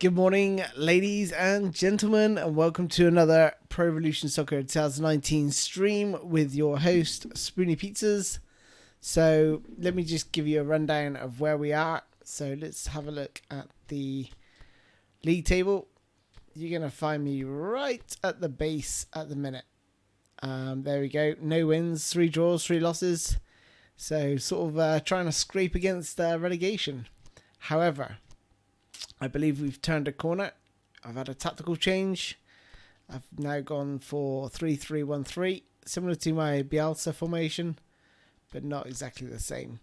Good morning, ladies and gentlemen, and welcome to another Pro Evolution Soccer 2019 stream with your host, SpoonyPizzas. So, let me just give you a rundown of where we are. So, let's have a look at the league table. You're going to find me right at the base at the minute. There we go. No wins, 3 draws, 3 losses. So, sort of trying to scrape against relegation. However, I believe we've turned a corner. I've had a tactical change. I've now gone for 3-3-1-3, similar to my Bielsa formation, but not exactly the same.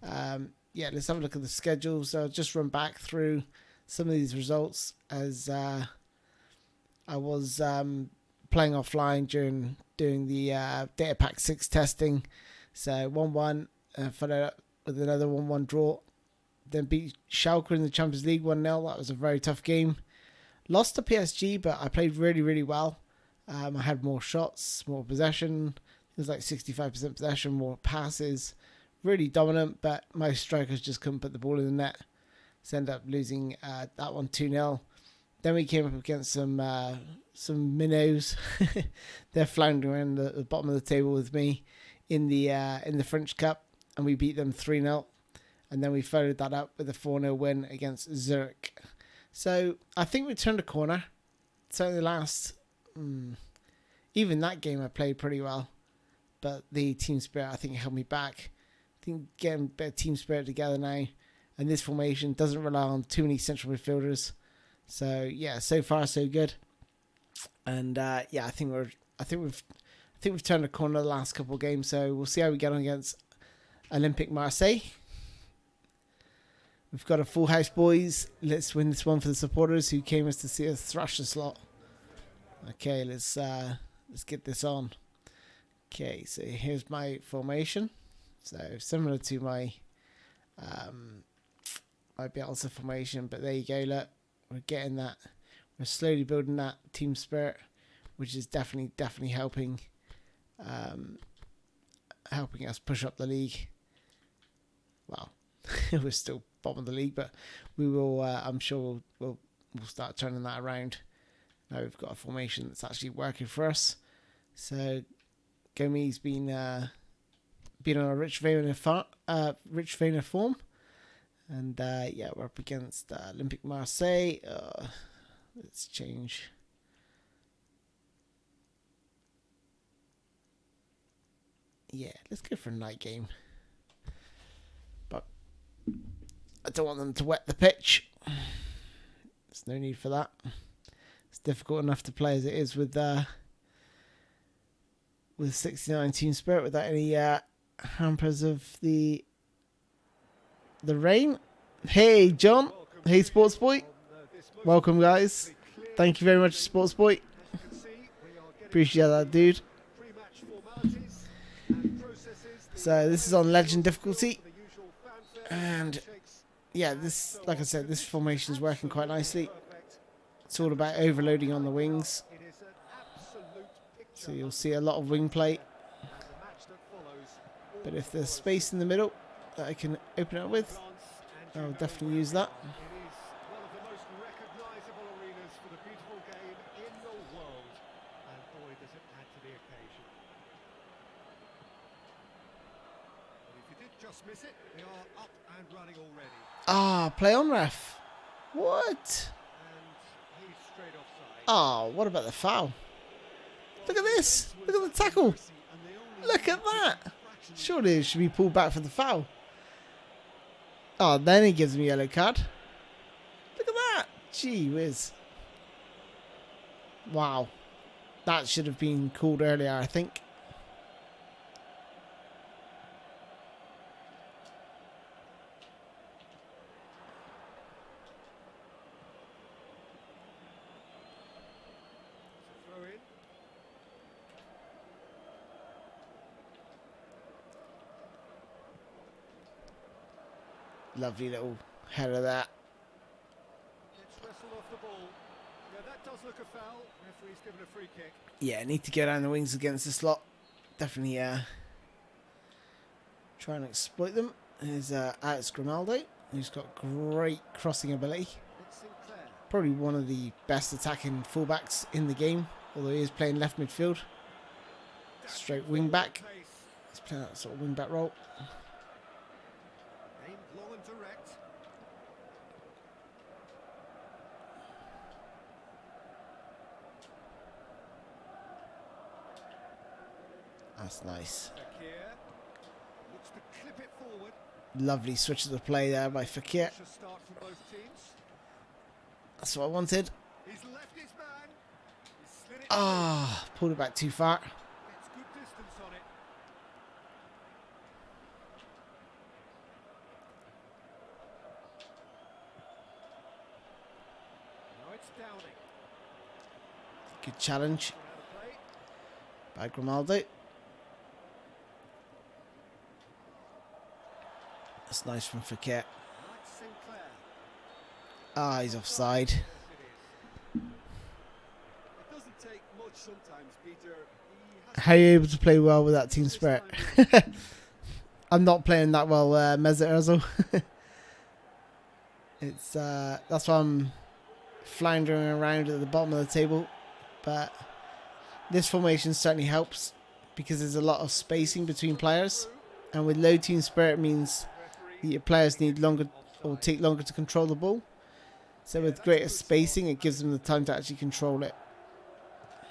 Let's have a look at the schedule. So I'll just run back through some of these results as I was playing offline during doing the Data Pack 6 testing. So 1-1, followed up with another 1-1 draw. Then beat Schalke in the Champions League 1-0. That was a very tough game. Lost to PSG, but I played really, really well. I had more shots, more possession. It was like 65% possession, more passes. Really dominant, but my strikers just couldn't put the ball in the net. So ended up losing that one 2-0. Then we came up against some minnows. They're floundering around the bottom of the table with me in the French Cup, and we beat them 3-0. And then we followed that up with a 4-0 win against Zurich. So I think we turned a corner. So the last, even that game I played pretty well. But the team spirit, I think, held me back. I think getting a bit of team spirit together now. And this formation doesn't rely on too many central midfielders. So yeah, so far so good. And I think we've turned a corner the last couple of games. So we'll see how we get on against Olympique Marseille. We've got a full house, boys. Let's win this one for the supporters who came to see us thrash the slot. Okay, let's get this on. Okay, so here's my formation. So similar to my my Bielsa formation, but there you go. Look, we're getting that. We're slowly building that team spirit, which is definitely helping us push up the league. Well, we're still bottom of the league, but we will. I'm sure we'll start turning that around. Now we've got a formation that's actually working for us. So Gomi's been on a rich vein of form, and we're up against Olympique Marseille. Let's change. Yeah, let's go for a night game. But I don't want them to wet the pitch. There's no need for that. It's difficult enough to play as it is with 69 team spirit without any hampers of the rain. Hey John. Hey Sports Boy. Welcome guys. Thank you very much, Sports Boy. Appreciate that, dude. So this is on legend difficulty. And yeah, this, like I said, this formation is working quite nicely. It's all about overloading on the wings. So you'll see a lot of wing play. But if there's space in the middle that I can open it up with, I'll definitely use that. Miss it. They are up and running already. Ah, play on, ref. What? And he's straight offside. Ah, what about the foul? Look at this. Look at the tackle. Look at that. Surely it should be pulled back for the foul. Oh, then he gives me a yellow card. Look at that. Gee whiz. Wow. That should have been called earlier, I think. Lovely little header there. It's wrestled off the ball. Yeah, that does look a foul. Referee's given a free kick. Yeah, need to go down the wings against the slot. Definitely try and exploit them. There's Ronaldo, who's got great crossing ability. It's Sinclair. Probably one of the best attacking fullbacks in the game, although he is playing left midfield. Straight wing back. He's playing that sort of wing back role. Aimed low and direct. That's nice. Fakir looks to clip it forward. Lovely switch of the play there by Fakir. Should start from both teams. That's what I wanted. He's left his man. He's slid it. Ah, pulled it back too far. Gets good distance on it. Now it's Downing. Good challenge Out of play. by Ronaldo. That's nice from Fakir. Right, Sinclair. Ah, he's offside. Yes, it is. It doesn't take much sometimes, Peter. He has How are you able to play well with that team spirit? I'm not playing that well, Mesut Ozil. It's that's why I'm floundering around at the bottom of the table. But this formation certainly helps because there's a lot of spacing between players, and with low team spirit means that your players need longer or take longer to control the ball. So with greater spacing, it gives them the time to actually control it. He's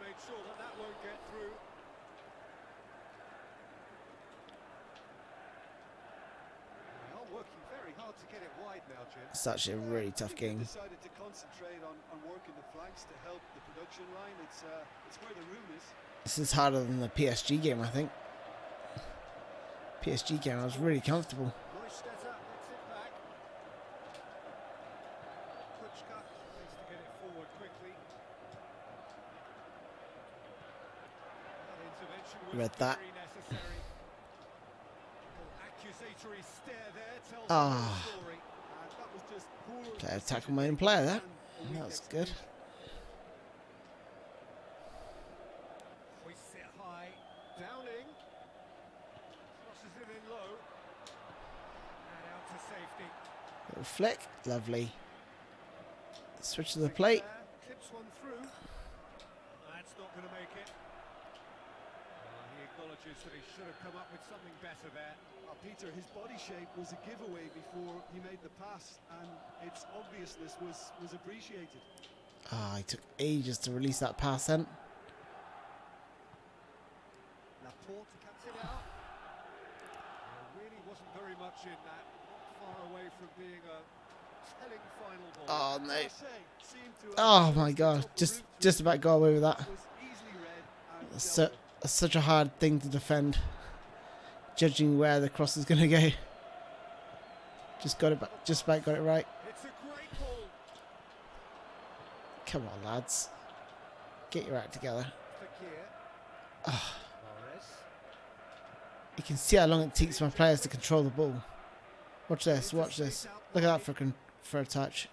made sure that that won't get through. They are working very hard to get it wide now, Jim. It's actually a really tough game. Decided to concentrate on working the flanks to help the production line. It's where the room is. This is harder than the PSG game, I think. PSG game, I was really comfortable. Neustetter gets it back. Kuchka needs to get it forward quickly. That intervention was Read that. very necessary. Accusatory stare there tells Ah. the story. And that was just poor Player tackle my own player there. and a That's weak good. execution. Hoists it high. Downing. Crosses it in low. And out to safety. Little flick. Lovely. Switch to the plate. Clips one through. That's not going to make it. He acknowledges that he should have come up with something better there. Peter, his body shape was a giveaway before he made the pass, and its obviousness was appreciated. Ah, it took ages to release that pass then. Laporte cuts it out. There really wasn't very much in that. Not far away from being a telling final ball. Oh no. Praseth seemed to have Oh my chosen god. the Just route about got away with that. was easily read and That's, dealt with. that's such a hard thing to defend. Judging where the cross is going to go. Just about got it right. It's a great ball. Come on, lads. Get your act together. Fakir. Ah, Morris. you can see how long it takes my players to control the ball. Watch this, watch this. Look at that for a touch.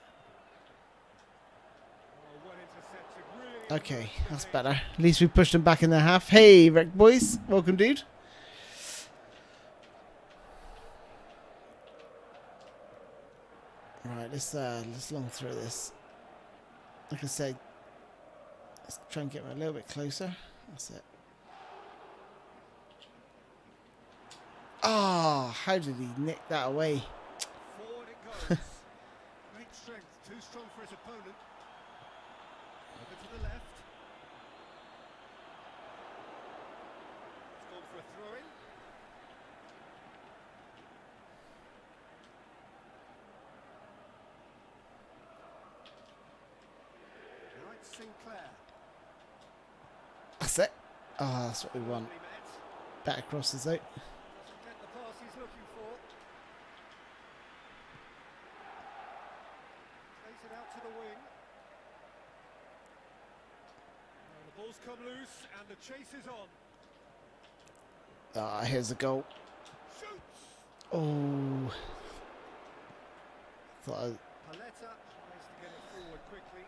Oh, well intercepted. Really Okay, good that's finish. better. At least we pushed them back in their half. Hey, Wreck boys. Welcome, dude. Right, let's long through this. Like I said, let's try and get them a little bit closer. That's it. Ah, how did he nick that away? Forward it goes. Great strength. Too strong for his opponent. Over to the left. It's gone for a throw-in. Now it's Sinclair. That's it. Ah, that's what we want. Lovely met. Better crosses out. Doesn't get the pass he's looking for. Plays it out to the wing. Now the ball's come loose and the chase is on. Ah, here's a goal. Shoots! Oh. Thought Paletta tries to get it forward quickly.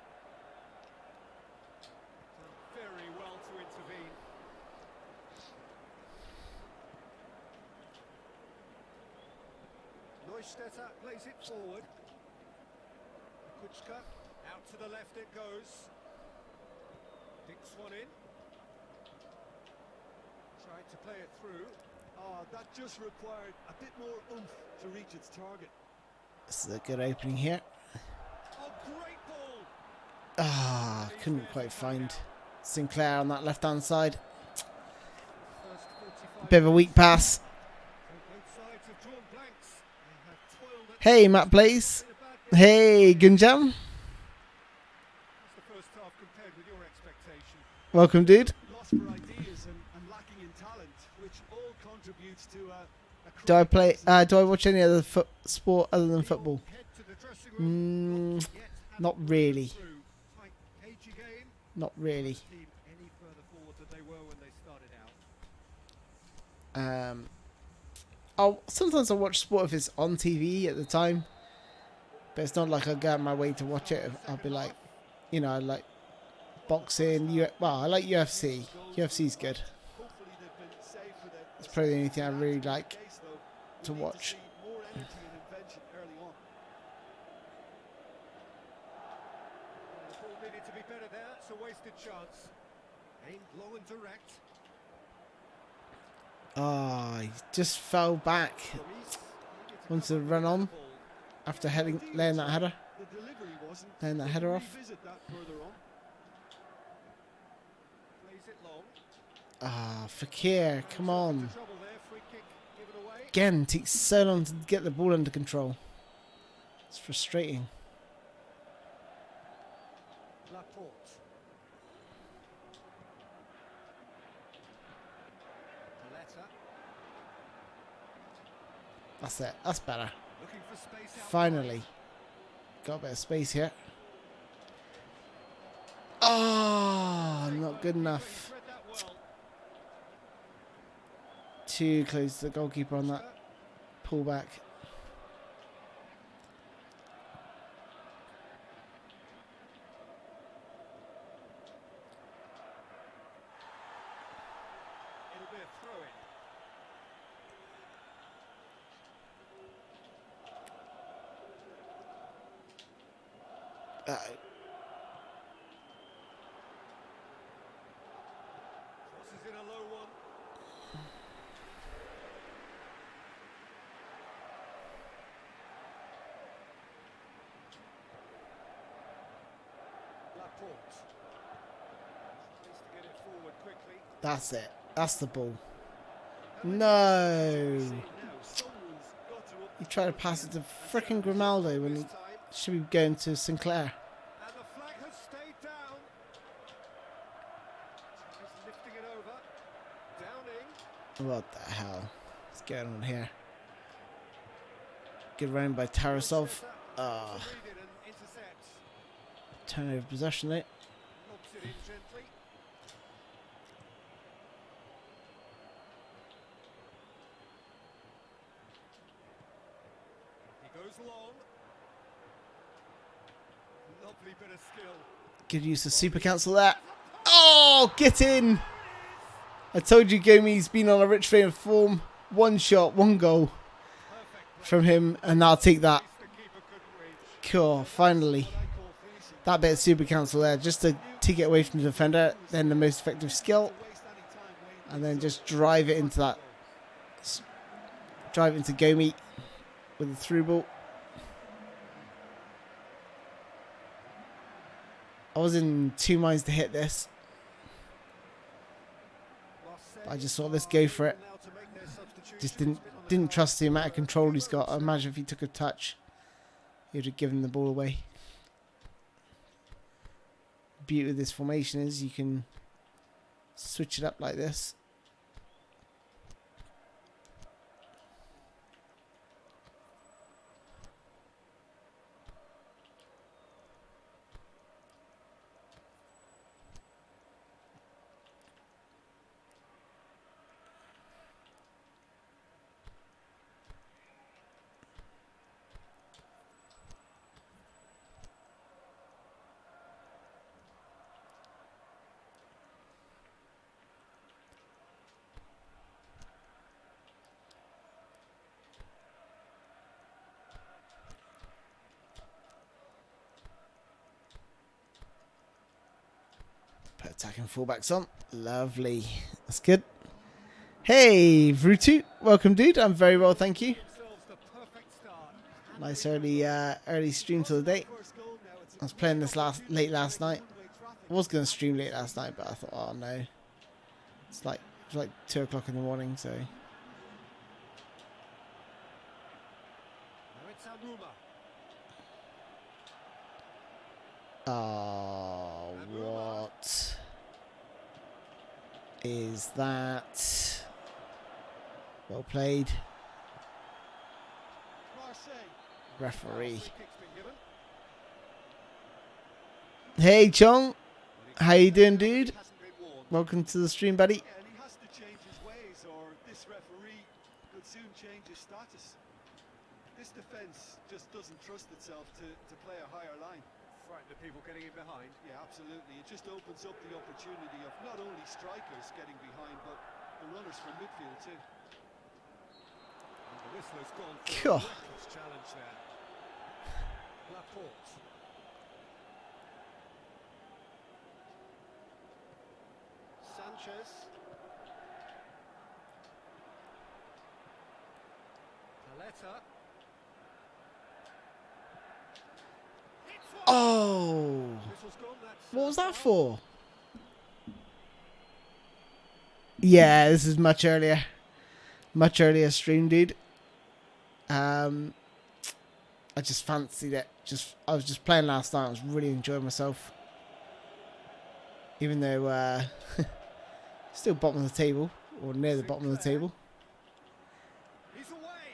Done very well to intervene. Neustädter plays it forward. Kuchka, out to the left it goes. Dicks one in. Tried to play it through. That just required a bit more oomph to reach its target. This is a good opening here. Oh, great ball! Couldn't quite find Sinclair on that left-hand side. First 45 Bit of a weak pass. both sides have drawn blanks. They have toiled at Hey, Matt Blaze. in a bad game. Hey, Gunjam. That's the first half compared with your expectation. Welcome, dude. Lost for ideas and lacking in talent, which all contributes to a Do I play? crowd Do I watch any other sport other than football? head to the dressing room. Mm, Yet had not it really. through. Quite cagey game. Not really. Team any further forward than they were when they started out. Sometimes I watch sport if it's on TV at the time, but it's not like I go out my way to watch it. I'll be like, I like boxing. I like UFC. UFC's good. Hopefully they've been saved for the It's probably the only thing I really like case, though. to We need watch. see more energy and invention early on. The ball needed to be better there. It's a wasted chance. Aimed low and direct. He just fell back. Luis needed Wants to come up run with on that ball. after laying that header. The delivery wasn't. Laying that We'll header off. revisit that further on. Plays it long. Fakir, come on. Trouble there. Free kick given away. Again, takes so long to get the ball under control. It's frustrating. Laporte. Paletta. That's it. That's better. Looking for space out Finally. Got a bit of space here. Not good enough. Read that well. Too close to the goalkeeper on that pullback. It'll be a throw-in. Crosses in a low one. Laporte. Tries to get it forward quickly. That's it. That's the ball. No. Now someone's got to up He tried to pass it to frickin' Grimaldo when he this time. should be going to Sinclair. And the flag has stayed down. He's lifting it over. Downing. What the hell is going on here? Good run by Tarasov. To read it and intercept. Turnover possession there. Lobs it in gently. He goes long. Lovely bit of skill. Good use of super cancel there. Oh, get in! I told you Gomi's been on a rich vein of form. One shot, one goal Perfect. from him, and I'll take that. The keeper couldn't reach. Cool, finally. What I call finishing. That bit of super cancel there, just to take it away from the defender, then the most effective skill, Don't waste any time waiting. and then just drive it into that. Drive into Gomi with a through ball. I was in two minds to hit this. I just thought, let's go for it. Now to make their substitution. Just didn't trust the amount of control he's got. I imagine if he took a touch, he would have given the ball away. Beauty of this formation is you can switch it up like this. Attacking fullbacks on. Lovely. That's good. Hey, Vrutu. Welcome, dude. I'm very well, thank you. Nice early stream to the day. I was playing this late last night. I was going to stream late last night, but I thought, oh no. It's like 2 o'clock in the morning, so. Oh, what is that? Well played. Referee. Hey, Chong. How you doing, dude? Welcome to the stream, buddy. Yeah, and he has to change his ways, or this referee could soon change his status. This defence just doesn't trust itself to play a higher line. Frightened of people getting in behind? Yeah, absolutely. It just opens up the opportunity of not only strikers getting behind, but the runners from midfield too. And the whistler's gone for a reckless challenge there. Laporte. Sanchez. Paletta. Oh, what was that for? Yeah, this is much earlier stream, dude. I just fancied it. I was just playing last night. I was really enjoying myself, even though still bottom of the table or near the bottom of the table.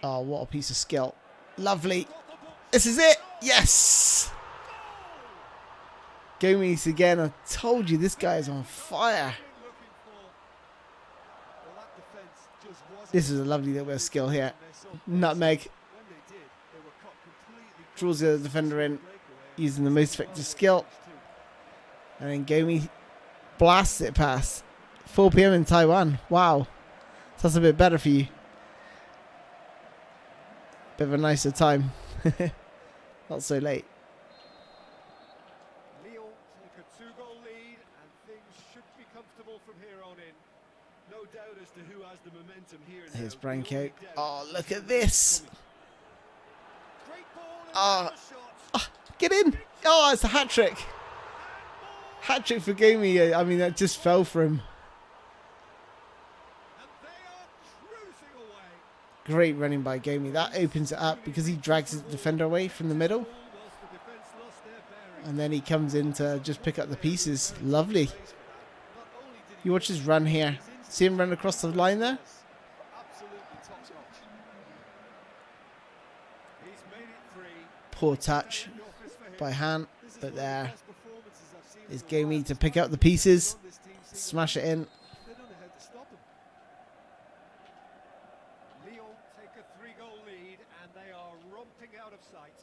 Oh, what a piece of skill! Lovely. This is it. Yes. Gomes again. I told you this guy is on fire. This is a lovely little bit of skill here. Nutmeg. Draws the other defender in using the most effective skill. And then Gomes blasts it past. 4 PM in Taiwan. Wow. So that's a bit better for you. Bit of a nicer time. Not so late. Here's Branco. Oh, look at this. Oh, get in. Oh, it's a hat-trick. Hat-trick for Gomes. I mean, that just fell for him. Great running by Gomes. That opens it up because he drags his defender away from the middle. And then he comes in to just pick up the pieces. Lovely. You watch his run here. See him run across the line there? Poor touch by Han, but there is Gomes to pick up the pieces, smash it in. Lyon take a 3-goal lead and they are romping out of sight.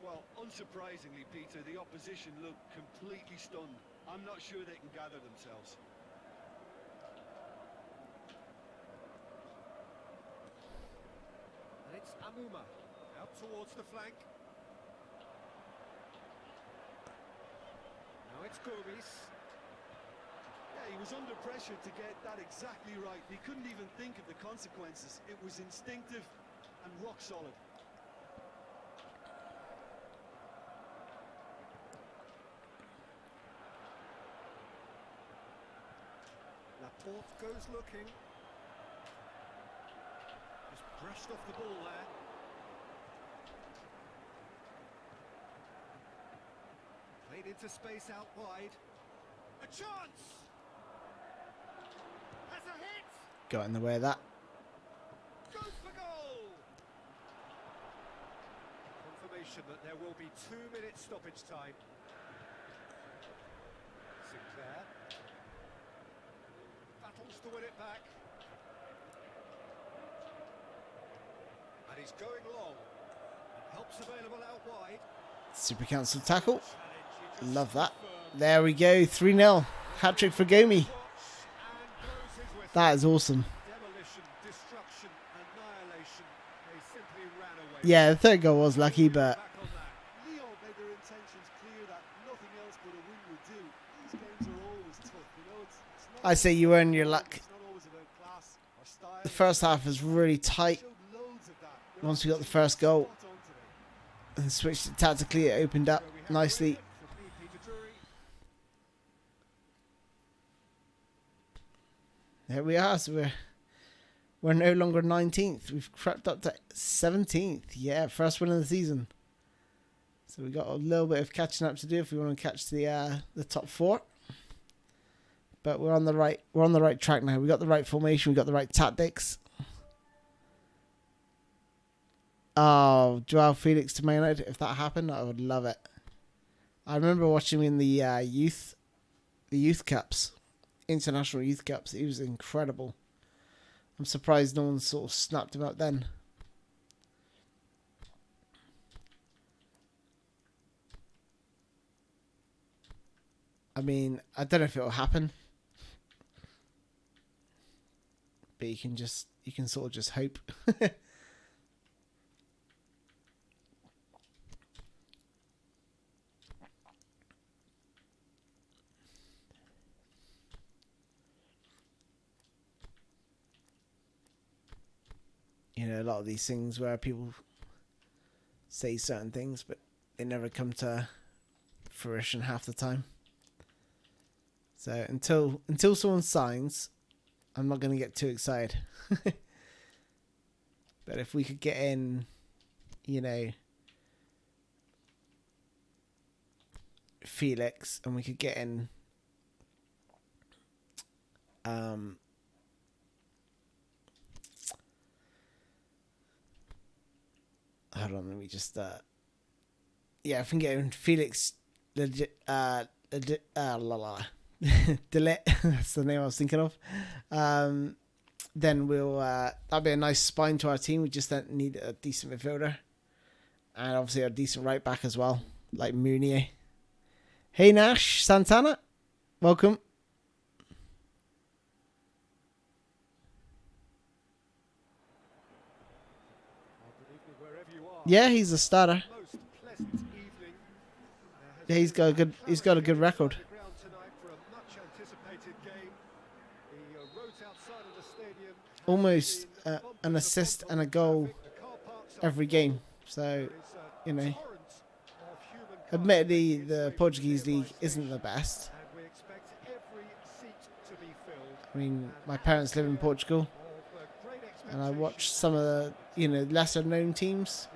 Well, unsurprisingly, Peter, the opposition look completely stunned. I'm not sure they can gather themselves. And it's Amuma out towards the flank. Now it's Gomes. Yeah, he was under pressure to get that exactly right. He couldn't even think of the consequences. It was instinctive and rock solid. Laporte goes looking. Just brushed off the ball there. Played into space out wide. A chance! Has a hit! Got in the way of that. Goes for goal! Confirmation that there will be 2-minute stoppage time. Sinclair. Battles to win it back. And he's going long. And help's available out wide. Super cancel tackle. Love that. There we go. 3-0. Hat-trick for Gomes. That is awesome. Yeah, the third goal was lucky, but Lyon made their intentions clear that nothing else but a win would do. These games are always tough. I say you earn your luck. The first half was really tight. Once we got the first goal and switched it tactically, it opened up nicely. There we are. So we're no longer 19th. We've crept up to 17th. Yeah, first win of the season. So we got a little bit of catching up to do if we want to catch the top 4. But we're on the right track now. We got the right formation. We got the right tactics. Oh, Joao Felix to Man United. If that happened, I would love it. I remember watching him in the youth cups, international youth cups. He was incredible. I'm surprised no one sort of snapped him up then. I mean, I don't know if it will happen, but you can sort of just hope. You know, a lot of these things where people say certain things, but they never come to fruition half the time. So until someone signs, I'm not going to get too excited. But if we could get in, you know, Felix, and we could get in hold on, let me just yeah, if we can get in Felix Delit, that's the name I was thinking of. Then we'll that'll be a nice spine to our team. We just need a decent midfielder, and obviously a decent right back as well, like Mounier. Hey Nash Santana, welcome. Yeah, he's a starter. Yeah, he's got a good record. Almost an assist and a goal every game. So, you know, admittedly the Portuguese league isn't the best. I mean, my parents live in Portugal, and I watch some of the, you know, lesser known teams.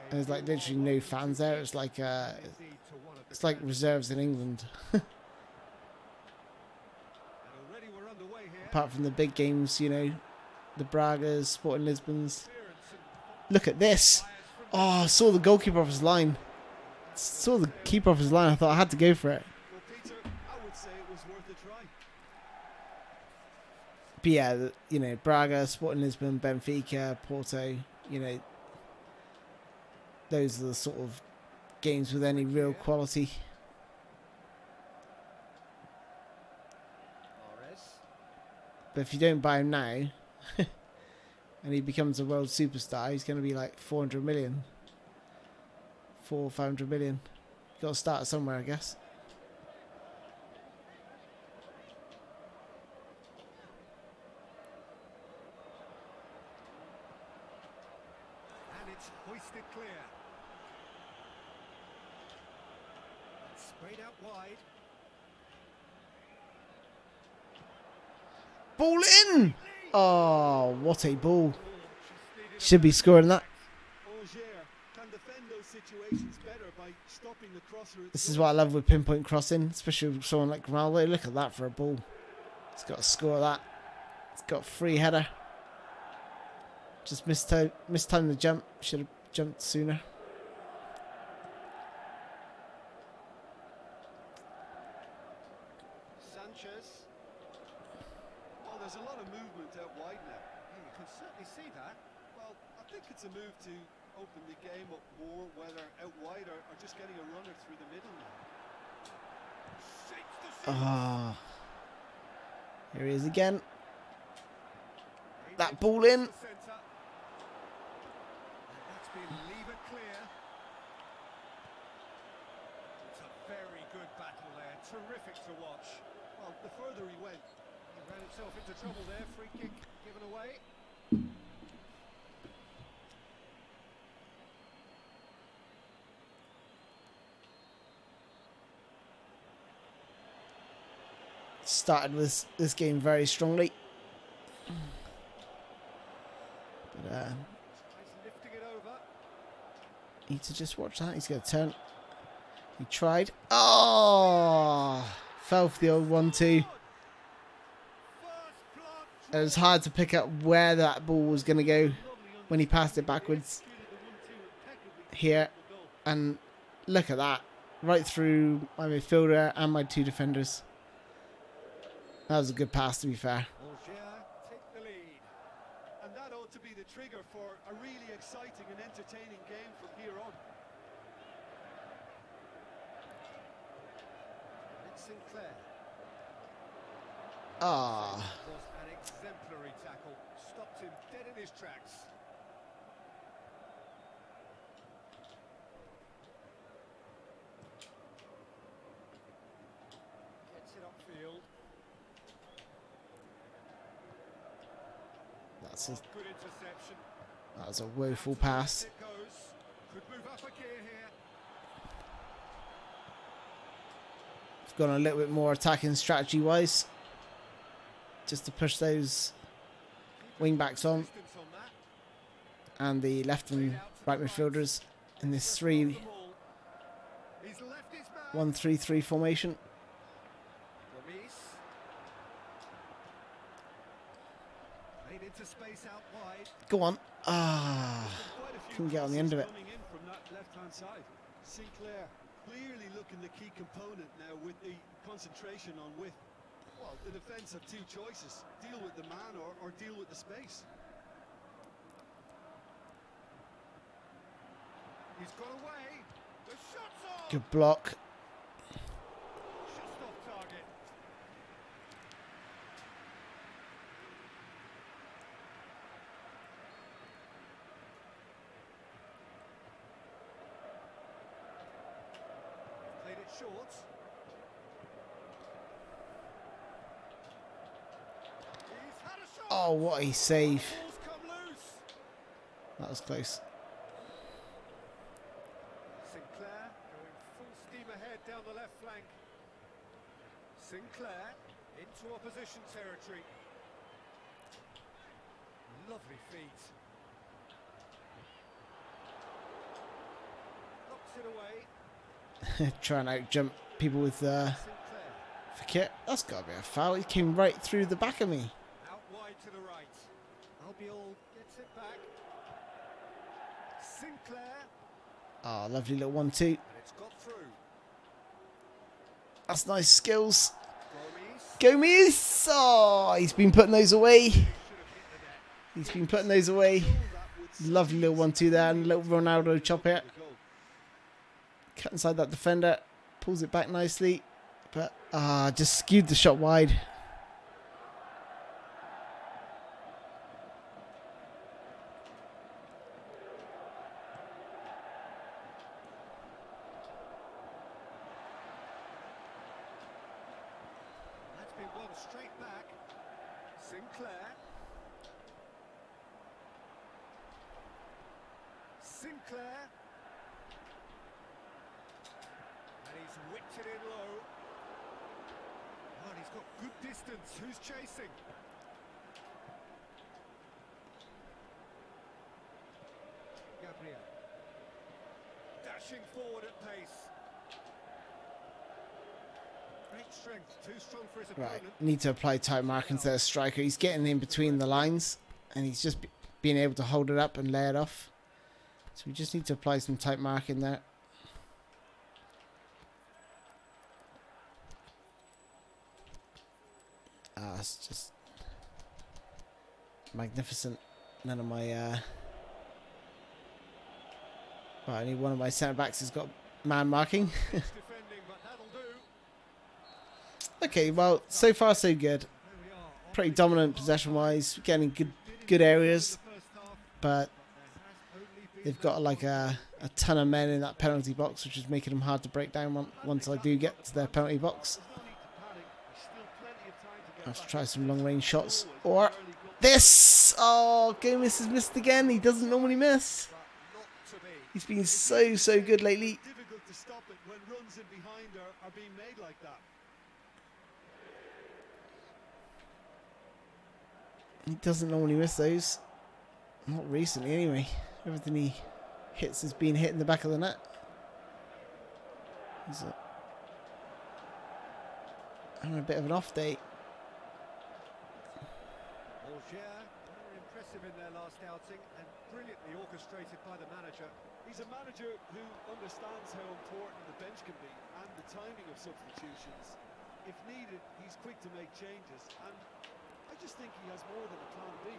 And there's like literally no fans there. It's like reserves in England. Apart from the big games, you know, the Bragas, Sporting Lisbons. Look at this. Oh, I saw the goalkeeper off his line. Saw the keeper off his line. I thought I had to go for it. But yeah, you know, Braga, Sporting Lisbon, Benfica, Porto, you know, those are the sort of games with any real quality. But if you don't buy him now, and he becomes a world superstar, he's going to be like 400 million. 400 or 500 million. You've got to start somewhere, I guess. And it's hoisted clear. Sprayed out wide. Ball in! Oh, what a ball. Should be scoring that. This is what I love with pinpoint crossing, especially with someone like Ronaldo. Look at that for a ball. He's got to score that. He's got a free header. Just mistimed the jump. Should have jumped sooner. Sanchez. Well, there's a lot of movement out wide now. Yeah, you can certainly see that. Well, I think it's a move to open the game up more, whether out wide or just getting a runner through the middle now. Ah, here he is again. That ball in. That's been lever clear. It's a very good battle there, terrific to watch. Well, the further he went, he ran himself into trouble there. Free kick given away. Started with this game very strongly. But Lifting it over. need to just watch that. He's going to turn. He tried. Oh! Fell for the old 1-2. It was hard to pick up where that ball was going to go when he passed it backwards here. And look at that. Right through my midfielder and my two defenders. That was a good pass, to be fair. Take the lead. And that ought to be the trigger for a really exciting and entertaining game from here on. It's Sinclair. Ah. Was an exemplary tackle. Stopped him dead in his tracks. Gets it upfield. That's a, Good interception. that was a woeful pass. It goes. Could move up a gear here. I've gone a little bit more attacking strategy-wise. Just to push those wing backs on. Distance on that. And the left and right midfielders in this 3-1-3-3 He's left his man. formation. Made into space out wide. Go on. Ah. Quite a few Couldn't get on the end of it. crosses coming in from that left-hand side. Sinclair clearly looking the key component now with the concentration on width. Well, the defence have two choices: deal with the man or deal with the space. He's got away. The shot's on. Good block. Just off target. Played it short. He's had a shot. Oh, what a save. Ball's come loose. That was close. Sinclair going full steam ahead down the left flank. Sinclair into opposition territory. Lovely feet. Knocks it away. Try and out jump people with Sinclair for kit. That's got to be a foul. He came right through the back of me. out wide to the right. Albiol gets it back. Sinclair, Oh, lovely little 1-2. and it's got through. That's nice skills. Gomes Gomes! Oh, he's been putting those away. should have hit the net. He's been putting those away. That would Lovely little 1-2 there and a little Ronaldo chop here. the goal. Cut inside that defender. Pulls it back nicely. But, just skewed the shot wide. That's been won straight back. Sinclair. Sinclair. And he's whipped it in low. Oh, and he's got good distance. Who's chasing? Gabriel. Dashing forward at pace. Great strength, too strong for his Right, opponent. need to apply tight marking to their striker. He's getting in between the lines and he's just being able to hold it up and lay it off. So we just need to apply some tight marking there. It's just magnificent. None of my well, only one of my centre backs has got man marking. Defending, but that'll do. Okay, well, so far so good. There we are. Pretty dominant possession wise, getting good areas, The first half, but there has only they've got like a ton of men in that penalty box, which is making them hard to break down once I do get to their penalty box. I have to try some long range shots. Or this! Oh, Gomez has missed again. He doesn't normally miss. He's been so good lately. Difficult to stop it when runs in behind are being made like that. He doesn't normally miss those. Not recently, anyway. Everything he hits has been hit in the back of the net. He's having a bit of an off day. Very impressive in their last outing and brilliantly orchestrated by the manager. He's a manager who understands how important the bench can be and the timing of substitutions. If needed, he's quick to make changes, and I just think he has more than a plan B.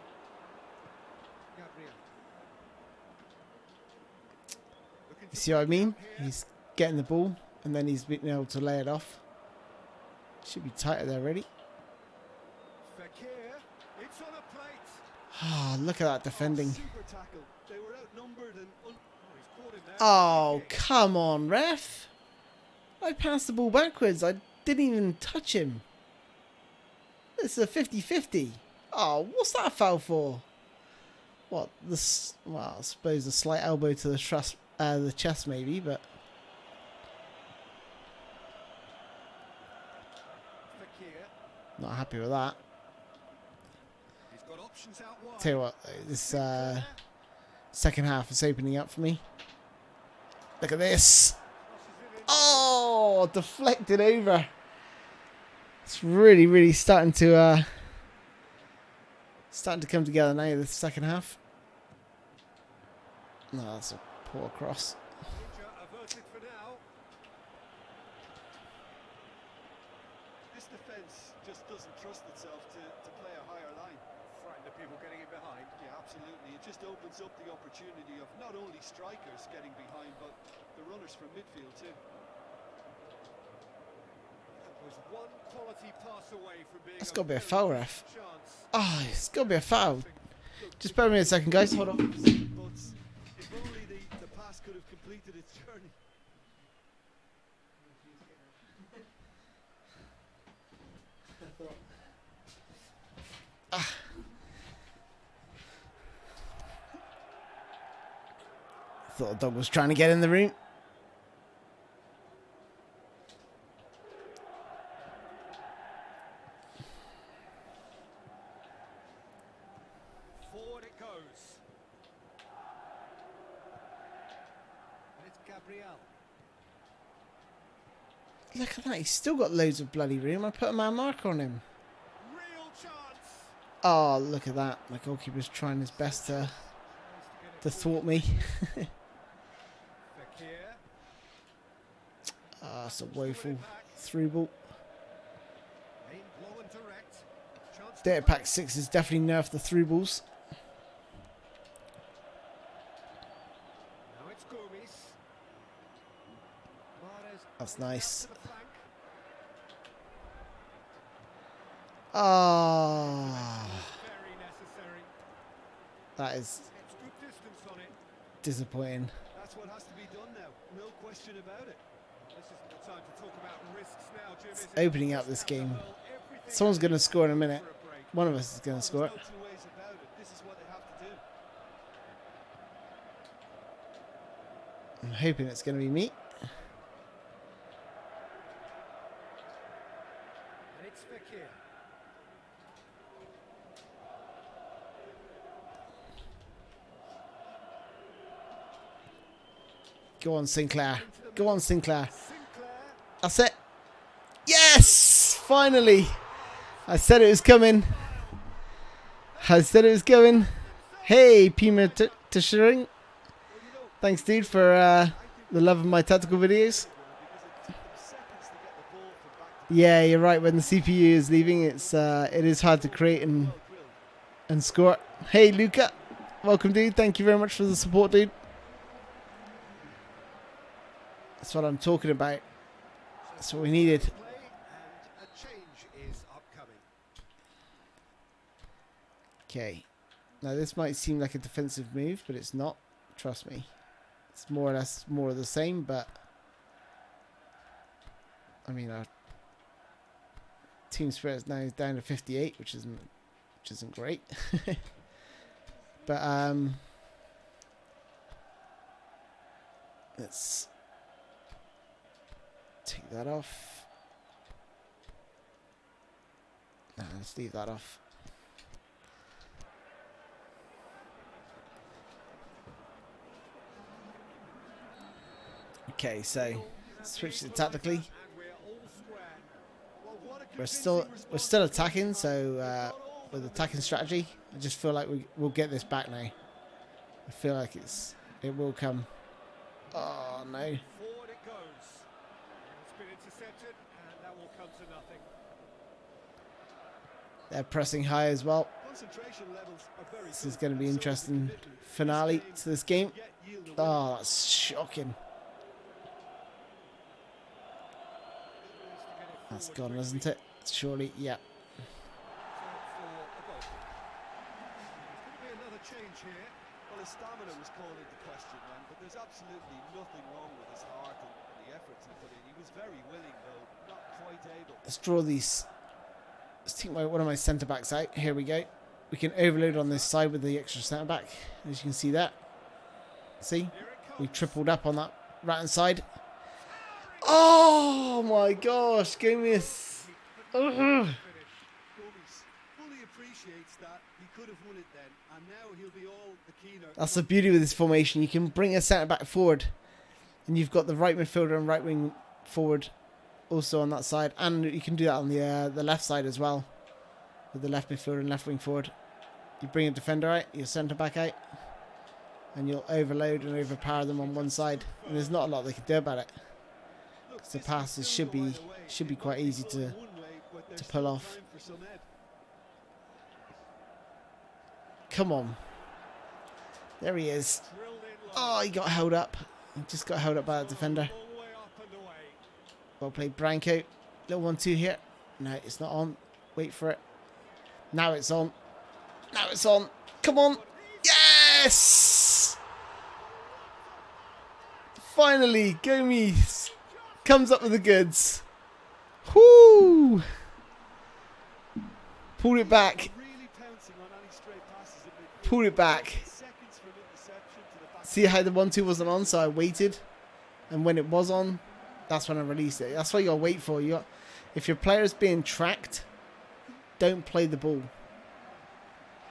Gabriel. You see what I mean? He's getting the ball and then he's been able to lay it off. Should be tighter there, ready. Fekir, it's on a plate. Oh, look at that defending. Super tackle. They were outnumbered and he's caught him there. Oh, come on, ref. I passed the ball backwards. I didn't even touch him. It's a 50-50. Oh, what's that foul for? What? This? Well, I suppose a slight elbow to the chest maybe, but not happy with that. He's got options out wide. Tell you what, this second half is opening up for me. Look at this. Oh, deflected over. It's really starting to come together now, the second half. No, that's a poor cross. Averted for now. This defence just doesn't trust itself to play a higher line. Frightened of people getting in behind. Yeah, absolutely. It just opens up the opportunity of not only strikers getting behind, but the runners from midfield too. That was one quality pass away from being. That's got to be a foul, ref. Oh, it's got to be a foul. Just bear with me a second, guys. Hold on. But if only the pass could have completed its journey. Thought the dog was trying to get in the room. Forward it goes. And it's Gabriel. Look at that. He's still got loads of bloody room. I put a man marker on him. Real chance. Oh, look at that. My goalkeeper's trying his best to thwart me. Fekir. Ah, it's a woeful through ball. Aimed low and direct. Chance to Data Pack 6 has definitely nerfed the through balls. Now it's Gomez. Mahrez That's nice. to the flank. Ah, Very necessary. that is It's good distance on it. disappointing. That's what has to be done now. No question about it. This isn't the time to talk about risks now, Jim. Is it? Opening up this game. Well, everything Someone's going to score in a minute. for a break. One of us is going to score it. There's no two ways about it. This is what they have to do. I'm hoping it's going to be me. And it's Fekir. Go on, Sinclair. Go on, Sinclair. Sinclair. That's it. Yes! Finally! I said it was coming. I said it was coming. Hey, Pima Tishering. Thanks, dude, for the love of my tactical videos. Yeah, you're right. When the CPU is leaving, it is hard to create and score. Hey, Luca. Welcome, dude. Thank you very much for the support, dude. That's what I'm talking about. That's what we needed. And a change is upcoming. Okay. Now, this might seem like a defensive move, but it's not. Trust me. It's more or less more of the same, but I mean our team spirit is now down to 58, which isn't great. But let's take that off. No, let's leave that off. Okay, so switch to tactically. We're still attacking, so with attacking strategy, I just feel like we'll get this back now. I feel like it will come. Oh no! Forward it goes. It's been intercepted, and that will come to nothing. They're pressing high as well. Concentration levels are very This is going to be interesting finale to this game. Oh, that's shocking. That's gone, isn't it? Surely, yeah. Could be another change here. Well, his stamina was called into question then, but there's absolutely nothing wrong with his heart and the efforts he put in. He was very willing, though, not quite able. Let's draw these. Let's take one of my centre backs out. Here we go. We can overload on this side with the extra centre back, as you can see that. See, we tripled up on that right hand side. Oh my gosh, give me this. Fully appreciates that he could have won it then, and now he'll be all the keener. That's the beauty with this formation. You can bring a centre back forward, and you've got the right midfielder and right wing forward also on that side, and you can do that on the left side as well, with the left midfielder and left wing forward. You bring a defender out, your centre back out, and you'll overload and overpower them on one side, and there's not a lot they can do about it. The passes should be quite easy to pull off. Come on. There he is. Oh, he got held up. He just got held up by the defender. Well played, Branco. Little 1-2 here. No, it's not on. Wait for it. Now it's on. Now it's on. Come on. Yes! Finally, Gomes comes up with the goods. Whoo! Pulled it back. Pulled it back. See how the 1-2 wasn't on, so I waited. And when it was on, that's when I released it. That's what you gotta wait for. If your player is being tracked, don't play the ball.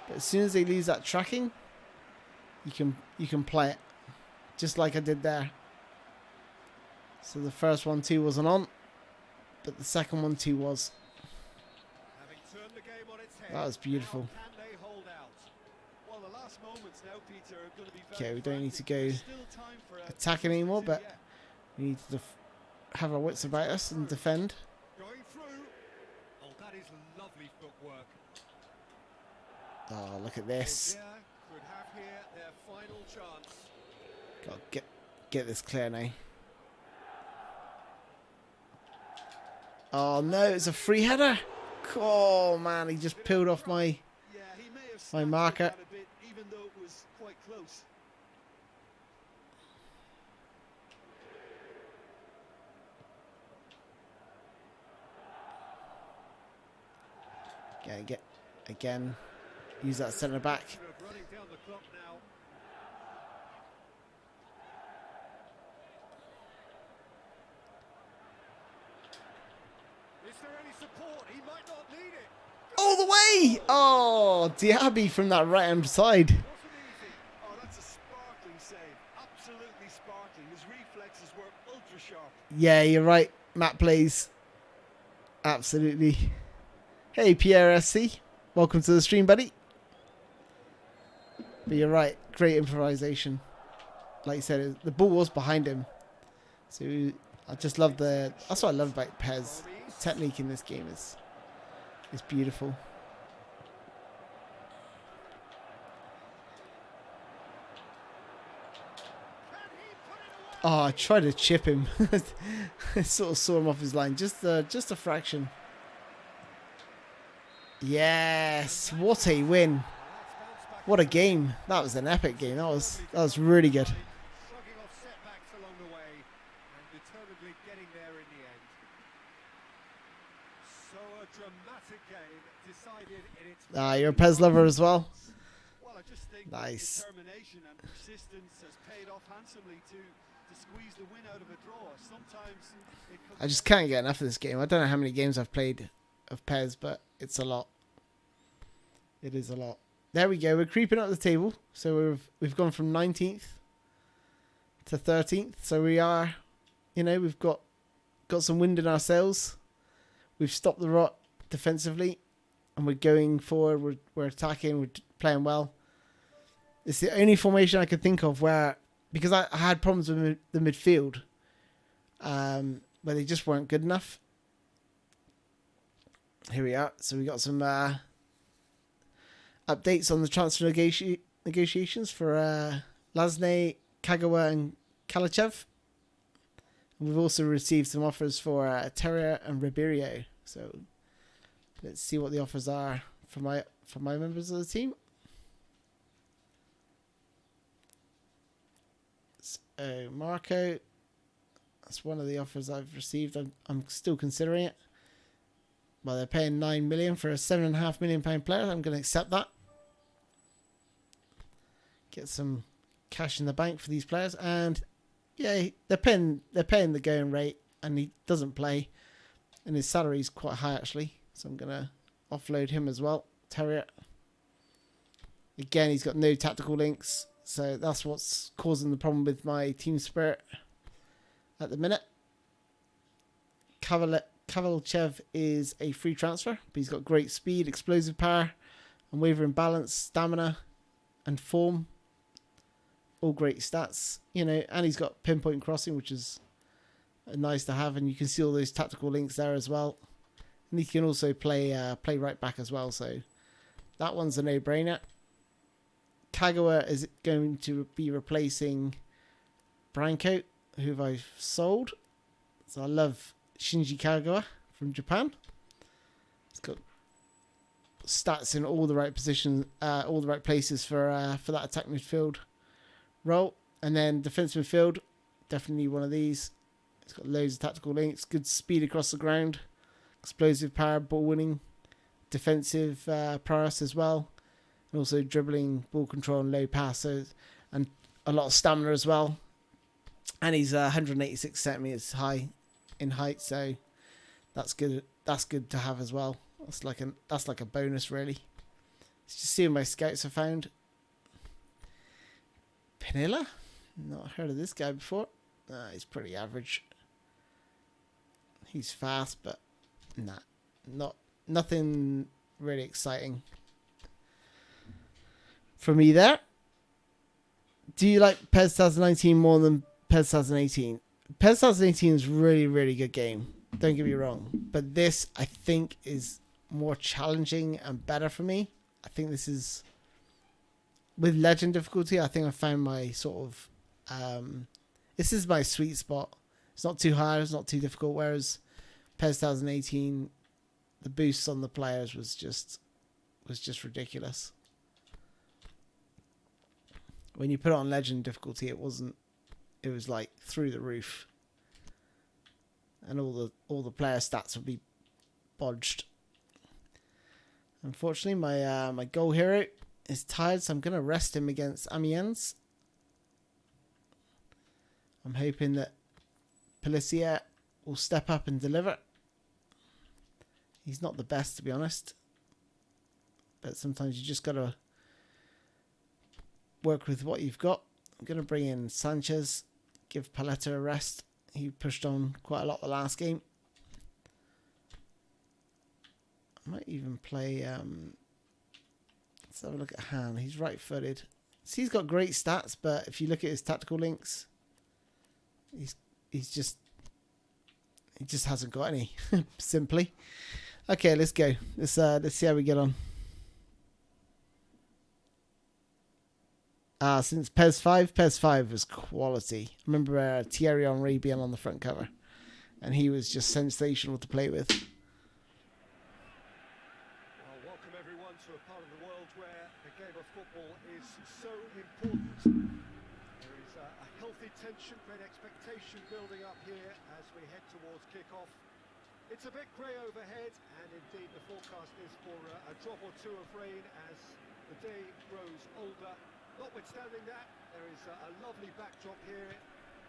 But as soon as they lose that tracking, you can play it. Just like I did there. So the first 1-2 wasn't on, but the second 1-2 was. That was beautiful. Okay, we don't need to go attacking anymore, but we need to have our wits about us and defend. Oh, look at this. Gotta get this clear now. Oh no, it's a free header. Oh man, he just peeled off my marker. Okay, again. Use that centre back. All the way! Oh, Diaby from that right hand side. Oh, that's a sparkling save. Absolutely sparkling. His reflexes were ultra sharp. Yeah, you're right. Matt plays. Absolutely. Hey, Pierre SC. Welcome to the stream, buddy. But you're right. Great improvisation. Like you said, the ball was behind him. So I just love that's what I love about PES. The technique in this game is beautiful. Oh, I tried to chip him. I sort of saw him off his line. Just a fraction. Yes, what a win. What a game. That was an epic game. That was really good. Shrugging off setbacks along the way and determinedly getting there in the end. So a dramatic game decided in its You're a PES lover as well. Well, I just think Nice. determination and persistence has paid off handsomely to squeeze the win out of a draw. Sometimes it comes I just can't get enough of this game. I don't know how many games I've played of PES, but it's a lot. It is a lot. There we go. We're creeping up the table. So we've gone from 19th to 13th. So we are, you know, we've got some wind in our sails. We've stopped the rot defensively, and we're going forward. We're attacking. We're playing well. It's the only formation I could think of where, because I had problems with the midfield, where they just weren't good enough. Here we are. So we got some updates on the transfer negotiations for Lasne, Kagawa, and Kalachev. We've also received some offers for Terrier and Ribeiro. So let's see what the offers are for my members of the team. So Marco, that's one of the offers I've received. I'm still considering it. Well, they're paying 9 million for a £7.5 million player. I'm going to accept that. Get some cash in the bank for these players, and yeah, they're paying the going rate, and he doesn't play, and his salary is quite high actually. So I'm going to offload him as well. Terrier. Again, he's got no tactical links, so that's what's causing the problem with my team spirit at the minute. Kavalchev is a free transfer, but he's got great speed, explosive power, unwavering balance, stamina, and form. All great stats, you know, and he's got pinpoint crossing, which is nice to have, and you can see all those tactical links there as well. And he can also play right back as well, so that one's a no-brainer. Kagawa is going to be replacing Branko, who I've sold. So I love Shinji Kagawa from Japan. He's got stats in all the right positions, all the right places for that attack midfield role. And then defense midfield, definitely one of these. He's got loads of tactical links, good speed across the ground, explosive power, ball winning, defensive prowess as well, and also dribbling, ball control, and low pass. So, and a lot of stamina as well. And he's 186 centimeters high in height, so that's good. That's good to have as well. That's like a bonus really. Let's just see what my scouts have found. Pinilla, not heard of this guy before. He's pretty average. He's fast, but nothing really exciting for me there. Do you like PES 2019 more than PES 2018? PES 2018 is really, really good game. Don't get me wrong. But this, I think, is more challenging and better for me. I think this is... With legend difficulty, I think I found my sort of... this is my sweet spot. It's not too hard, it's not too difficult. Whereas PES 2018, the boosts on the players was just ridiculous. When you put it on legend difficulty, it wasn't. It was like through the roof, and all the player stats would be bodged. Unfortunately, my goal hero is tired, so I'm gonna rest him against Amiens. I'm hoping that Pelissier will step up and deliver. He's not the best, to be honest, but sometimes you just gotta work with what you've got. I'm going to bring in Sanchez, give Paletta a rest. He pushed on quite a lot the last game. I might even play... let's have a look at Han. He's right-footed. See, he's got great stats, but if you look at his tactical links, he just hasn't got any, simply. Okay, let's go. Let's see how we get on. Since PES 5 was quality. I remember Thierry Henry being on the front cover, and he was just sensational to play with. Well, welcome everyone to a part of the world where the game of football tension, great expectation building up here as we head towards kick-off. It's a bit grey overhead, and indeed the forecast is for a drop or two of rain as the day grows older. Notwithstanding that, there is a lovely backdrop here.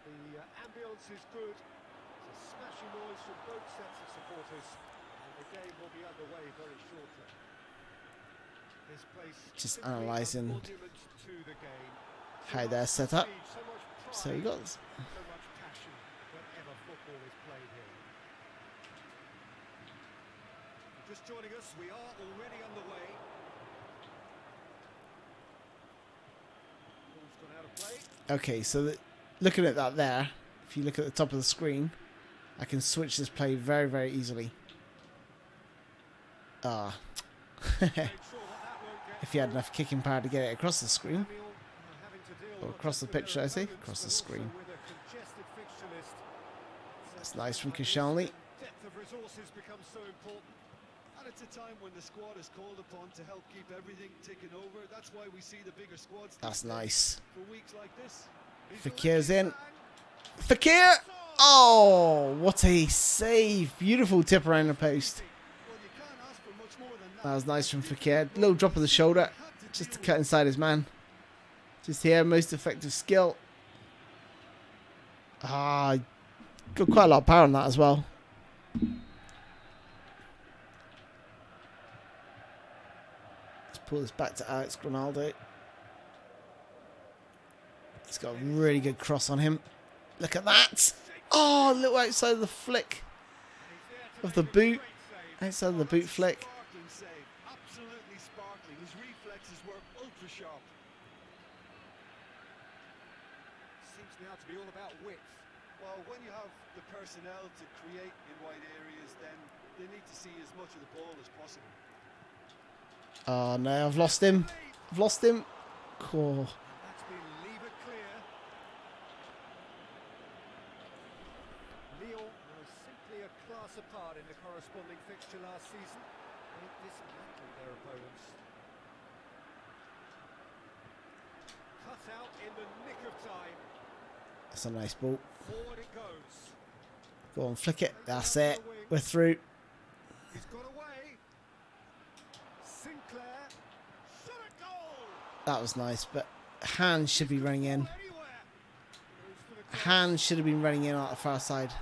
The ambience is good. It's a smashing noise from both sets of supporters, and the game will be underway very shortly. This place Just simply a analysing monument to the game. how they're set up. So we got So much passion whenever football is played here. Just joining us, we are already underway. Ball's gone out of play. okay. So looking at that there, if you look at the top of the screen, I can switch this play very, very easily. Ah. If you had enough kicking power to get it across the screen, or across the pitch, should I say? Across the screen. That's nice from Koscielny. Depth of resources becomes so important. And it's a time when the squad is called upon to help keep everything ticking over. That's why we see the bigger squads. That's nice. For weeks like this. Fakir's in. Fakir! Oh, what a save. Beautiful tip around the post. That was nice from Fakir. Little drop of the shoulder. Just to cut inside his man. Just here, most effective skill. Ah, got quite a lot of power on that as well. Let's pull this back to Alex Ronaldo. He's got a really good cross on him. Look at that. Oh, a little outside of the flick of the boot. Outside of the boot flick. Absolutely sparkling. His reflexes were ultra sharp. Seems now to be all about width. Well, when you have the personnel to create in wide areas, then they need to see as much of the ball as possible. Oh no, I've lost him. I've lost him. Cool. That's been lever clear. Lyon was simply a class apart in the corresponding fixture last season. They dismantled their opponents. Cut out in the nick of time. That's a nice ball. Forward it goes. Go on, flick it. That's it. We're through. He's got away. Sinclair. Shot a goal. That was nice, but Hans should be running in. Anywhere. Goes for the Hans should have been running in on the far side.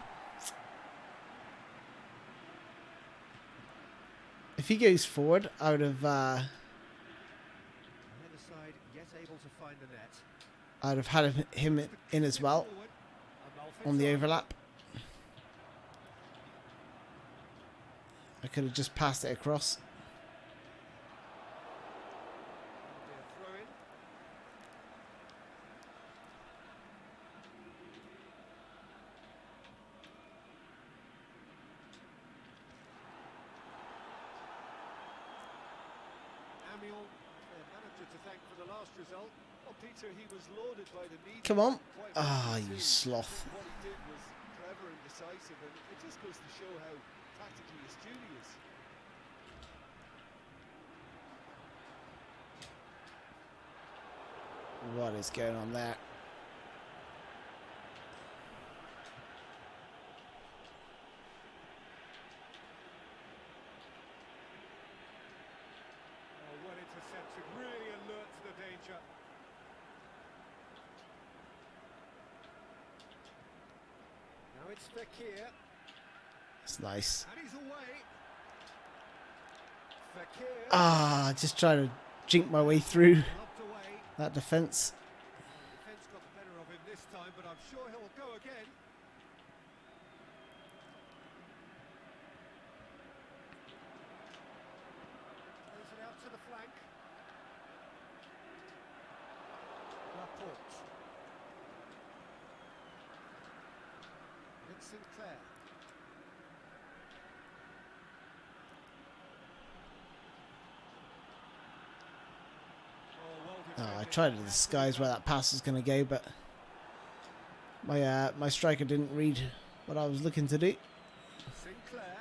If he goes forward, I would have. The other side yet able to find the net. I'd have had him in as well Forward. on the overlap. I could have just passed it across. Throw in. Amiel, their manager to thank for the last result. Well, Peter, he was lauded by the media. Come on. Quite Ah, rightly you too. sloth. What he did was clever and decisive, and it just goes to show how tactically astute he is. What is going on there? Oh, well intercepted, really alert to the danger. Now it's Fekir, It's nice. and he's away. Fekir, Ah, just trying to jink my way through lobbed away. that defence. Defence got the better of him this time, but I'm sure he'll go again. Throws it out to the flank. Laporte. It's Sinclair. Oh, well Oh, I defended. tried to disguise where that pass was going to go, but my striker didn't read what I was looking to do. Sinclair.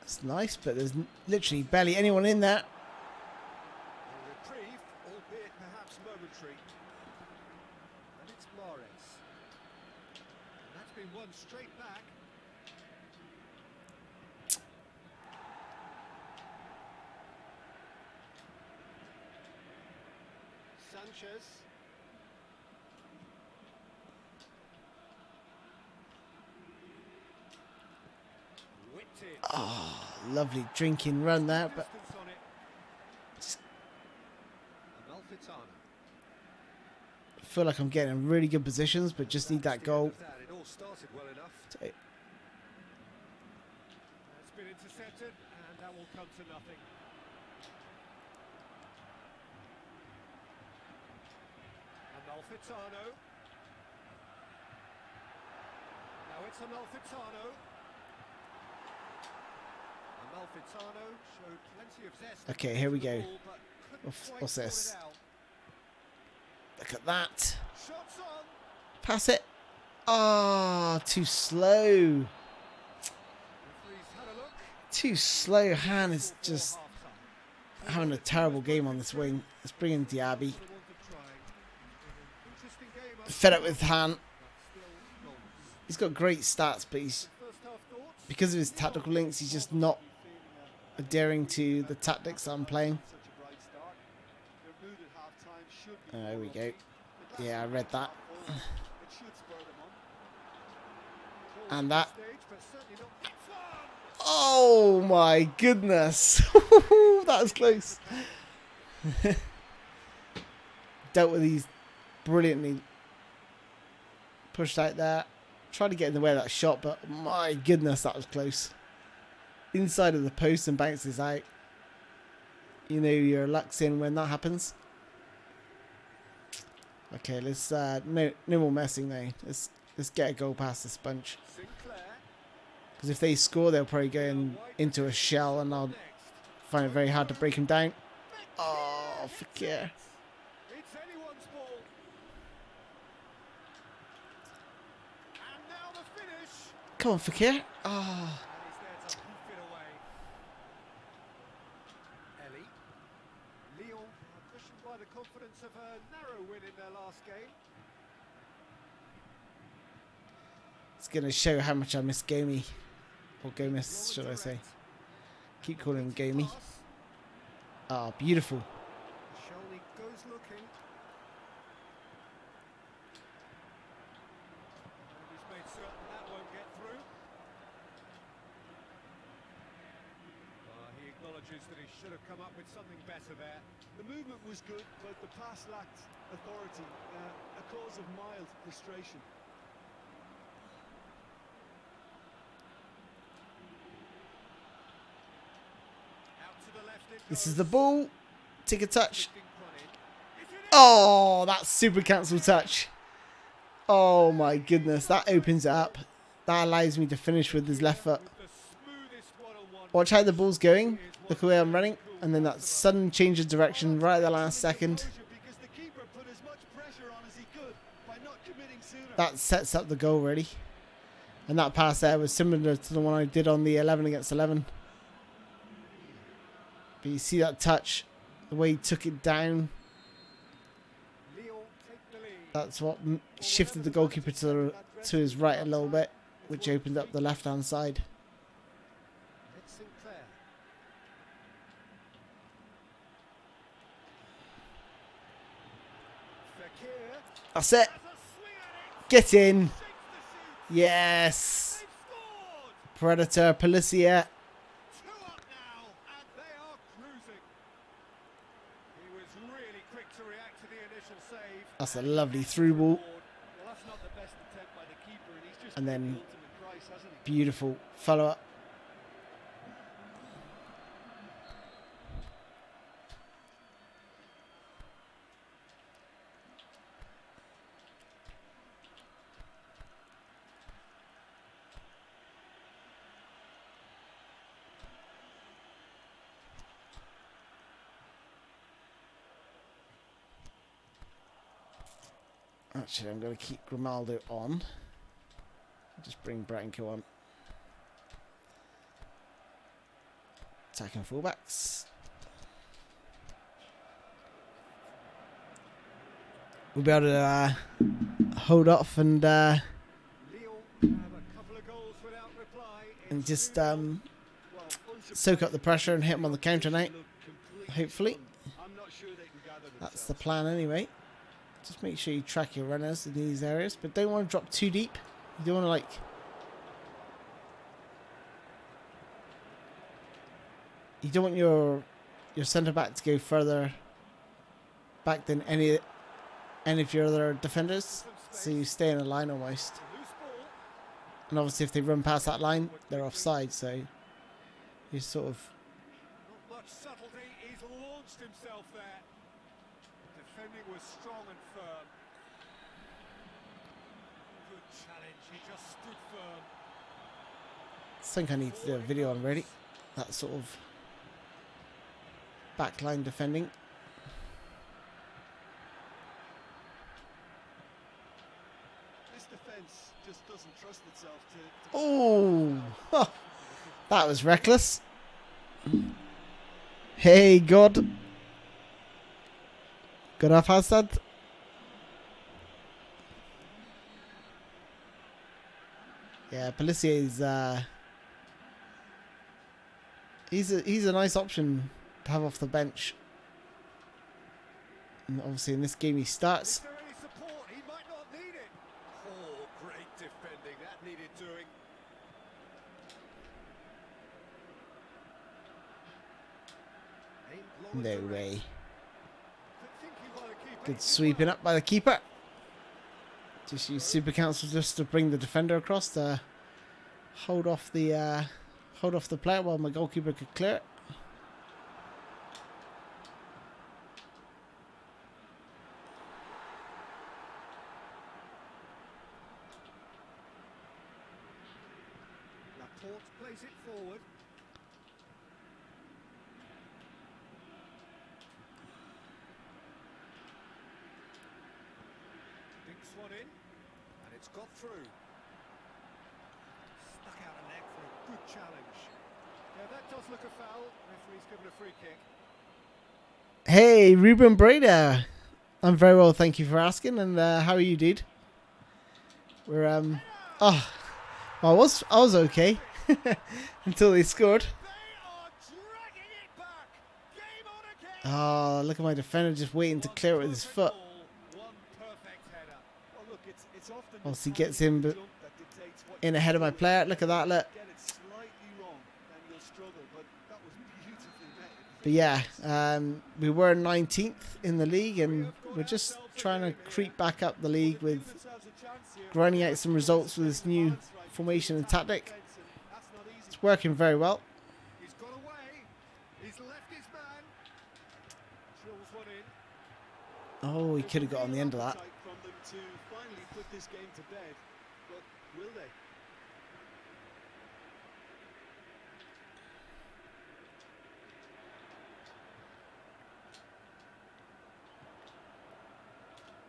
It's nice, but there's literally barely anyone in there. A reprieve, albeit perhaps perhaps momentary. And it's Mahrez. And that's been won straight back. Sanchez. Whipped in. Oh, lovely drinking run there, but Distance on it. Amalfitano. I feel like I'm getting in really good positions, but just need that goal. It all started well enough. It's been intercepted, and that will come to nothing. Amalfitano. Now it's Amalfitano. Amalfitano showed plenty of zest. Okay, here we go. Ball, but couldn't What's quite this? sort it out. Look at that. Shots on. Pass it. Ah, too slow. Referee's had a look. Too slow. Han is Before just half-time. having a terrible game on this wing. Let's bring in Diaby. Would have wanted trying. Interesting game, Fed up with Han. but still goals. He's got great stats, but he's First half thoughts. because of his tactical links, he's just not adhering to the tactics that I'm playing. Such a bright start. Their mood at half-time should be There we go. The Yeah, I read that. it should spur them on. And that. Stage, but certainly not. It's on! Oh my goodness. That was close. Dealt with these brilliantly. Pushed out there. Tried to get in the way of that shot, but my goodness, that was close. Inside of the post and bounces out. You know your luck's in when that happens. Okay, let's no more messing now. Let's get a goal past this bunch. Sinclair. Because if they score, they'll probably go into a shell, and I'll find it very hard to break them down. Oh, Fakir. It's anyone's ball. And now the finish. Come on, Fakir. Ah. And he's there to hoof it away. Ellie. Lyon are cushioned by the confidence of a narrow win in their last game. It's going to show how much I miss Gomi. Or Gomis, should I say. Keep calling him Gomi. Pass. Ah, beautiful. Shelny goes looking. And he's made certain that won't get through. He acknowledges that he should have come up with something better there. The movement was good, but the pass lacked authority, a cause of mild frustration. Out to the left it This goes. is the ball. Take a touch. Drifting run in. It's in it. Oh, that super cancel touch. Oh my goodness, that opens it up. That allows me to finish with his left foot. With the smoothest one-on-one. Watch how the ball's going. Look where I'm running. And then that sudden change of direction right at the last second. Because the keeper put as much pressure on as he could by not committing sooner. That sets up the goal, really. And that pass there was similar to the one I did on the 11 against 11. But you see that touch, the way he took it down. Lyon take the lead. That's what shifted the goalkeeper to his right a little bit, which opened up the left-hand side. It's Sinclair. Fakir. That's it. Has a swing at it. Get in. Shakes the shoot. Yes. They've scored. Predator, Policia. 2 up now, and they are cruising. He was really quick to react to the initial save. That's a lovely through ball. Well, that's not the best attempt by the keeper, and he's just And paid then- the ultimate price, hasn't he? Beautiful follow-up. Actually, I'm going to keep Grimaldo on. Just bring Branko on. Attacking fullbacks. we'll be able to hold off and Lyon have a couple of goals without reply. It's just 2-0. soak up the pressure and hit them on the counter now. Hopefully. I'm not sure they can gather That's the themselves. plan anyway. Just make sure you track your runners in these areas, but don't want to drop too deep. You don't want to like... You don't want your centre back to go further back than any of your other defenders, so you stay in a line almost. Loose ball. And obviously, if they run past that line, they're offside. So you sort of Not much subtlety. He's launched himself there. Defending was strong and firm. Good challenge. He just stood firm. think I need to do a video on really that sort of backline defending. This defence just doesn't trust itself to Oh, that was reckless. Hey, God. Good off, Hazard. Yeah, Pelissier's he's a nice option to have off the bench. And obviously in this game he Is starts. there any support? He might not need it. Oh, great defending. That needed doing. Aimed long and No direct. way. Thinking by the keeper. Good sweeping up by the keeper. Just use super council just to bring the defender across to hold off the player while my goalkeeper could clear it. Laporte plays it forward. Big swan in, and it's got through. Stuck out a neck for a good challenge. Yeah, that does look a foul. Referee's given a free kick. Hey, Ruben Breda. I'm very well, thank you for asking. And how are you, dude? We're oh, I was okay until they scored. They are dragging it back. Game on again. Oh, look at my defender just waiting to clear it with his foot. One perfect header. Well, look, it's often the Obviously timing gets him of the but jump that dictates what in you ahead of my do. player. Look at that, look. Get it slightly wrong, then you'll struggle. But that was beautifully met. But yeah, we were 19th in the league, and we're just trying to creep back up the league with grinding out some results with this new formation and tactic. It's working very well. He's got away. He's left his man. Drills one in. Oh, he could have got on the end of that. From them to finally put this game to bed, but will they?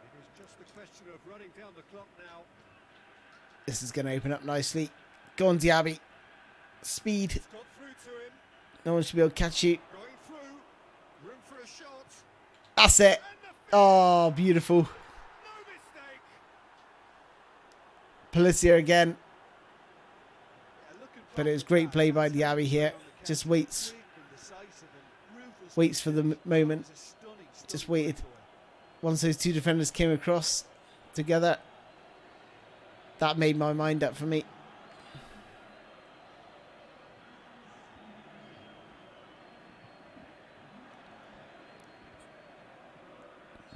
It is just a question of running down the clock now. This is going to open up nicely. Go on, Diaby. Speed. It's got through to him. No one should be able to catch you. Going through. Room for a shot. That's it. And the Oh, beautiful. no mistake. Pellissier again. Yeah, looking But it was great play by Diaby here. Just waits for the moment. Just waited. Once those two defenders came across together, that made my mind up for me.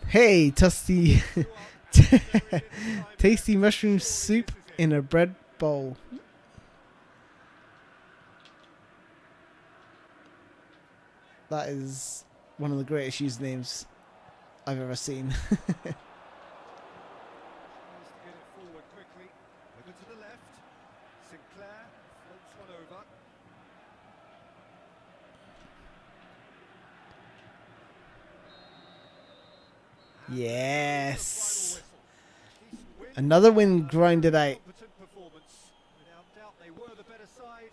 Hey, tasty, tasty mushroom soup in a bread bowl. That is one of the greatest usernames I've ever seen. Tries to get it forward quickly. Over to the left. Sinclair floats one over. Yes. Decent win. Another win grinded out. Competent performance. Without doubt, they were the better side,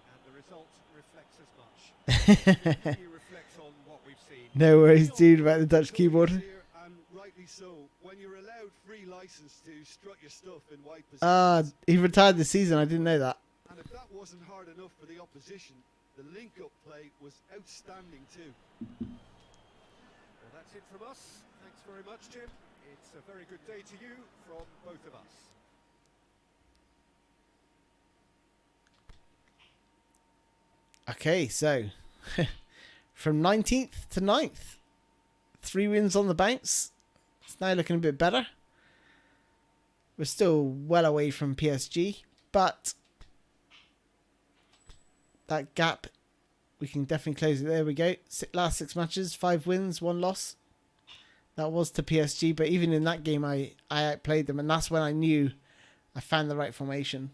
and the result reflects as much. He reflects on what we've seen. No worries, dude, about the Dutch keyboard. Here, and rightly so. When you're allowed free license to strut your stuff in wide positions. He retired this season. I didn't know that. And if that wasn't hard enough for the opposition, the link-up play was outstanding too. Well, that's it from us. Thanks very much, Jim. It's a very good day to you from both of us. Okay, so from 19th to 9th, 3 wins on the bounce. It's now looking a bit better. We're still well away from PSG, but that gap, we can definitely close it. There we go. Last 6 matches, 5 wins, 1 loss. That was to PSG, but even in that game, I outplayed them, and that's when I knew I found the right formation.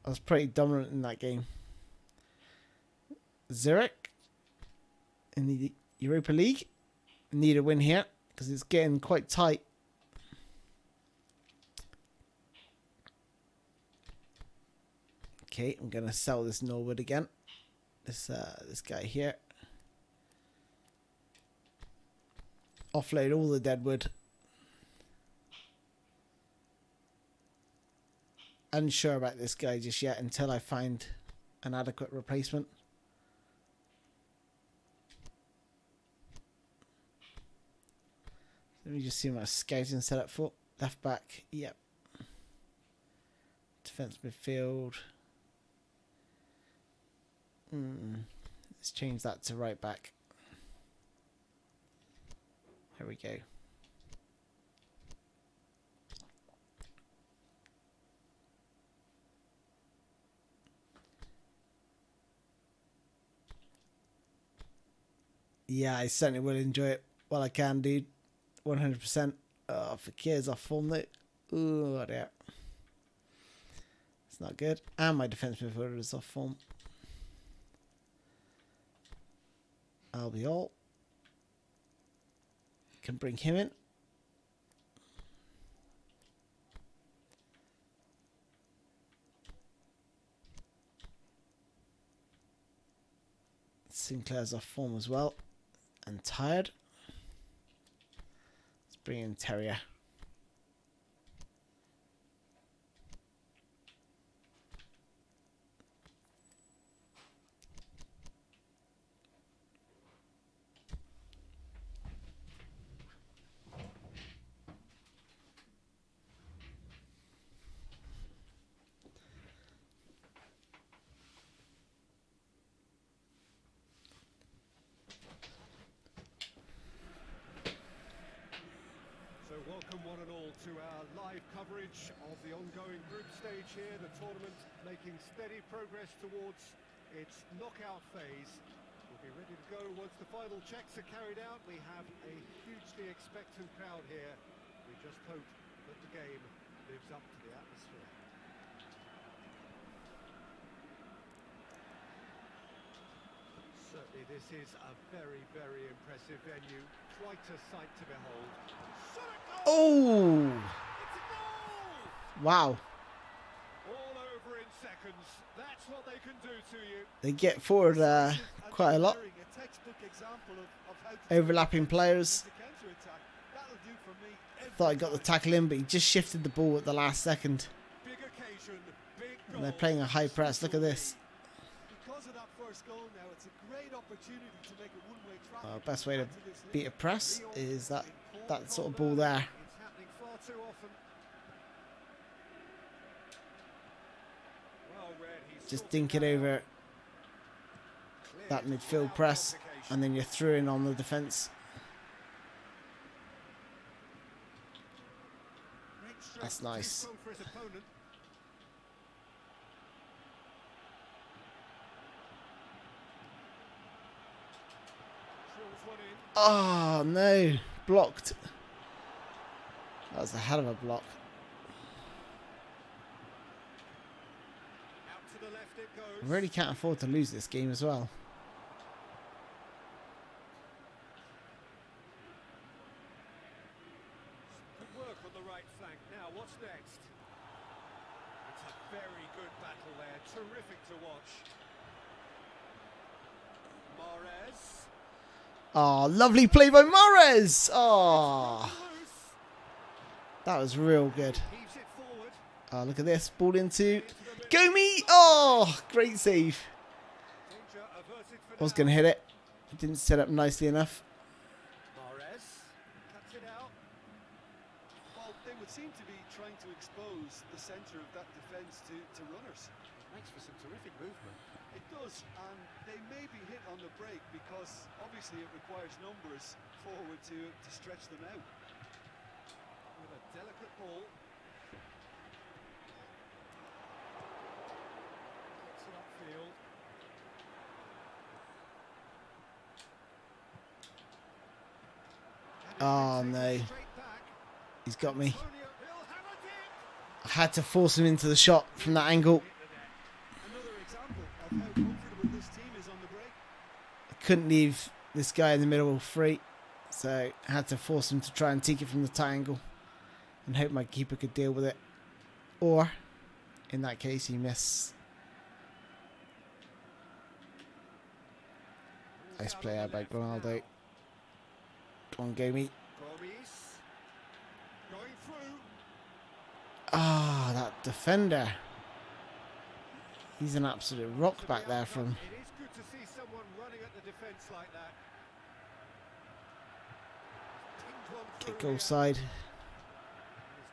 I was pretty dominant in that game. Zurich in the Europa League. Need a win here because it's getting quite tight. Okay, I'm gonna sell this Norwood again. This guy here. Offload all the deadwood. Unsure about this guy just yet until I find an adequate replacement. Let me just see my scouting set up for. Left back, yep. Defense midfield. Let's change that to right back. Here we go. Yeah, I certainly will enjoy it while I can, dude. 100%. Oh, Fakir's off form though. Ooh, dear. It's not good. And my defense midfielder is off form. I'll be all. Can bring him in. Sinclair's off form as well. And tired. Let's bring in Terrier. Welcome one and all to our live coverage of the ongoing group stage here, the tournament making steady progress towards its knockout phase. We'll be ready to go once the final checks are carried out. We have a hugely expectant crowd here. We just hope that the game lives up to the atmosphere. Certainly this is a very, very impressive venue. Quite a sight to behold. Oh! Wow. All over in seconds. That's what they can do to you. They get forward quite a lot. Overlapping players. Thought I got the tackle in, but he just shifted the ball at the last second. Big occasion, big goal. And they're playing a high press. Look at this. Because of that first goal now, it's a great opportunity to make a one-way traffic. Best way to beat a press is that sort of ball there. It's happening far too often. Well read, he's Just dink it over that midfield press, and then you're through in on the defence. That's nice. Oh no, blocked. That was a hell of a block. Out to the left it goes. I really can't afford to lose this game as well. Good work on the right flank. Now what's next? It's a very good battle there. Terrific to watch. Mahrez. Oh, lovely play by Mahrez. Oh, that was real good. Heaves it forward. Oh, look at this. Ball into Gomi. Oh, great save. Danger averted for I was now. going to hit it. It didn't set up nicely enough. Mahrez cuts it out. Well, they would seem to be trying to expose the centre of that defence to runners. Makes for some terrific movement. It does, and they may be hit on the break because obviously it requires numbers forward to stretch them out. With a delicate ball. Gets it upfield. Oh, And no. straight back. He's got me. Antonio, he'll hammer it. I had to force him into the shot from that angle. Another example of how comfortable this team is on the break. I couldn't leave this guy in the middle free. So I had to force him to try and take it from the tight angle. And hope my keeper could deal with it. Or, in that case, he missed. Nice play out by Ronaldo. Come on, Gomi. Gomis going through. Ah, that defender. He's an absolute rock To back the there outcome. from. It is good to see someone running at the defence like that. Pinged one through Kick goal here. side. He's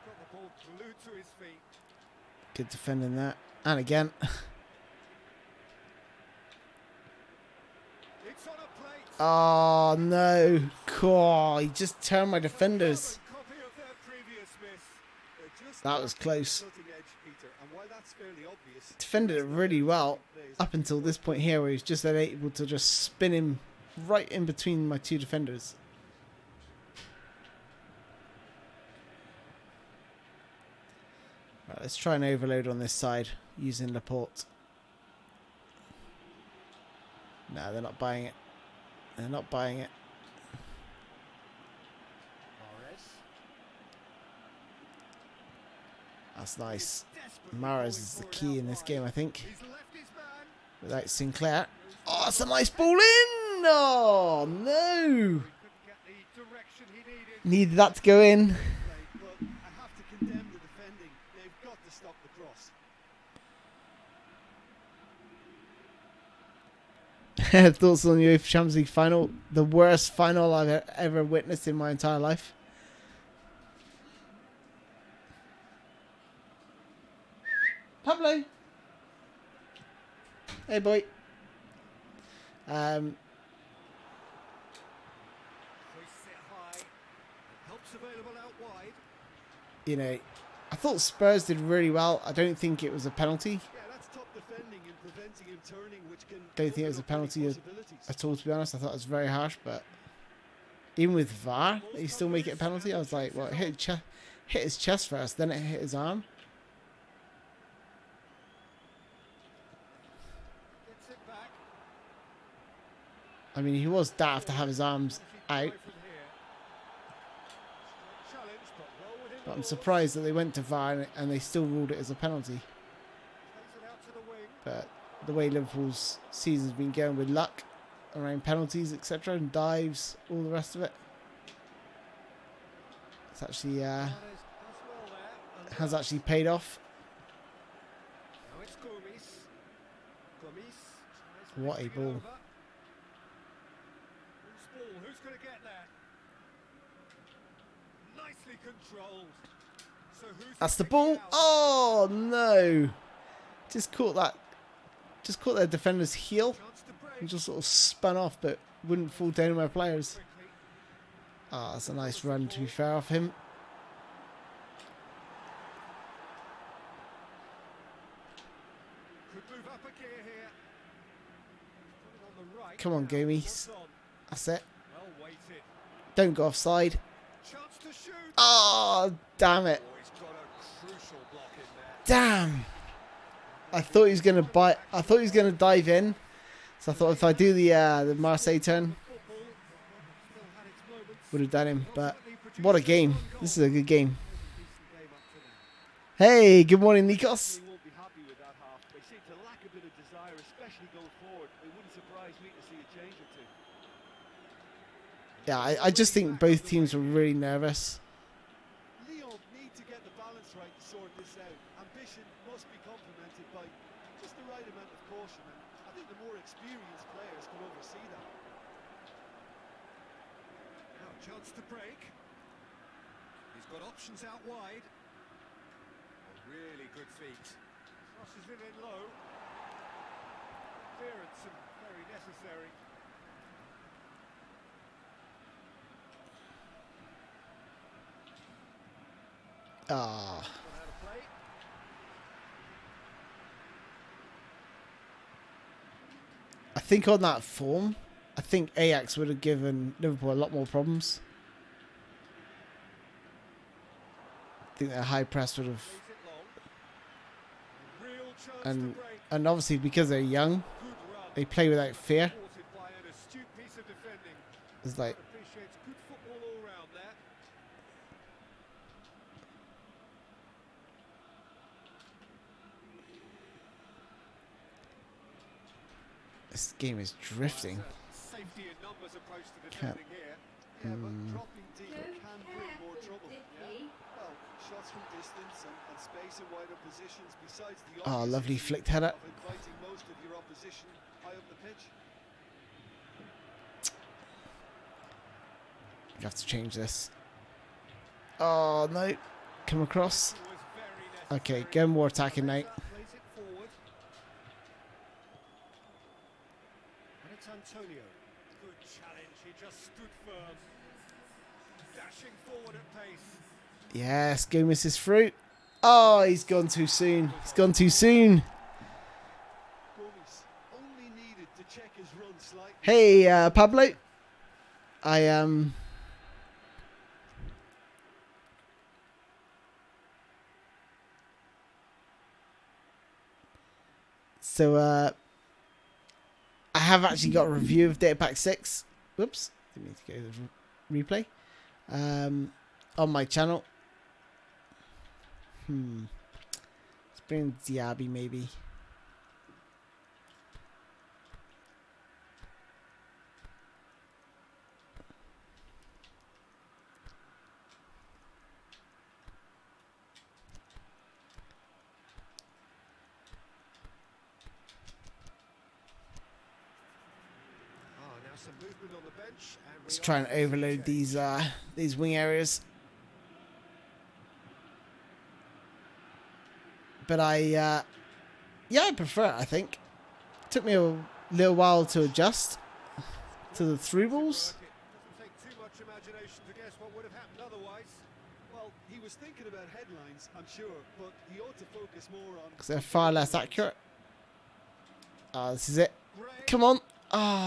got the ball glued to his feet. Good defending that. And again. It's on a plate. Oh, no. God, he just turned my defenders. Copy of their previous miss. They're just That was close. cutting edge, Peter, and while that's fairly obvious, Defended it really well up until this point here where he's just able to just spin him right in between my two defenders. Right, let's try and overload on this side using Laporte. No, they're not buying it. They're not buying it. That's nice. Mahrez is the key in this game, I think. He's left his man. Without Sinclair. Oh, that's a nice ball in! Oh, no! Couldn't get the direction he needed. Needed that to go in. play, but I have to condemn the defending. They've got to stop the cross. Thoughts on the UEFA Champions League final? The worst final I've ever witnessed in my entire life. Pablo. Hey, boy. Hoists it high. Helps available out wide. You know, I thought Spurs did really well. I don't think it was a penalty Yeah, that's top defending and preventing him turning, which can Don't think it was open a up many penalty possibilities. at all, to be honest. I thought it was very harsh, but even with VAR, they still make it a penalty. I was like, well, it hit his chest first, then it hit his arm. Gets it back. I mean, he was daft to have his arms out, but I'm surprised that they went to VAR and they still ruled it as a penalty. But the way Liverpool's season's been going with luck around penalties, etc., and dives, all the rest of it, it's actually has actually paid off. What a ball! Who's going to get there? Nicely controlled. So who's That's the gonna ball. pick it out? Oh no! Just caught their defender's heel Chance to break. and just sort of spun off, but wouldn't fall down on my players. Quickly. Ah, that's a nice run, to be fair, off him. Could move up a gear here. Put it on the right. Come on, Now, Gomis. shots on. That's it. Well weighted. Don't go offside. Chance to shoot. Oh, damn it. Oh, he's got a crucial block in there. Damn. I thought he was gonna bite. I thought he was gonna dive in. So I thought if I do the Marseille turn, Football still had its moments. would have done him. But Ultimately produced what a just game! one goal. This is a good game. Decent game up to now. Hey, good morning, Nikos. They won't be happy with that half. They seem to lack a bit of desire, especially going forward. It wouldn't surprise me to see a change or two. Yeah, I just think both teams were really nervous. Lyon need to get the balance right to sort this out. Ambition must be complemented by just the right amount of caution, and I think the more experienced players can oversee that. Now a chance to break. He's got options out wide. A really good feet. Crosses it in low. Clearance and very necessary. Ah. Got out of play. I think on that form, I think Ajax would have given Liverpool a lot more problems. I think their high press would have, Plays it long. Real chance to break. and obviously because they're young, Good run. they play without fear. Supported by an astute piece of defending. It's like, Appreciates good football all round there. this game is drifting. Safety in numbers approach to Can't- defending here. Yeah, but dropping deep can bring more trouble. Yeah. Well, shots from distance and space in wider positions, besides the Oh, obvious lovely issue flicked header. of inviting most of your opposition high up the pitch. You have to change this. Oh no, come across. Was very Okay, necessary. go more attacking now. Plays it forward. And it's Antonio. Good challenge. He just stood firm. Dashing forward at pace. Yes, Gomez is through. Oh, he's gone too soon. He's gone too soon. Gomez only needed to check his run slightly. Hey, Pablo. I So, I have actually got a review of Data Pack 6. Whoops. Didn't mean to go to the replay. On my channel. Let's bring Diaby maybe. Now some movement on the bench. And Let's try and overload these wing areas. But yeah, I prefer it, I think. Took me a little while to adjust to the through balls. Doesn't take too much imagination to guess what would have happened otherwise. Well, he was thinking about headlines, I'm sure, but he ought to focus more on... Because they're far less accurate. This is it. Come on.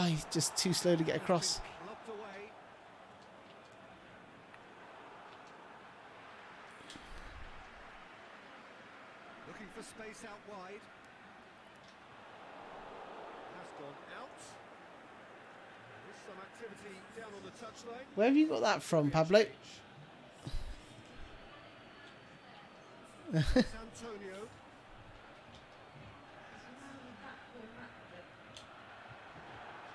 He's just too slow to get across. Locked away. Looking for space out wide. Has gone out. There's some activity down on the touchline. Where have you got that from, Pablo? It's Antonio.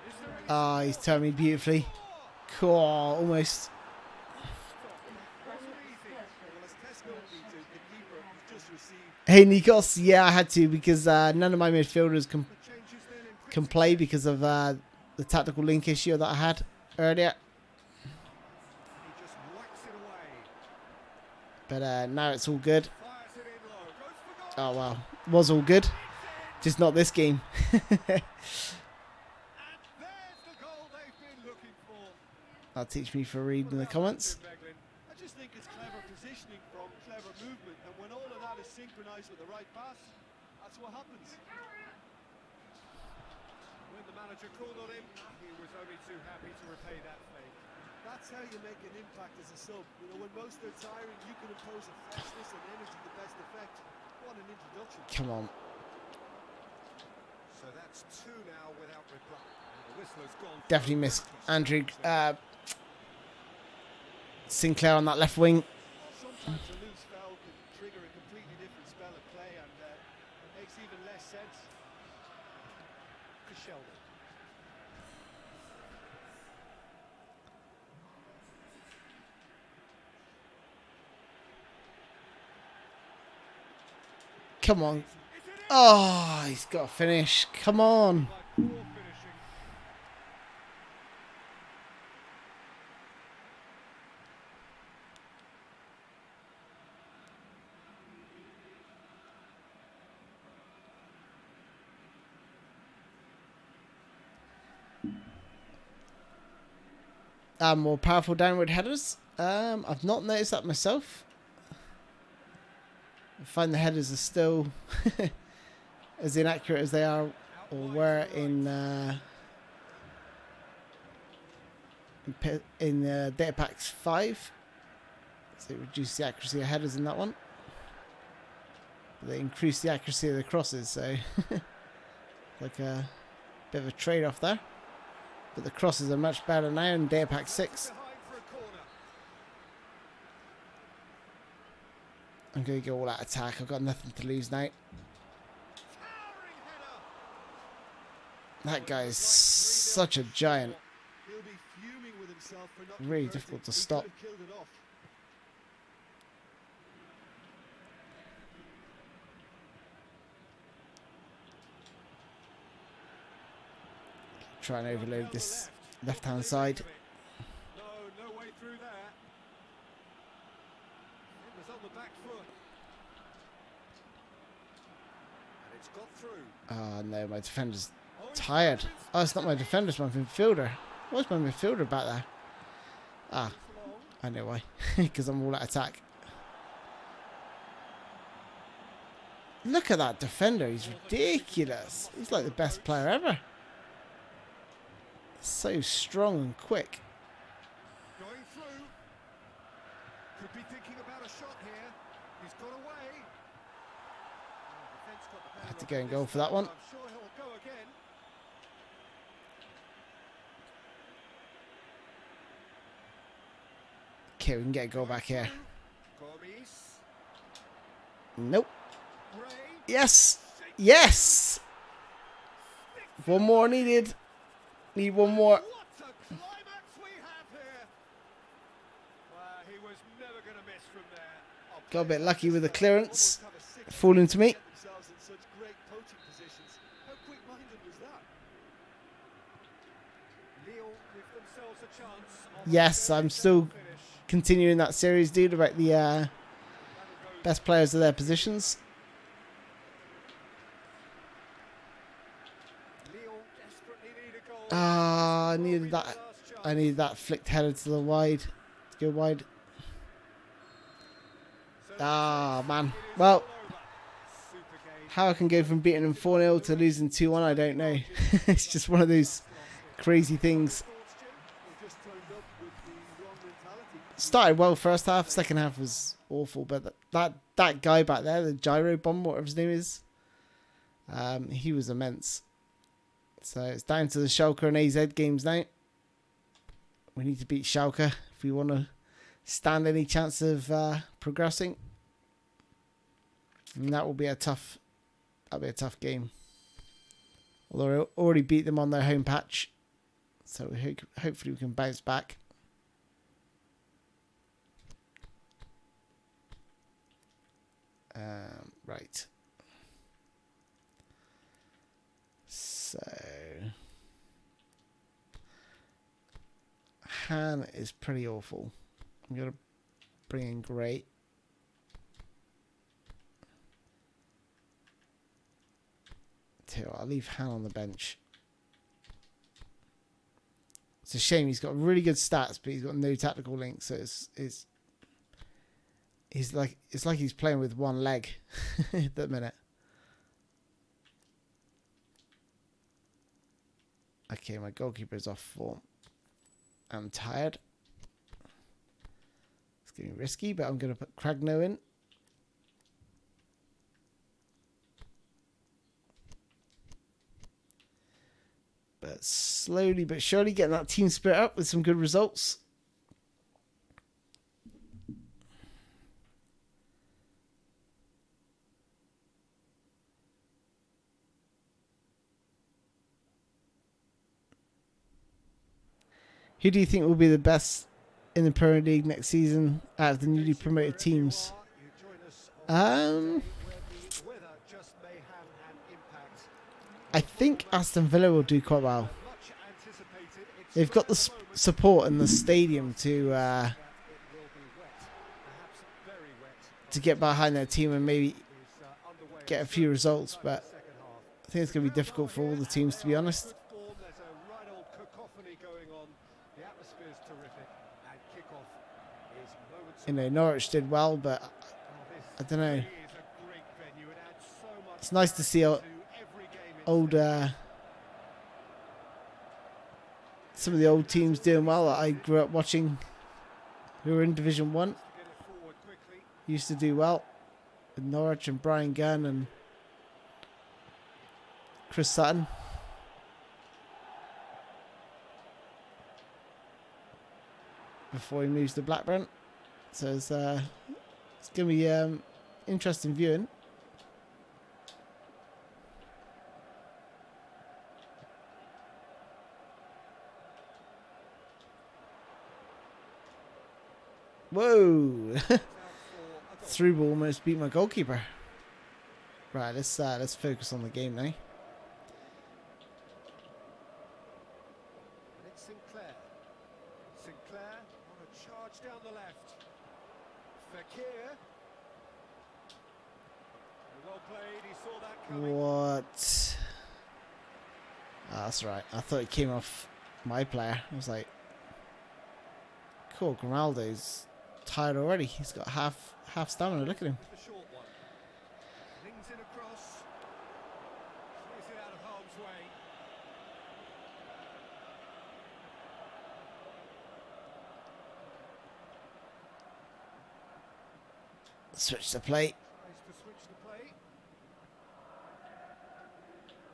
Is there any He's turned me beautifully. Cool, almost. wasn't easy? Well, as Tesco beat the keeper, he's just received... Hey, Nikos. Yeah, I had to because none of my midfielders The changes then in can play because of the tactical link issue that I had earlier. He just whacks it away. But now it's all good. Fires it in low. Goes for goal. Oh, wow. Was all good. Just not this game. And there's the goal they've been looking for. That'll teach me for reading the comments. I just think it's clever positioning from clever movement, and when all of that is synchronized with the right pass, that's what happens. When the manager called on him, he was only too happy to repay that favour. That's how you make an impact as a sub. You know, when most are tiring, you can impose a freshness and energy to best effect. What an introduction. Come on. So that's two now without reply. And the whistler's gone. Definitely missed Andrew Sinclair on that left wing. Sometimes a loose foul can trigger a completely different spell of play, and it makes even less sense. To Sheldon. Come on. Oh, he's got to finish. Come on. By poor finishing. More powerful downward headers. I've not noticed that myself. I find the headers are still as inaccurate as they are or were in Data Packs 5. So it reduced the accuracy of headers in that one. But they increased the accuracy of the crosses, so like a bit of a trade-off there. But the crosses are much better now in Data Pack 6. Behind for a corner. I'm going to go all out attack. I've got nothing to lose now. Towering header. That guy is such a giant. He'll be fuming with himself for not Really converting. difficult to He stop. could have killed it off. Try and overload this left-hand side. No, no way through there. It was on the back foot. And it's got through. Oh no, my defender's tired. Oh, it's not my defender, it's my midfielder. What's my midfielder about there? Ah, I know why. Because I'm all out attack. Look at that defender. He's ridiculous. He's like the best player ever. So strong and quick. Going through. Could be thinking about a shot here. He's got away. Defense got the better Had to of go and this go for that one. I'm sure he'll go again. Okay, we can get a goal back here. Gomis. Nope. Ray. Yes. Yes. One more needed. Need one more. What a climax we have here. Well, he was never going to miss from there. Got a bit lucky with the clearance. Almost have a six Falling to me. get themselves in such great poaching positions. How quick-minded was that? Lyon give themselves a chance. Yes, I'm still continuing that series, dude, about the best players of their positions. Ah, I needed that. I needed that flicked header to the wide. To go wide. Ah, man. Well, how I can go from beating them 4-0 to losing 2-1, I don't know. It's just one of those crazy things. They just turned up with the wrong mentality. Started well first half, second half was awful, but that guy back there, the gyro bomb, whatever his name is, he was immense. So it's down to the Schalke and AZ games now. We need to beat Schalke if we want to stand any chance of progressing. And that will be a tough. That'll be a tough game. Although I already beat them on their home patch, so hopefully we can bounce back. Right. So Han is pretty awful. I'm gonna bring in Great. I'll leave Han on the bench. It's a shame he's got really good stats, but he's got no tactical links. So it's like he's playing with one leg at the minute. Okay, my goalkeeper's off form. I'm tired. It's getting risky, but I'm going to put Cragno in. But slowly but surely getting that team spirit up with some good results. Who do you think will be the best in the Premier League next season out of the newly promoted teams? I think Aston Villa will do quite well. Much anticipated. It's They've got the support in the stadium to it will be wet, perhaps very wet. get behind their team and maybe Is underway. get a few results, but Second half. I think it's going to be difficult for all the teams, to be honest. Good form. There's a right old cacophony going on. The atmosphere's terrific, and kickoff is moments. You know, Norwich did well, but I don't know. Really is a great venue. It adds so much It's nice to see to every game. old some of the old teams doing well that I grew up watching, who were in Division 1. Get it forward quickly. Used to do well with Norwich and Brian Gunn and Chris Sutton. Before he moves to Blackburn. So it's going to be interesting viewing. Whoa! Through ball almost beat my goalkeeper. Right, let's focus on the game now. And it's Sinclair. Sinclair on a charge down the left. Fekir. Well played. He saw that coming. What? Ah, that's right. I thought it came off my player. I was like, cool. Ronaldo's tired already. He's got half stamina. Look at him. The short one. Lings in across. Plays it out of harm's way. Switch the play. Tries to switch the play.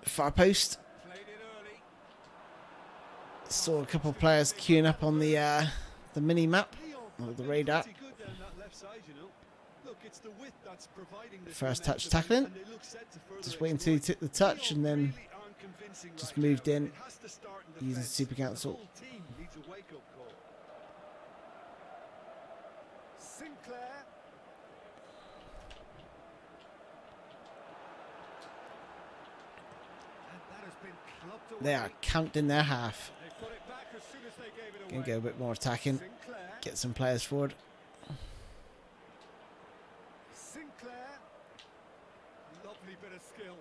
Far post. Played it early. Saw a couple of players queuing up on the mini map or the radar. Pretty good down that left side, you know. Look, it's the width that's providing this First touch momentum, tackling. and they look set to further Just wait until he exploit. took the touch and then Really aren't convincing just right moved now. in It has to start in using defence. Super The Council. whole team needs a wake-up call. Sinclair. And that has been clubbed away. They are counting their half. They've got it back as soon as they gave it away. Gonna go a bit more attacking. Sinclair. Get some players forward. Sinclair. Lovely bit of skill.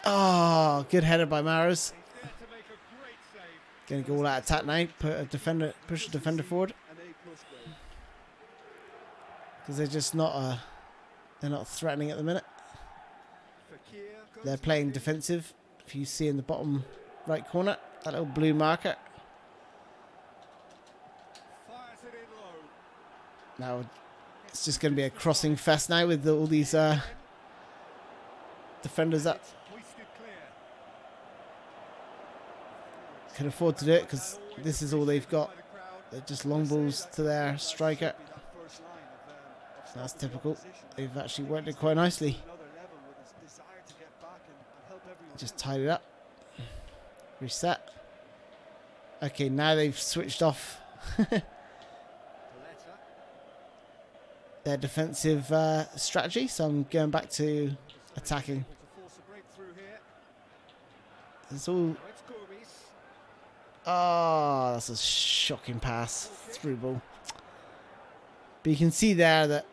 Oh, good header by Mahrez. He's there to make a great save. Gonna go all out attack now. Push a defender forward An A-plus grade. because they're just not they're not threatening at the minute. Fekir goes They're playing looking. defensive. If you see in the bottom right corner, that little blue marker. Fires it in low. Now it's just going to be a crossing fest now with all these defenders up. It's hoisted clear. Can afford to do it because this is all they've got. By the crowd. They're just long balls to their striker. Be that first line of That's stopping the typical. opposition. They've actually worked it quite nicely. Another level with his desire to get back and help everyone. Just tied it up. Reset. Okay, now they've switched off Paletta. their defensive strategy, so I'm going back to attacking. Able to force a breakthrough here. It's all. Now it's Gomes. Oh, that's a shocking pass. Through ball. But you can see there that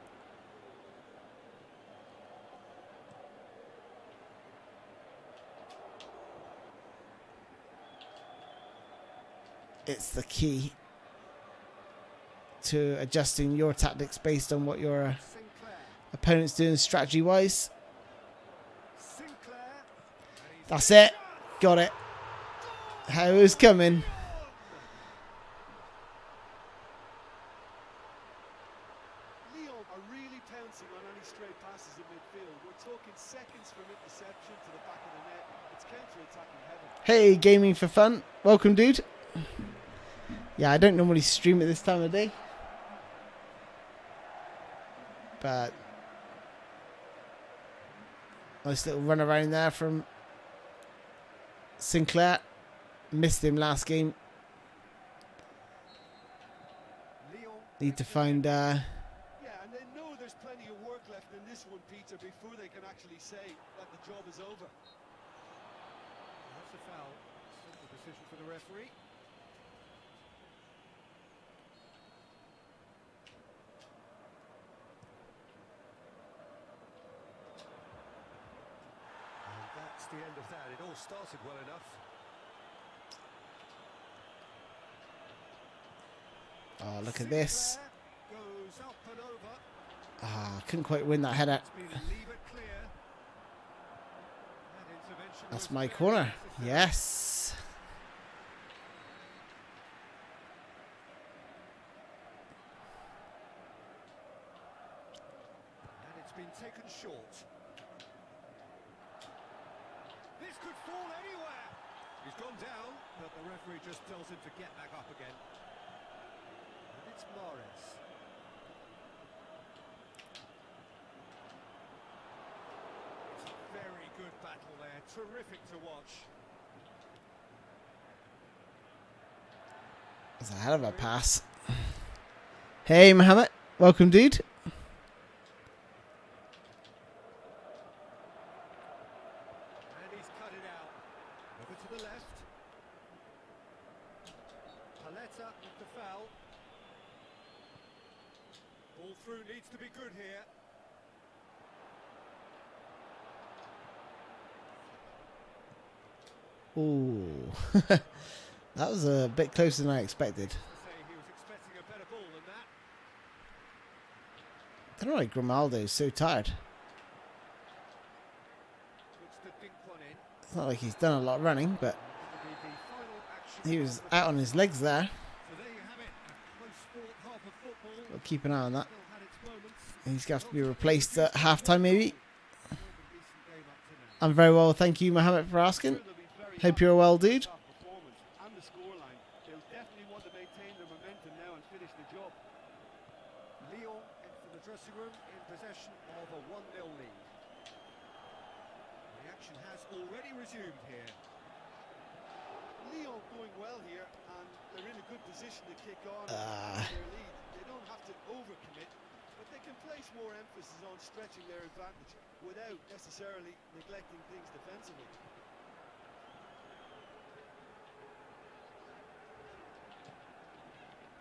it's the key to adjusting your tactics based on what your Sinclair. opponent's doing strategy-wise. Sinclair. And he's That's it. Got it. How it was coming. Lyon are really pouncing on any straight passes in midfield. We're talking seconds from interception to the back of the net. It's counter-attacking heaven. Hey, gaming for fun. Welcome, dude. Yeah, I don't normally stream at this time of day. But nice little run around there from Sinclair. Missed him last game. Lyon. Need to find Yeah, and they know there's plenty of work left in this one, Peter, before they can actually say that the job is over. That's a foul. Simple decision for the referee. And that's the end of that. It all started well enough. Oh, look at this. Goes up and over. Ah, couldn't quite win that header. It's been leave it clear. That intervention That's was my very corner. necessary. Yes. And it's been taken short. This could fall anywhere. He's gone down, but the referee just tells him to get back up again. And it's Mahrez. It's a very good battle there. Terrific to watch. That's a hell of a pass. Hey, Mohammed. Welcome, dude. And he's cut it out. Over to the left. Paletta with the foul. Ball through needs to be good here. Ooh. That was a bit closer than I expected. Say he was expecting a better ball than that. I don't know why Ronaldo is so tired. Looks to dink one in. It's not like he's done a lot of running, but It'll be the final action he was out on his legs there. So there you have it. A close fought half of football. We'll keep an eye on that. Still had its moments. He's going to have to be replaced at halftime, maybe. Decent game up to now. I'm very well, thank you, Mohammed, for asking. They'll be very Hope happy you're well, with the dude. top performance and the scoreline. They'll definitely want to maintain their momentum now and finish the job. Lyon into the dressing room in possession of a 1-0 lead. The action has already resumed here. Lyon going well here, and they're in a good position to kick on Ah. and their lead. They don't have to overcommit, but they can place more emphasis on stretching their advantage without necessarily neglecting things defensively.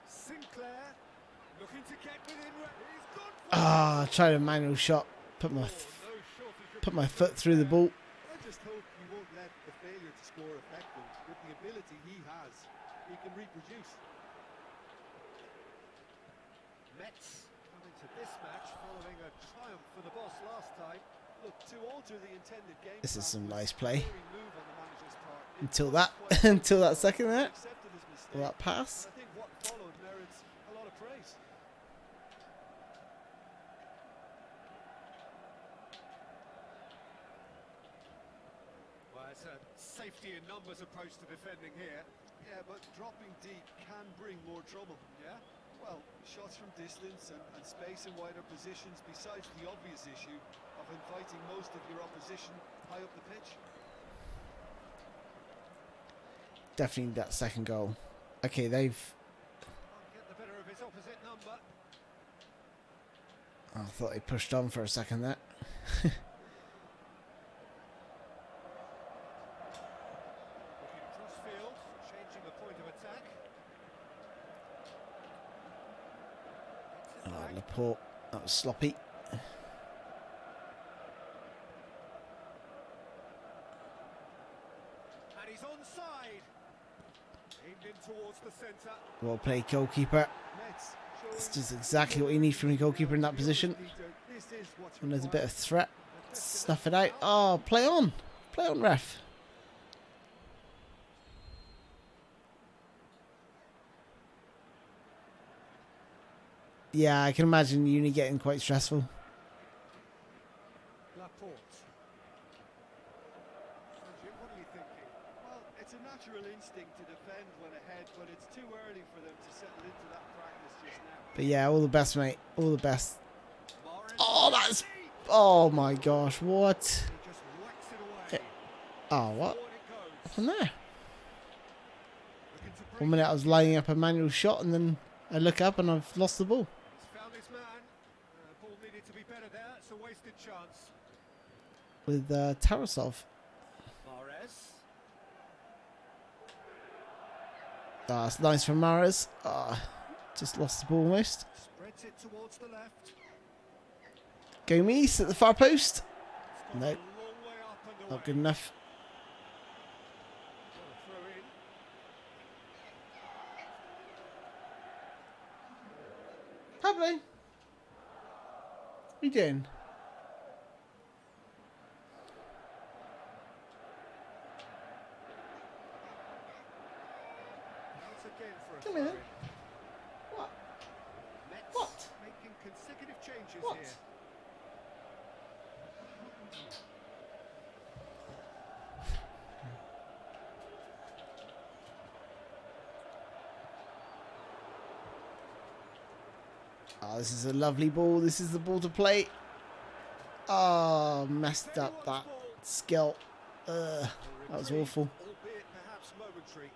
Sinclair looking to get within. He's gone for Ah, tried a manual shot. Put my no shortage of put my foot through the ball. I just hope he won't let the failure to score affect him. With the ability he has, he can reproduce. Mets coming to this match following a triumph for the boss last time. Look, to alter the intended game This is plan some was nice a play. daring move on the manager's part. It Until was that, quite until that second there, accepted his mistake, or that pass. and I think what followed merits a lot of praise. Well, it's a safety in numbers approach to defending here. Yeah, but dropping deep can bring more trouble. Yeah? Well, shots from distance and space in wider positions, besides the obvious issue of inviting most of your opposition high up the pitch. Definitely that second goal. Okay, they've. Can't get the better of his opposite number. I thought they pushed on for a second there. Looking crossfield, changing the point of attack. Oh, Laporte. That was sloppy. And he's onside. Aimed in towards the centre. Well played, goalkeeper. Mets It's showing just exactly what you need from a goalkeeper in that position. this is what's When there's a bit of required. threat, snuff it out. Oh, play on. Play on, ref. Yeah, I can imagine uni getting quite stressful. Laporte. Jim, what are you thinking? Well, it's a natural instinct to defend when ahead, but it's too early for them to settle into that practice just now. But yeah, all the best, mate. All the best. Mahrez. Oh, that's... Oh, my gosh. What? He just whacks it away. Oh, what? Forward it goes. Happened there? Looking to 1 bring minute I was lining up a manual shot and then I look up and I've lost the ball. He's found his man. Ball needed to be better there. It's a wasted chance. With Tarasov. Mahrez. It's nice from Mahrez. Just lost the ball almost. Spreads it towards the left. Gomes at the far post. It's gone No, a long way up and not away. good enough. Got a throw in. Pablo, what are you doing? Once again for a Come throw here. in. What? Mets What? making consecutive changes What? here. This is a lovely ball. This is the ball to play. Messed up that skill. That was awful. Albeit perhaps momentary.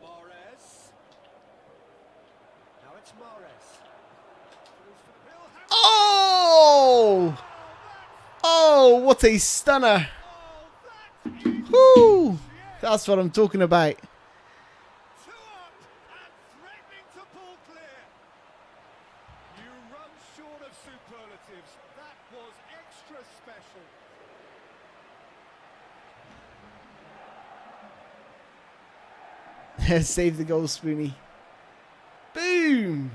Mahrez. Now it's Mahrez. Oh! Oh, what a stunner. Whoo! That's what I'm talking about. Two up and threatening to pull clear. You run short of superlatives. That was extra special. Save the goal, Spoony. Boom!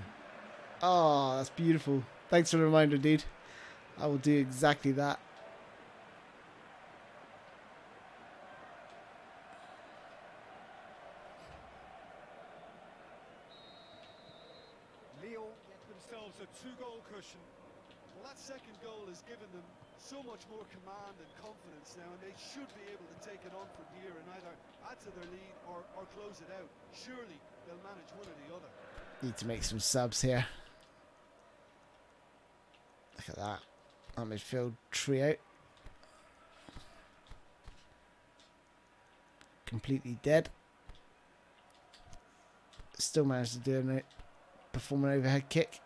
Oh, that's beautiful. Thanks for the reminder, dude. I will do exactly that. Lyon get themselves a two-goal cushion. Well, that second goal has given them so much more command and confidence now, and they should be able to take it on from here and either add to their lead or close it out. Surely they'll manage one or the other. Need to make some subs here. Look at that. That midfield trio. Completely dead. Still managed to do perform an overhead kick.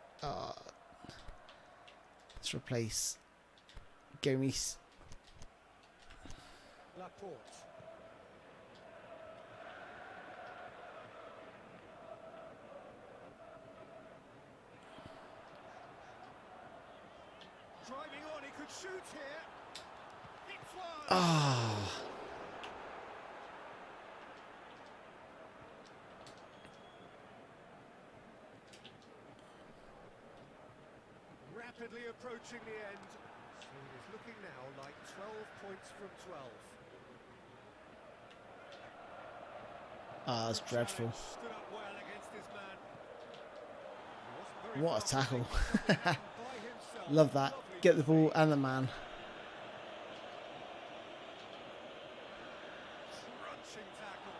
Let's replace Gomes. Laporte. Driving on, he could shoot here. It's one. Rapidly approaching the end. So it is looking now like 12 points from 12. That's dreadful. Stood up well against his man. He wasn't very What a far tackle. from making something by himself. Love that. Lovely Get to the ball see. and the man. Crunching tackle.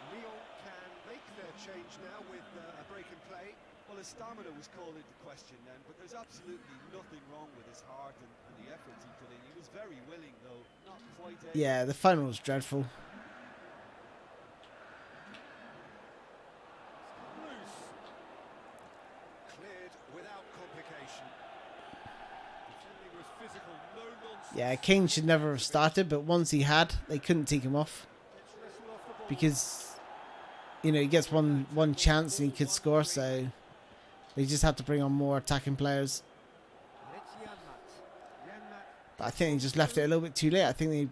Lyon can make their change now with a break in play. Well, his stamina was called into question then, but there's absolutely nothing wrong with his heart and the effort he put in. He was very willing, though, not quite able. Yeah, the final was dreadful. Loose. Cleared without complication. Defending was physical, no nonsense. Yeah, Kane should never have started, but once he had, they couldn't take him off. Let's wrestle off the ball. Because, you know, he gets one chance and he could score, so they just had to bring on more attacking players. And it's Janmaat. But I think they just left it a little bit too late. I think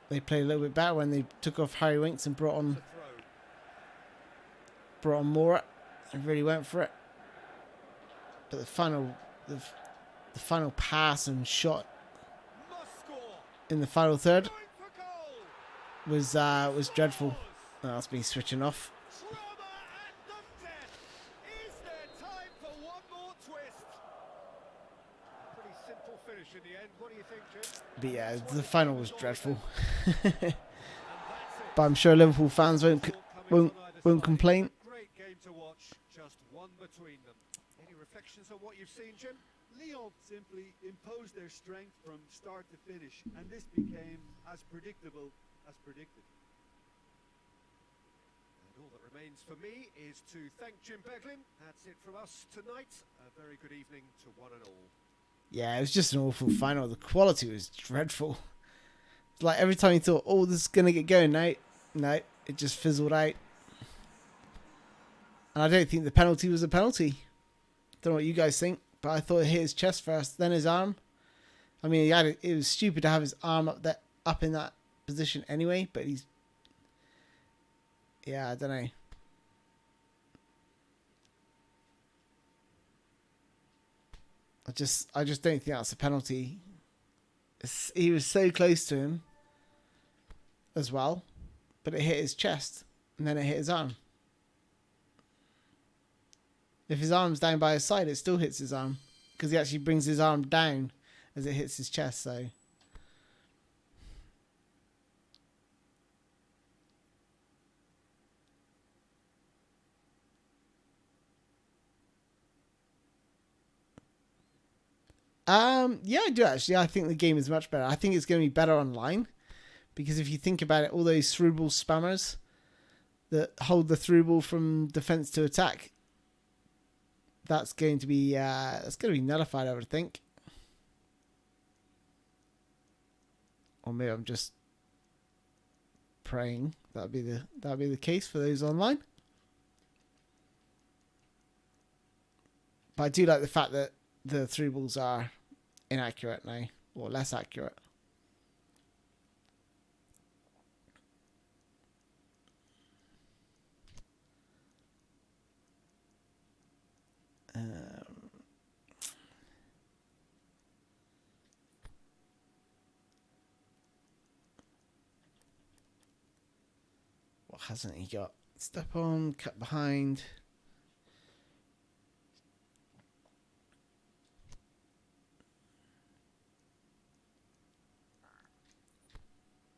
they played a little bit better when they took off Harry Winks and brought on Mora and really went for it. But the final pass and shot Must score. in the final third Going for goal. was dreadful. Oh, that's me switching off. Trauma and the death. Is there time for one more twist? Pretty simple finish in the end. What do you think, Jim? But yeah, the final was dreadful. And that's it. But I'm sure Liverpool fans won't complain. Great game to watch. Just one between them. Any reflections on what you've seen, Jim? Lyon simply imposed their strength from start to finish, and this became as predictable as predicted. And all that remains for me is to thank Jim Beglin. That's it from us tonight. A very good evening to one and all. Yeah, it was just an awful final. The quality was dreadful. Like every time you thought, oh, this is going to get going, no, it just fizzled out. And I don't think the penalty was a penalty. Don't know what you guys think, but I thought it hit his chest first, then his arm. I mean, it was stupid to have his arm up in that position anyway, but yeah, I don't know. I just don't think that's a penalty. He was so close to him as well, but it hit his chest and then it hit his arm. If his arm's down by his side, it still hits his arm because he actually brings his arm down as it hits his chest. So yeah, I do actually. I think the game is much better. I think it's going to be better online because if you think about it, all those through ball spammers that hold the through ball from defense to attack, that's going to be nullified, I would think. Or maybe I'm just praying that'll be the case for those online. But I do like the fact that the through balls are inaccurate now, or less accurate. What hasn't he got? Step on, cut behind.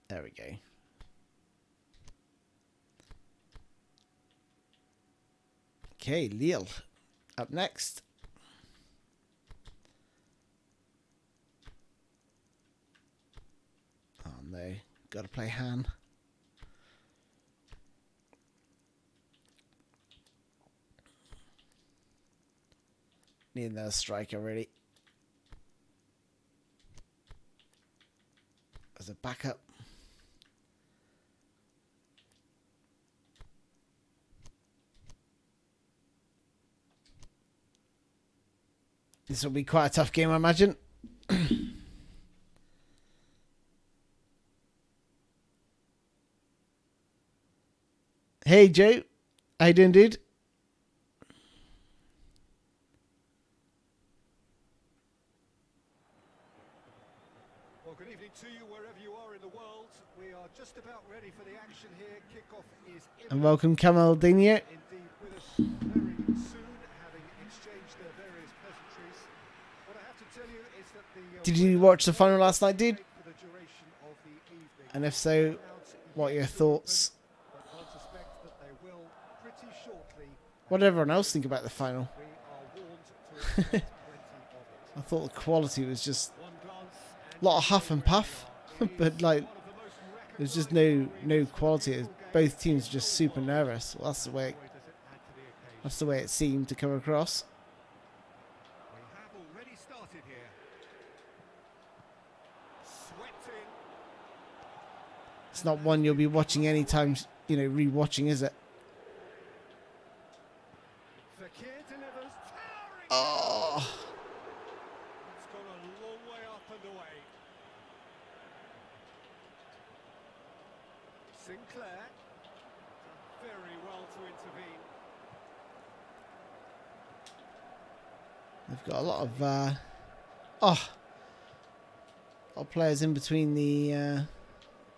There we go. Okay, Lille up next. Oh no, got to play Han. Need another striker really. As a backup. This will be quite a tough game, I imagine. Hey, Joe. How you doing, dude? Well, good evening to you wherever you are in the world. We are just about ready for the action here. Kickoff is imminent. And welcome, Kamal Dinier. Indeed, with us very soon, having exchanged their various pleasantries. What I have to tell you is that the Did you watch the final last night, dude? for the duration of the evening. And if so, what are your thoughts? I suspect that they will pretty shortly. What did everyone else think about the final? We are warned to expect plenty of it. I thought the quality was just One glance a lot of huff and puff, but like there's just no quality. Both teams are just super nervous. Well, that's the way it seemed to come across. we have already started here. Sweating. It's not one you'll be watching anytime, re-watching, is it? Fakir delivers. Towering. Oh, It's gone a long way up and away. Sinclair. Done very well to intervene. they've got a lot of players in between the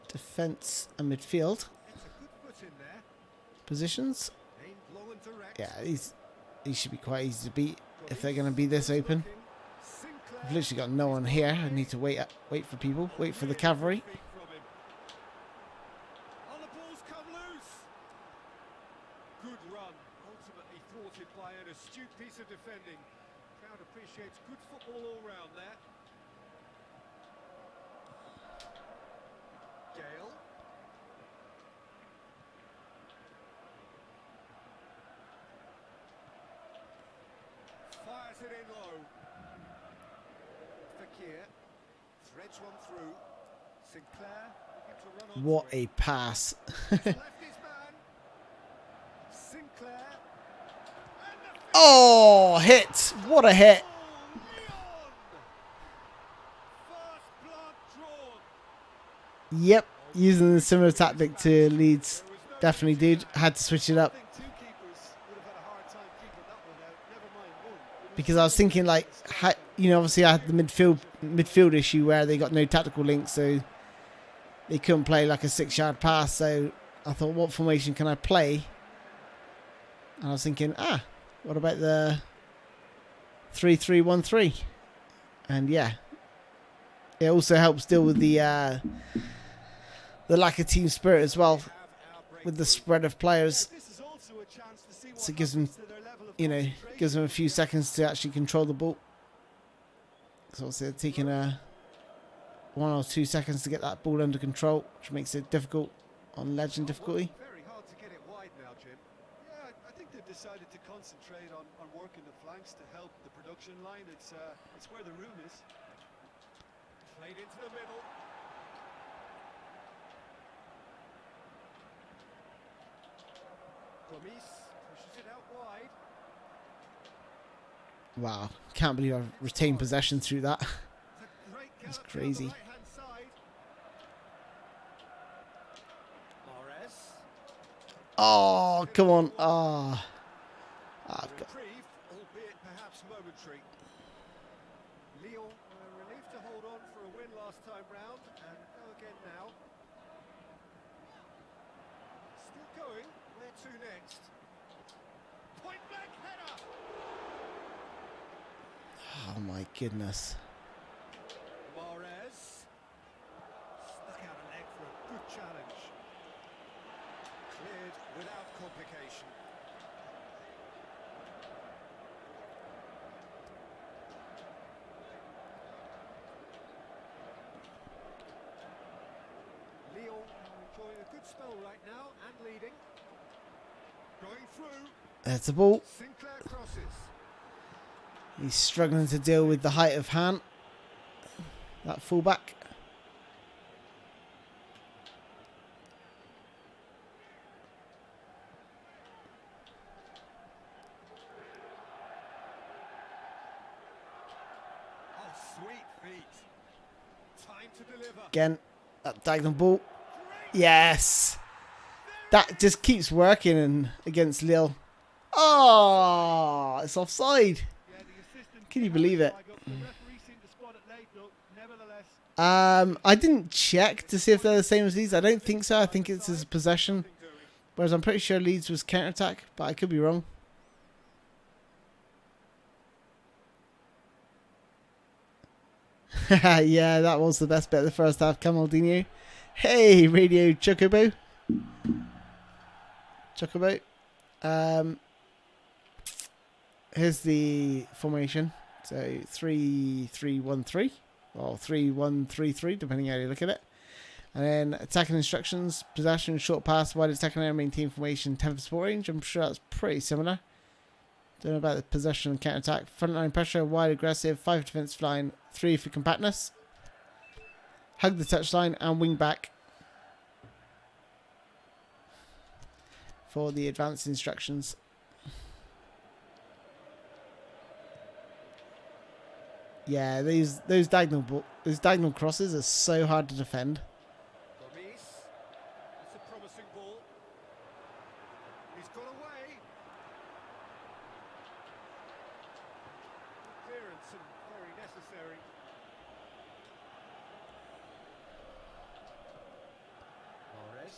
defence and midfield It's a good foot in there. positions. Aimed long and direct. Yeah, these should be quite easy to beat if they're going to be this open. Sinclair. I've literally got no one here. I need to wait for people, wait for the cavalry. Feet from him. Oh, the ball's come loose. Good run, ultimately thwarted by an astute piece of defending. Crowd appreciates good football all round there. Gale. Fires it in low. Fakir threads one through. Sinclair looking to run on What to it. a pass. Left his man. Sinclair. And the Oh, hit. What a hit. goal, Leon! First blood drawn. Yep. Using a similar tactic to Leeds. Definitely did. Had to switch it up. I think two keepers would have had a hard time keeping that one out. Never mind one. It was Because I was thinking, like, obviously I had the midfield issue where they got no tactical link, so they couldn't play like a 6-yard pass. So I thought, what formation can I play? And I was thinking, what about the 3-3-1-3? And yeah, it also helps deal with the lack of team spirit as well, with the spread of players. This is also a chance to see what So it gives them, happens to their level of gives them a few seconds to actually control the ball. So obviously they're taking 1 or 2 seconds to get that ball under control, which makes it difficult on legend difficulty. Very hard to get it wide now, Jim. Yeah, I think they've decided to concentrate on working the flanks to help the production line. It's where the room is. Played into the middle. Gomis pushes it out wide. Wow, can't believe I've retained possession through that. It's a great That's gallop down crazy. the right-hand side. Mahrez. Oh, come on. Oh. I've got, Reprieve, albeit perhaps momentary. Lyon relieved to hold on for a win last time round, and go again now. Still going. Where to next? Point blank header. oh my goodness. Mahrez stuck out a leg for a good challenge. Cleared without complication. Lyon enjoying a good spell right now and leading. Going through. There's the ball. Sinclair crosses. He's struggling to deal with the height of Han. That fullback. Oh, sweet feet. Time to deliver. Again, that diagonal ball. Yes. That just keeps working against Lille. Oh, it's offside. Yeah, the assistant Can you did believe it? flag up. The referee seemed to spot it late, though. Nevertheless, I didn't check to see if they're the same as Leeds. I don't think so. I think it's his possession. Whereas I'm pretty sure Leeds was counter-attack, but I could be wrong. Yeah, that was the best bit of the first half. Camaldinho. Hey, Radio Chocobo. Chocobo. Here's the formation. So 3-3-1-3 or 3-1-3-3, depending how you look at it. And then attacking instructions, possession, short pass, wide attacking area, maintain formation, 10 for support range. I'm sure that's pretty similar. Don't know about the possession and counter attack. Frontline pressure, wide aggressive, 5 defensive line, 3 for compactness. Hug the touchline and wing back for the advanced instructions. Yeah, those diagonal crosses are so hard to defend. Gomis. It's a promising ball. He's got away. Clearance and very necessary. Mahrez.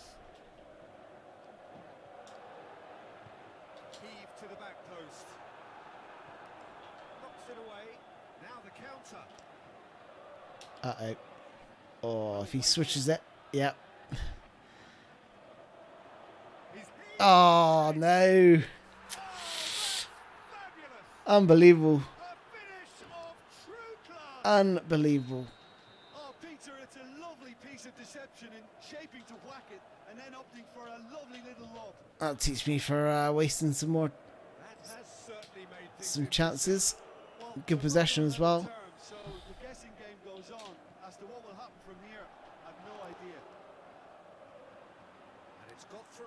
Heave to the back post. Knocks it away. Now the counter. Uh-oh. Oh, if he switches it. Yep. Oh, no. Fabulous. Unbelievable. A finish of true class. Unbelievable. oh, Peter, it's a lovely piece of deception in shaping to whack it and then opting for a lovely little lob. That'll teach me for wasting some more That has certainly made things some chances. Well, Good possession as well. So the guessing game goes on as to what will happen from here. I've no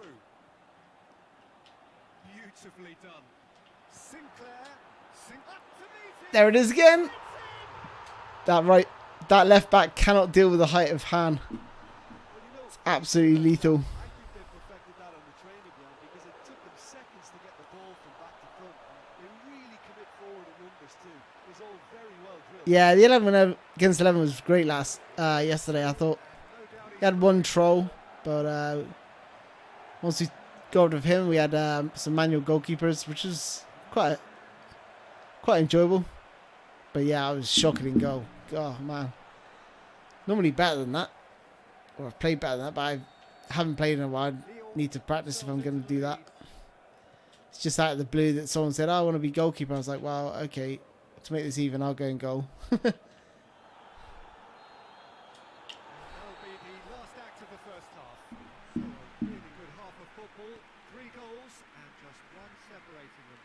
through. Beautifully done. Sinclair. Up to meet it. There it is again. That left back cannot deal with the height of Han. Well, It's absolutely lethal. I think they perfected that on the training ground because it took them seconds to get the ball from back to front. And they really commit forward in numbers too. It was all very well drilled. Yeah, the 11 against 11 was great yesterday, I thought. He had one troll, but once we got rid of him, we had some manual goalkeepers, which was quite enjoyable. But yeah, I was shocked in goal. Oh, man. Normally better than that. Or I've played better than that, but I haven't played in a while. I need to practice if I'm going to do that. It's just out of the blue that someone said, oh, I want to be goalkeeper. I was like, well, okay. To make this even, I'll go and goal. That'll be the last act of the first half. So a really good half of football. 3 goals and just one separating them.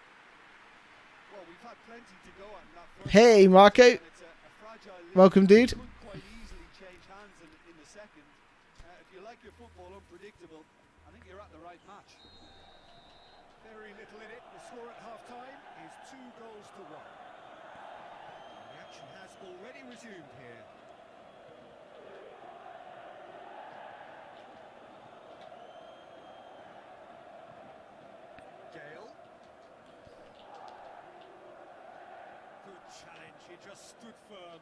Well, we've had plenty to go at in that first Hey, Marco. and it's a fragile lead. Welcome, dude. It could quite easily change hands in the second. If you like your football unpredictable, I think you're at the right match. Very little in it. The score at half-time is 2 goals to 1. The action has already resumed here. Gale. Good challenge. He just stood firm.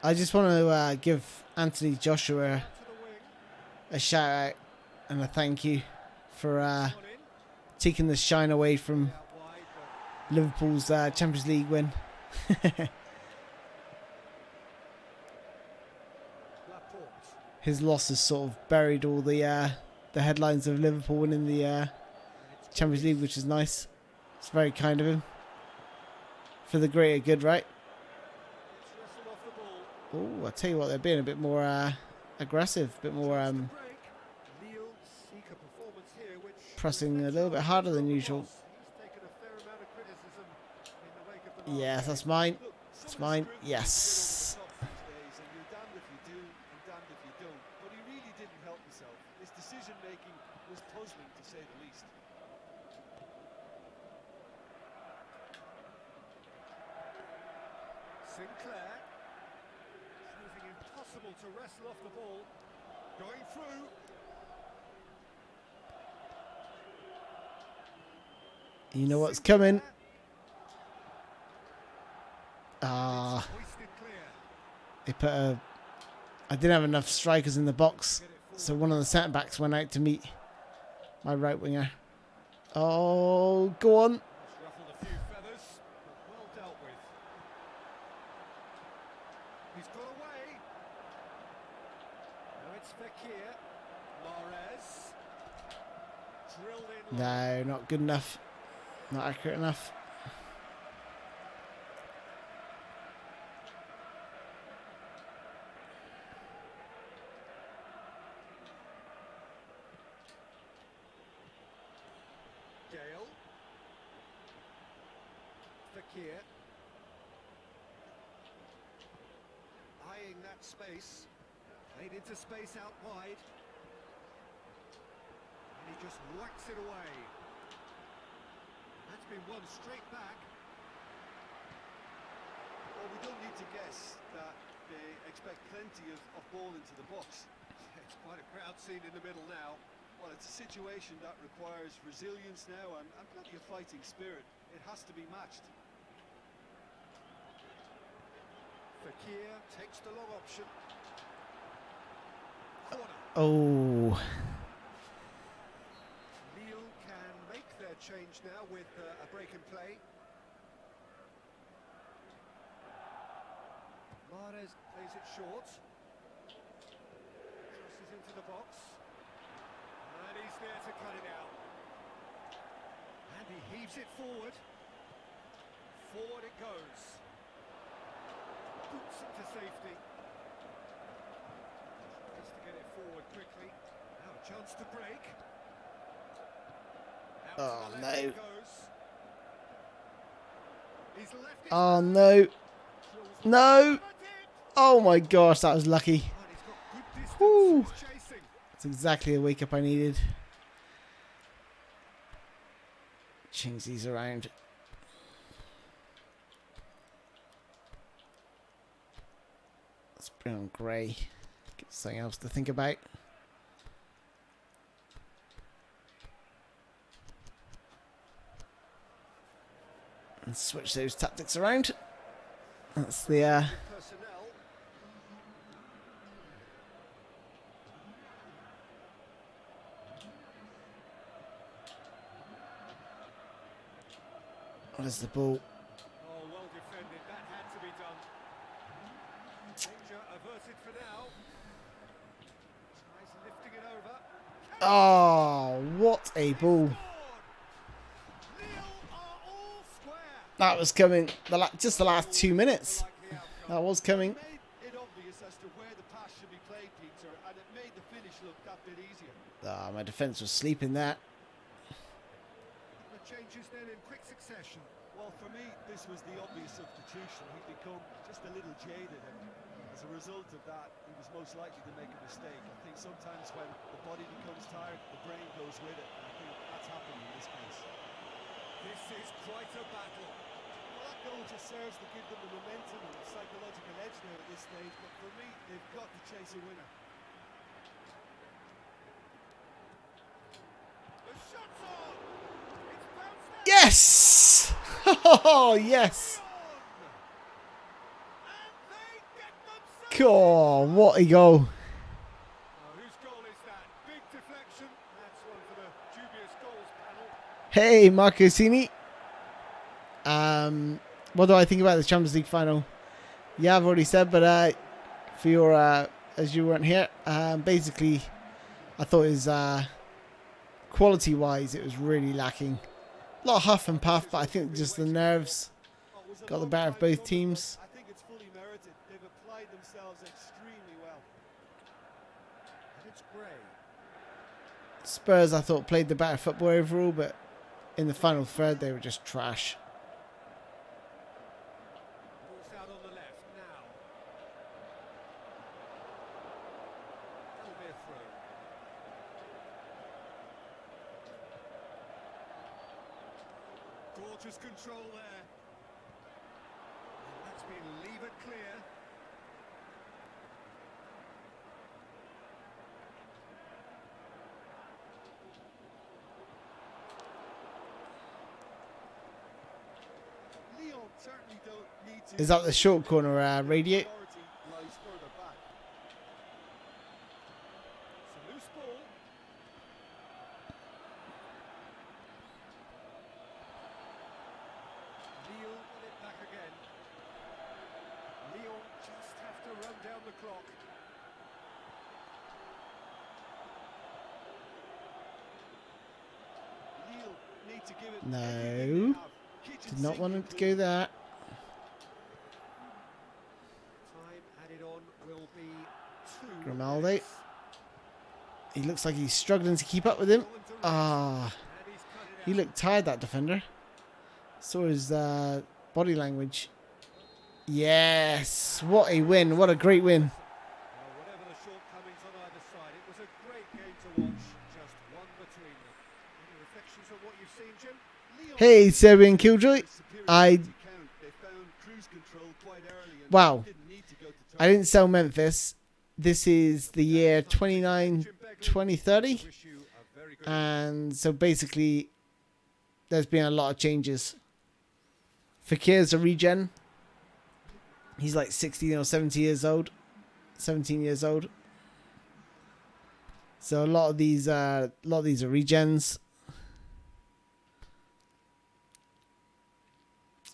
I just want to give Anthony Joshua To the wing. a shout out and a thank you for On in. taking the shine away from Out wide, but Liverpool's Champions League win. Laporte. His loss has sort of buried all the headlines of Liverpool winning the Champions League, which is nice. It's very kind of him. For the greater good, right? It's wrestled off the ball. Oh, I tell you what, they're being a bit more aggressive, a bit more Break. Lille seek a performance here which pressing a little bit harder than usual. He's taken a fair amount of criticism in the wake of the Yes, last that's game. mine. Look, That's some of the mine. scrutiny Yes. is put over the top these days, and you're damned if you do and damned if you don't. But he really didn't help himself. His decision making was puzzling to say the least. Sinclair proving impossible to wrestle off the ball. Going through. You know what's coming. Sinclair. Ah, It's hoisted clear. they put a... I didn't have enough strikers in the box, Get it forward. so one of the centre backs went out to meet my right winger. Oh, go on. It's ruffled a few feathers, but well dealt with. He's got away. Now it's Fekir. Mahrez. Drilled in. No, not good enough. Not accurate enough. Gale. Fekir. Eyeing that space. Played into space out wide. And he just whacks it away. That's been won straight back. Well, we don't need to guess that they expect plenty of ball into the box. It's quite a crowd scene in the middle now. Well, it's a situation that requires resilience now and plenty of fighting spirit. It has to be matched. Fekir takes the long option. Corner. Oh, Lille can make their change now with a break in play. Mahrez plays it short. Crosses into the box. And he's there to cut it out. And he heaves it forward. Forward it goes. Boots it to safety. Tries to get it forward quickly. Now a chance to break. Out to Oh, the left it no. goes. He's left it. oh no, Drills no. it. Oh my gosh, that was lucky. And he's got good Whew. Distance is chasing. That's exactly the wake up I needed. Change these around. Let's bring on grey. Get something else to think about. And switch those tactics around. That's the Personnel. what is the ball? Oh, well defended. That had to be done. Danger averted for now. Tries lifting it over. Oh, what a ball. Lille are all square. That was coming just the last 2 minutes. Like the outcome. That was coming. Made it obvious as to where the pass should be played, Peter, and it made the finish look that bit easier. Ah, my defence was sleeping there. The changes then in quick succession. Well, for me, this was the obvious substitution. He'd become just a little jaded, and as a result of that, he was most likely to make a mistake. I think sometimes when the body becomes tired, the brain goes with it, and I think that's happened in this case. This is quite a battle. Well, that goal just serves to give them the momentum and psychological edge now at this stage, but for me, they've got to chase a winner. The shot's on. It's bounced out. Yes! Oh, yes! And they get themselves. God, what a goal. Whose goal is that? Big deflection. That's one for the dubious goals panel. Hey, Marco Cini. What do I think about the Champions League final? Yeah, I've already said, but for your, as you weren't here, basically, I thought it was, quality-wise, it was really lacking. A lot of huff and puff, but I think just the nerves got the better of both teams. I think it's fully merited. They've applied themselves extremely well. And it's Gray. Spurs, I thought, played the better football overall, but in the final third, they were just trash. Ball's out on the left now. That'll be a throw. Gorgeous control there. And that's been levered clear. Lyon certainly don't need to. Is that the short corner radio? Priority lies further back. It's a loose ball. Lille will it back again. Lyon just have to run down the clock. Lille need to give it No. everything they have. Kitchen Did not want him sink to go there. Time added on will be 2 Ronaldo. minutes. He looks like he's struggling to keep up with him. Ah, And he's cut it he out. looked tired, that defender. Saw his body language. Yes, what a win. What a great win. Well, whatever the shortcomings on either side, it was a great game to watch. Just one between them. Any reflections on what you've seen, Jim? Lyon Hey, Serbian Killjoy. superior I- to count. They found cruise control quite early and Wow. didn't need to go to I didn't sell Memphis. This is the year 2030. Wish you a very good And so basically, there's been a lot of changes. Fakir's a regen. He's like 16 or 17 years old. 17 years old. So a lot of these are regens.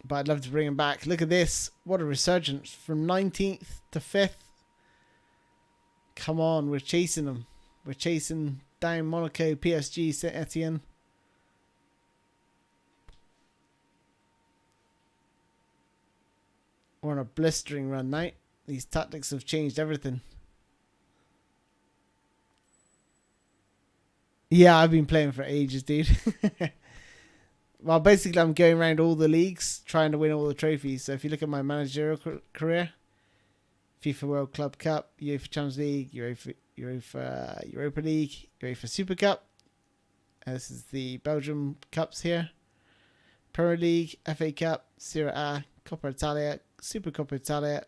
But I'd love to bring him back. Look at this. What a resurgence. From 19th to 5th. Come on, we're chasing them. We're chasing down Monaco, PSG, Saint Etienne. We're on a blistering run now. These tactics have changed everything. Yeah, I've been playing for ages, dude. Well, basically, I'm going around all the leagues, trying to win all the trophies. So if you look at my managerial career, FIFA World Club Cup, UEFA Champions League, Europa League, UEFA Super Cup. This is the Belgium Cups here. Premier League, FA Cup, Serie A, Coppa Italia, Super Coppa Italia,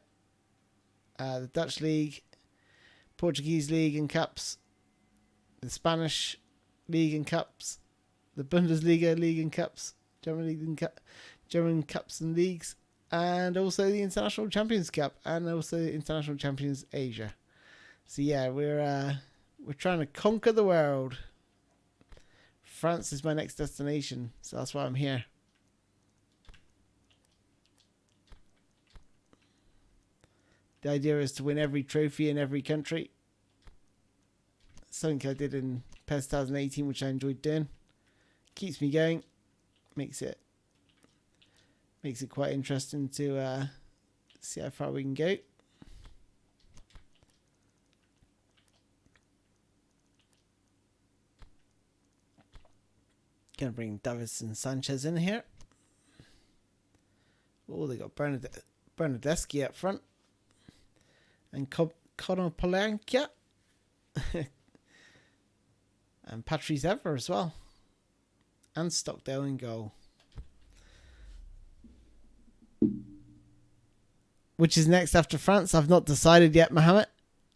the Dutch League, Portuguese League and Cups, the Spanish League and Cups, the Bundesliga League and Cups, German League and German Cups and Leagues, and also the International Champions Cup, and also the International Champions Asia. So yeah, we're trying to conquer the world. France is my next destination, so that's why I'm here. The idea is to win every trophy in every country. Something I did in PES 2018, which I enjoyed doing. Keeps me going. Makes it quite interesting to see how far we can go. Gonna bring Davinson Sanchez in here. Oh, they got Bernardeschi up front. And Conor Polanca. And Patrice Evra as well. And Stockdale in goal. Which is next after France? I've not decided yet, Mohammed.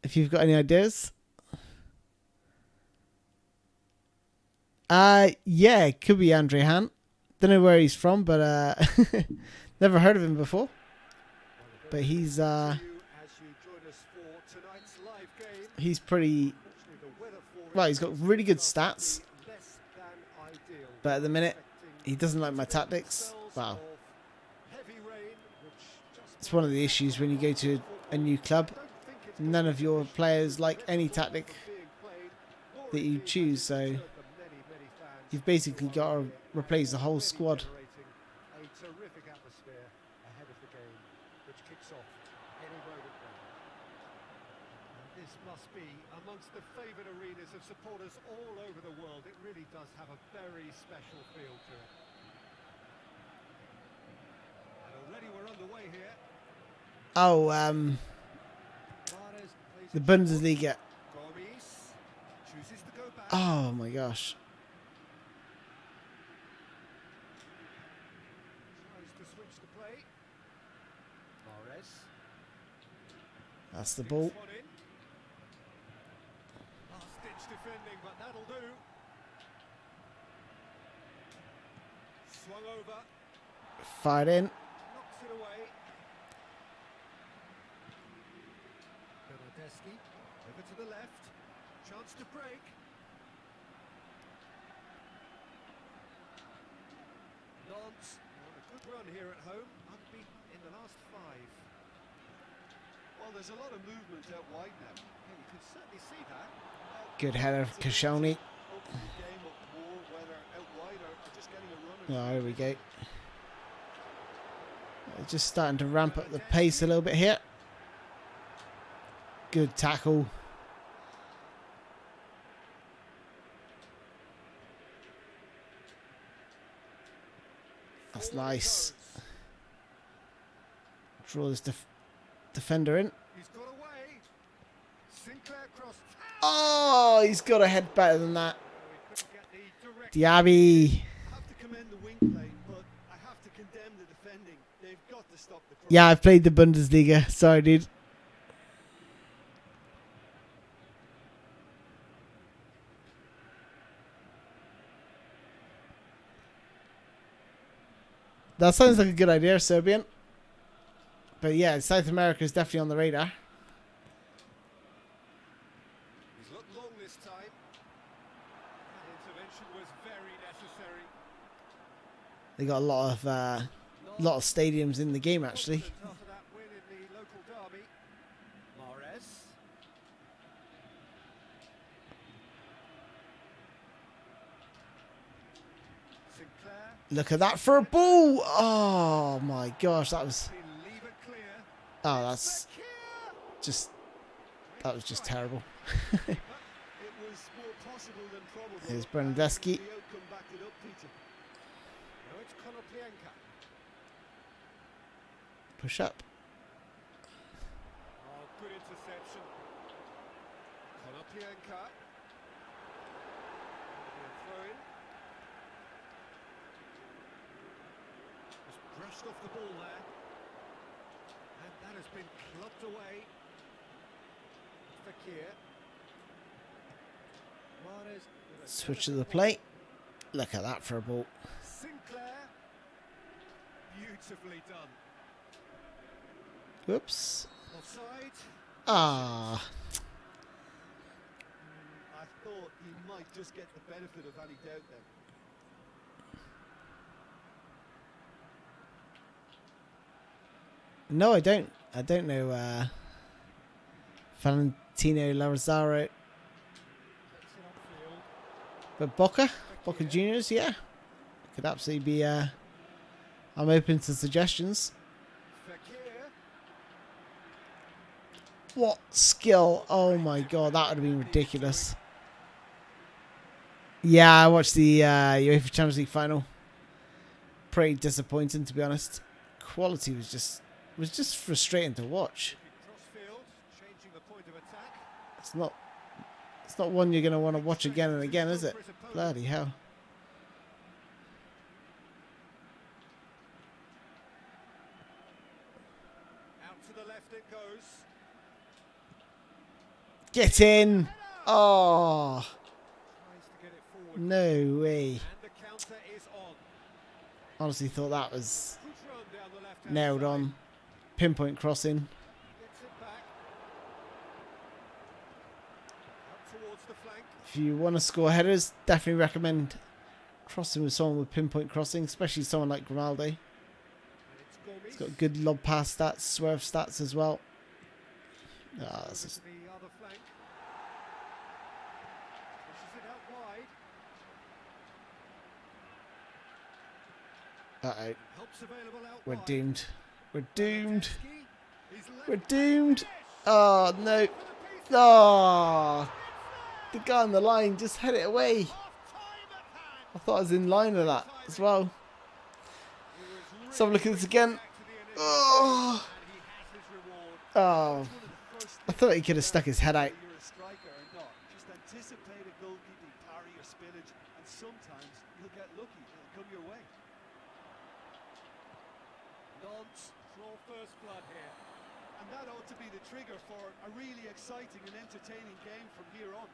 If you've got any ideas. Yeah, it could be Andre Han. Don't know where he's from, but never heard of him before. But he's pretty well, he's got really good stats. But at the minute he doesn't like my tactics. Wow. It's one of the issues when you go to a new club. None of your players like any tactic that you choose, so you've basically got to replace the whole squad. A terrific atmosphere ahead of the game, which kicks off any moment now. And this must be amongst the favoured arenas of supporters all over the world. It really does have a very special feel to it. And already we're underway here. Oh, the Bundesliga. Oh my gosh. That's the ball. Last-ditch defending, but that'll do. Swung over. Fired in. Knocks it away. Bernardeschi over to the left. Chance to break. Lance on a good run here at home. Unbeaten in the last 5. Well, there's a lot of movement out wide now. Yeah, you can certainly see that. Good header, Koscielny. Oh, here we go. Just starting to ramp up the pace a little bit here. Good tackle. That's nice. Draw this defender in. Oh, he's got a head better than that. Diaby. Yeah, I've played the Bundesliga. Sorry, dude. That sounds like a good idea, Serbian. But yeah, South America is definitely on the radar. He's looked long this time. That intervention was very necessary. They got a lot of stadiums in the game actually. After that win in the local derby. Mahrez. Sinclair. Look at that for a ball! Oh my gosh, that was. Oh, that was just terrible. Here's Bernardeschi. Push up. Oh, good interception. Konoplyanka. Throw-in. Just brushed off the ball there. And that has been clubbed away. Fakir. Mahrez with a Switch to the plate. Look at that for a ball. Sinclair. Beautifully done. Whoops. Offside. Ah. I thought he might just get the benefit of any doubt then. No, I don't. I don't know Valentino Lazaro. But Boca Juniors, yeah. Could absolutely be I'm open to suggestions. Fakir. What skill? Oh my god, that would have been ridiculous. Yeah, I watched the UEFA Champions League final. Pretty disappointing, to be honest. Quality was just frustrating to watch. Crossfield, changing the point of attack. It's not one you're going to want to watch again and again, is it? Bloody hell. Out to the left it goes. Get in! Oh, Tries to get it forward. no way. And the counter is on. Honestly thought that was Good run down the left-hand nailed side. on. Pinpoint crossing. Gets it back. Up towards the flank. If you want to score headers, definitely recommend crossing with someone with pinpoint crossing, especially someone like Ronaldo. And it's Gomes. He's got good lob pass stats, swerve stats as well. Ah, Over this to is, the other flank. Pushes it out wide. uh-oh. Helps available out We're wide. doomed. We're doomed. Bernardeschi. He's left We're it. doomed. Finish. Oh, no. For the piece. Oh, the guy on the line just had it away. Half time at hand. I thought I was in line with that as well. He was Let's have a look at this again. back to the initial Oh, and he has his reward. oh. One of the first I thought he could have stuck his head out. whether you're a striker or not. Just anticipate a goalkeeping parry or spillage, and sometimes you'll get lucky. It'll come your way. Nantes draw first blood here. And that ought to be the trigger for a really exciting and entertaining game from here on.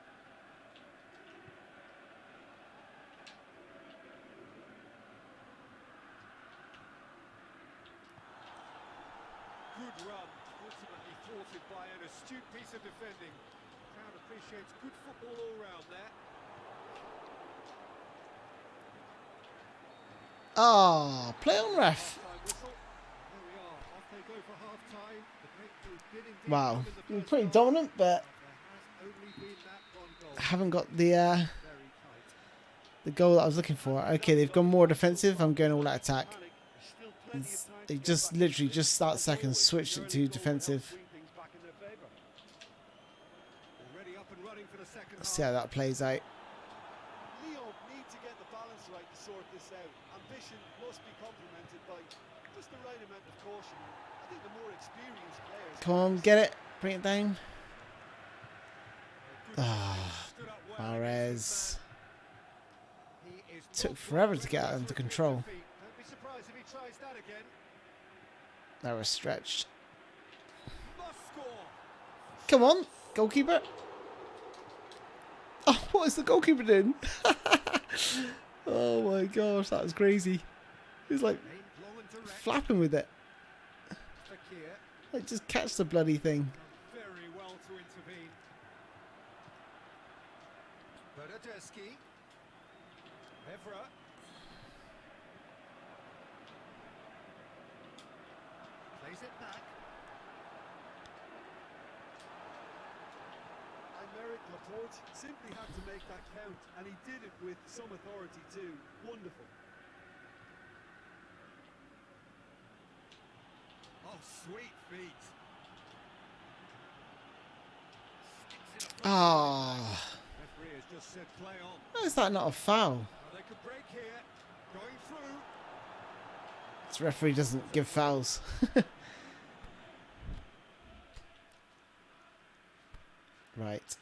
Good run, ultimately thwarted by an astute piece of defending. Crowd appreciates good football all round there. Ah, play on, ref. Half-time whistle. There we are, off they go for half-time. The breakthrough did indeed Wow, come in the we were first pretty half. dominant, but There has only been that one goal. haven't got the Very tight. the goal that I was looking for. Okay, they've gone more defensive. I'm going all out attack. Panic. There's still plenty of time They to get just back literally into just it. start As seconds always, switched it the to early goal will help defensive. swing things back in their favour. Already up and running for the second Let's half. see how that plays out. Lyon need to get the balance right to sort this out. Ambition must be complemented by just the right amount of caution. I think the more experienced players. Come on, get it. Bring it down. Good Ah, stood up well Mahrez. He is Took not forever one to get to that under admit control. defeat. Don't be surprised if he tries that again. They were stretched. Must score. Come on, goalkeeper. Oh, what is the goalkeeper doing? Oh my gosh, that was crazy. He was like Aimed long and direct. flapping with it. Fakir Like, just catch the bloody thing. done very well to intervene. Bernardeschi. Evra. Plays it back. Aymeric Laporte simply had to make that count, and he did it with some authority too. Wonderful. Oh, sweet feet. Sticks it up. Ah, Referee has just said play on. how is that not a foul? Well, they could break here. Going through. This referee doesn't give fouls. Right.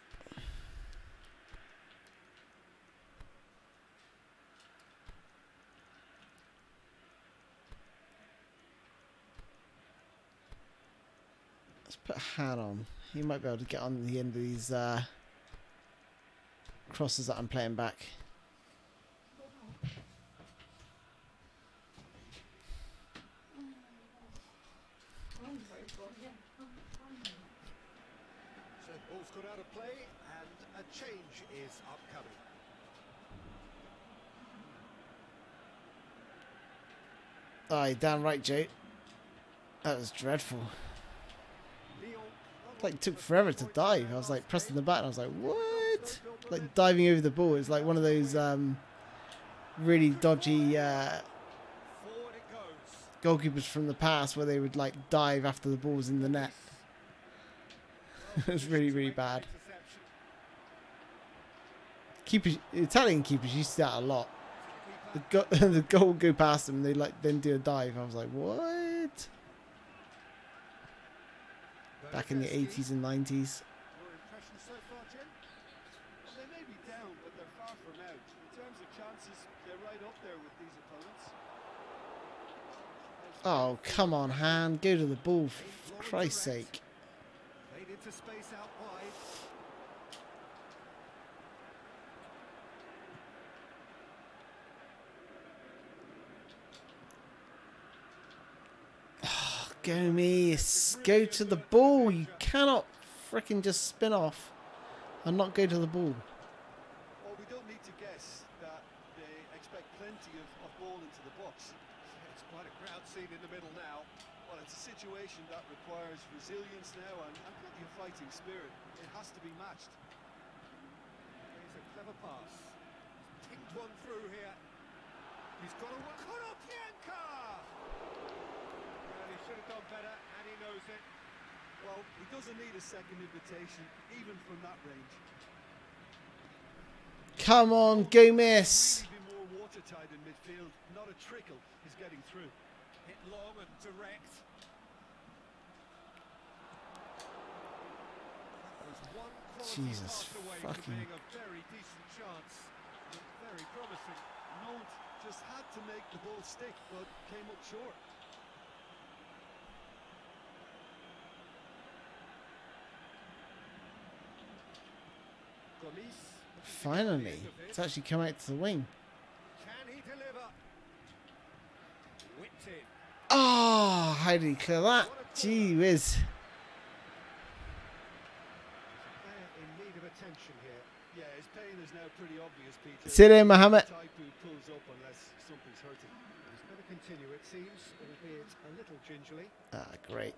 Let's put a hand on. He might be able to get on the end of these crosses that I'm playing back. So ball's got out of play and a change is upcoming. Aye, damn right, Joe. That was dreadful. Like, it took forever to dive. I was like pressing the button. I was like, what? Like diving over the ball. It's like one of those really dodgy goalkeepers from the past where they would like dive after the ball was in the net. It was really, really bad. Italian keepers used to do that a lot. The goal would go past them and they like then do a dive. I was like, what? Back in the 80s and 90s. Your impression so far, Jim? Well, they may be down, but they're far from out. In terms of chances, they're right up there with these opponents. Oh, come on, Han. Go to the ball, for Christ's sake. Played into space out wide. Go, Miss. Go to the ball. You cannot freaking just spin off and not go to the ball. Well, we don't need to guess that they expect plenty of ball into the box. It's quite a crowd scene in the middle now. Well, it's a situation that requires resilience now and plenty of fighting spirit. It has to be matched. Here's a clever pass. Tinked one through here. He's got a Konopianka! Well, he should have done better, and he knows it. Well, he doesn't need a second invitation, even from that range. Come on, go, Miss. Really be more watertight in midfield. Not a trickle is getting through. Hit long and direct. That was one quality Jesus pass away from fucking- being a very decent chance. Looked very promising. Nantes just had to make the ball stick, but came up short. Gomis. Finally. It's actually come out to the wing. Can he deliver? Whipped in. Oh, how did he clear that? Gee whiz. Player in need of attention here. Yeah, his pain is now pretty obvious, Peter. Sit in, Mohammed. The type who pulls up unless something's hurting. He's going to continue, it seems, albeit a little gingerly. Ah, great.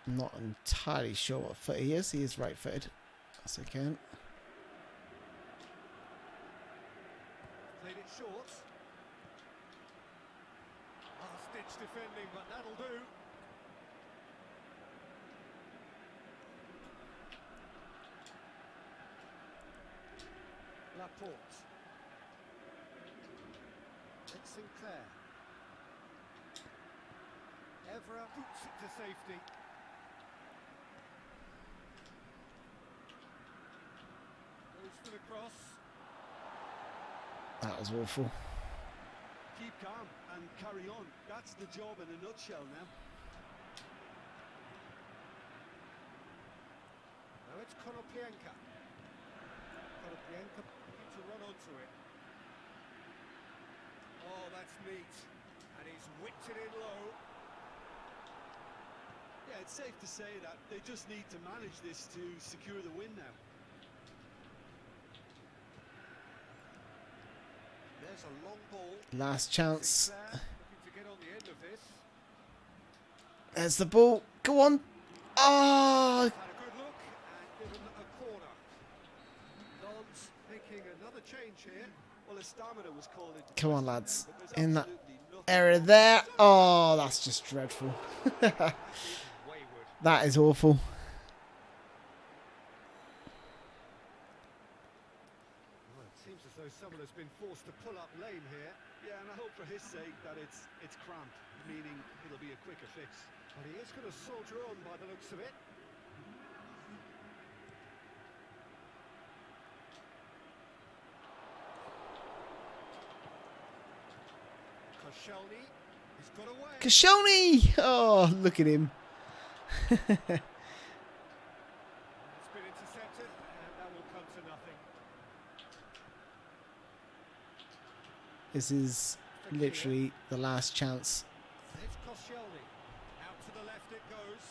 I'm not entirely sure what foot he is. He is right-footed. That's okay. Played it short. Last-ditch defending, but that'll do. Laporte. It's Sinclair. Evra boots it to safety. Goes for the cross. That was awful. Keep calm and carry on. That's the job in a nutshell now. Now it's Konopianka. Konopianka looking to run onto it. Oh, that's neat. And he's whipped it in low. Yeah, it's safe to say that they just need to manage this to secure the win now. There's a long ball. Last chance. Sinclair looking to get on the end of this. There's the ball. Go on. Oh, Had a good look and given a corner. Nantes making another change here. Well, his stamina was called into come on, question, lads. but there's In that absolutely nothing area wrong. there. Oh, that's just dreadful. Wayward. That is awful. Well, it seems as though someone has been forced to pull up lame here. Yeah, and I hope for his sake that it's cramped, meaning it'll be a quicker fix. But he is going to soldier on by the looks of it. Koscielny. He's got away. Koscielny! Oh, look at him. It's been intercepted, and that will come to nothing. This is literally the last chance. It's Koscielny. Out to the left it goes.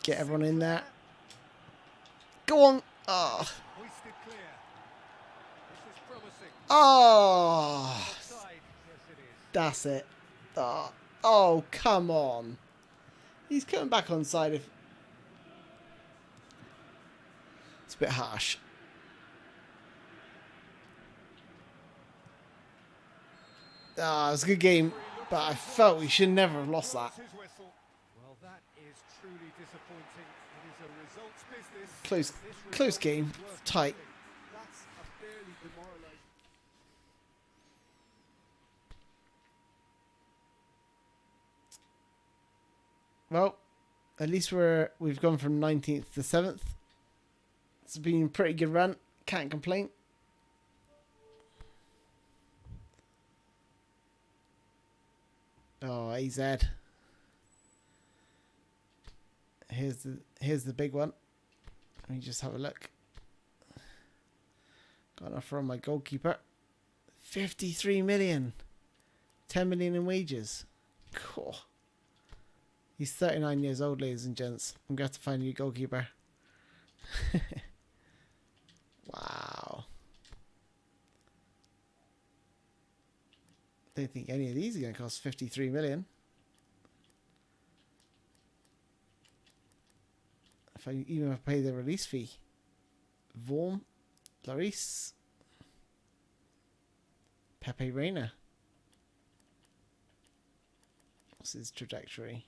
Get everyone in there. Go on. Oh. Hoisted clear. This is promising. Oh. Offside. Yes, it is. That's it. Oh. Oh, come on. He's coming back on side if... It's a bit harsh. Ah, it was a good game, but I felt we should never have lost that. His whistle. Well, that is truly disappointing. It is a results business. Close, This close result game. is worth Tight. nothing. That's a fairly demoralising. Well, at least we've gone from 19th to 7th. It's been a pretty good run. Can't complain. Oh, AZ. Here's the big one. Let me just have a look. Got an offer on my goalkeeper. 53 million. 10 million in wages. Cool. He's 39 years old, ladies and gents. I'm going to have to find a new goalkeeper. Wow. Don't think any of these are going to cost 53 million. If I even pay the release fee. Vorm, Lloris, Pepe Reina. What's his trajectory?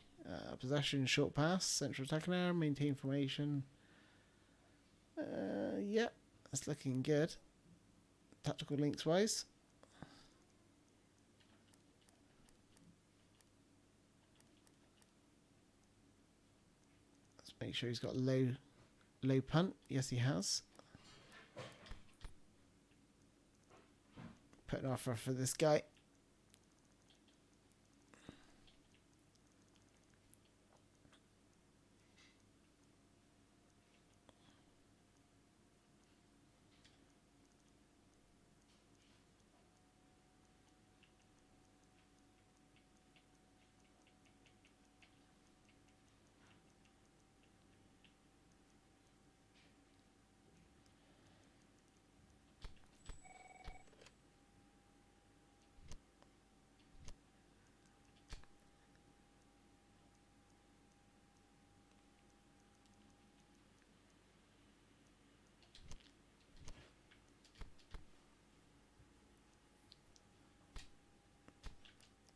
Possession, short pass, central attacking area, maintain formation. Yeah, that's looking good. Tactical links wise. Let's make sure he's got low punt. Yes, he has. Put an offer for this guy.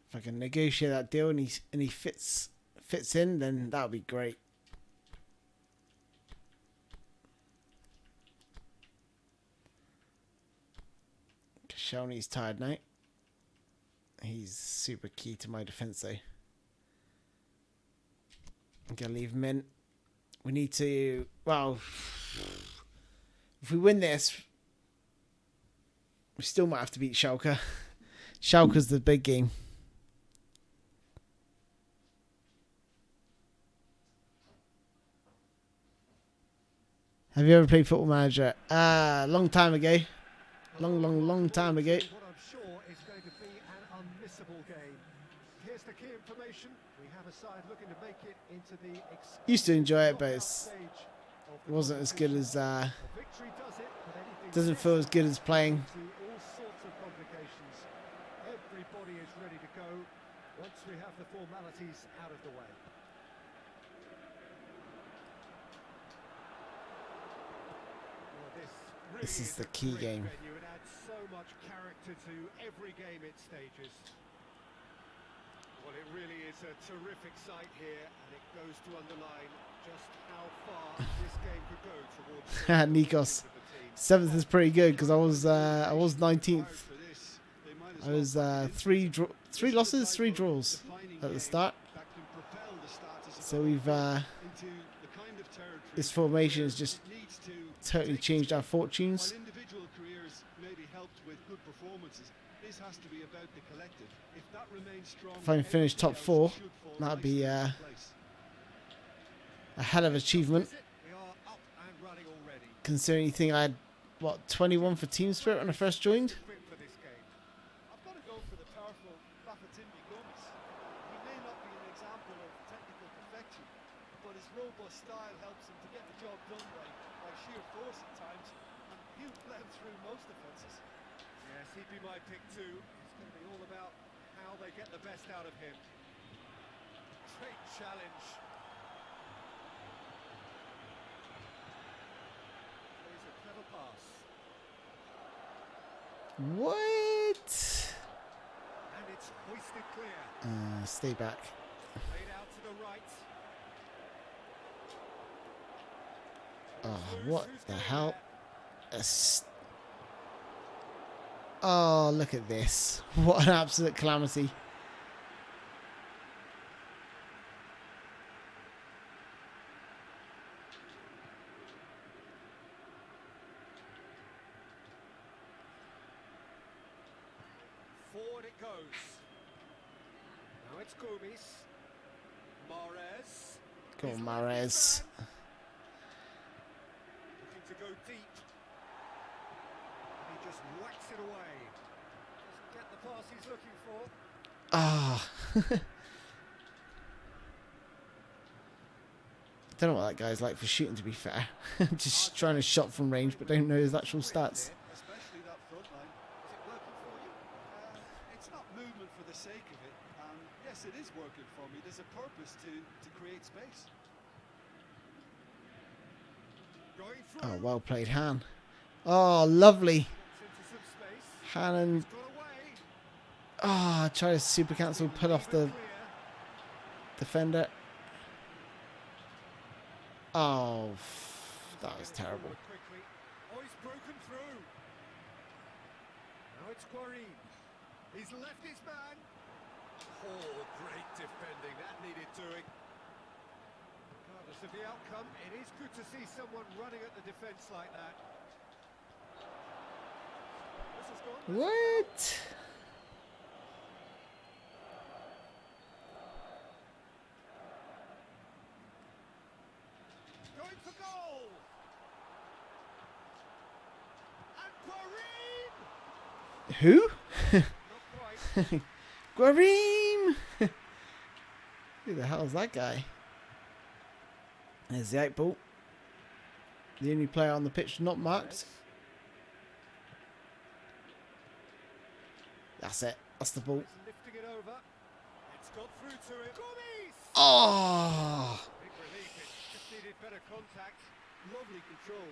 If I can negotiate that deal and he fits in, then that would be great. Koscielny's tired now. He's super key to my defense though. I'm gonna leave him in. We need to, well, if we win this, we still might have to beat Schalke. Schalke's the big game. Have you ever played Football Manager? Long time ago. Long time ago. What I'm sure is going to be an unmissable game. Here's the key information. We have a side looking to make it into the Used to enjoy it, but it stage of the wasn't as good as A victory does it, but anything doesn't feel as good as playing. to all sorts of complications. Everybody is ready to go once we have the formalities out of the way. Well, This is really the key a great game. venue. It adds so much character to every game it stages. Well, it really is a terrific sight here, and it goes to underline just how far this game could go towards Nikos. 7th is pretty good because I was 19th. I was three losses, 3 draws at the start. So we've this formation has just totally changed our fortunes. While individual careers may be helped with good performances, This has to be about the collective. If that remains strong, If I can finish top everything 4, else should fall that'd nicely be into place. a hell of an achievement. We are up and running already. Considering you think I had, what, 21 for Team Spirit when I first joined? Equipped for this game. I've got to go for the powerful Bafatimbi Gomes. He may not be an example of technical perfection, but his robust style helps him to get the job done by sheer force at times, and he'll plough through most defences. Yes, he'd be my pick too. It's going to be all about how they get the best out of him. Great challenge. Here's a clever pass. What? And it's hoisted clear. Stay back. Played out to the right. Oh, what the hell? Oh, look at this. What an absolute calamity. Forward it goes. Now it's Gomes. Mahrez. Go on, He's Mahrez. looking to go deep. And he just whacks it away. Doesn't get the pass he's looking for. Ah. Don't know what that guy's like for shooting, to be fair. Just trying to shot from range, but don't know his actual stats. Especially that front line. Is it working for you? It's not movement for the sake of it. Yes, it is working for me. There's a purpose to create space. Going through. Oh, well played, Han. Oh, lovely. Into some space. Han and... Got away. Ah, try to super cancel, pull off the Clear. defender. Oh, that was terrible. Forward quickly. Oh, he's broken through. Now it's Quarine. He's left his man. Oh, great defending. That needed doing. Regardless of the outcome, it is good to see someone running at the defence like that. This has gone. What? Going for goal. And Quarine. Who? Not quite. Guareem! Who the hell is that guy? There's the 8 ball. The only player on the pitch not marked. That's it. That's the ball. He's lifting it over. It's got through to him. Gomes! Oh! Big relief. It just needed better contact. Lovely control.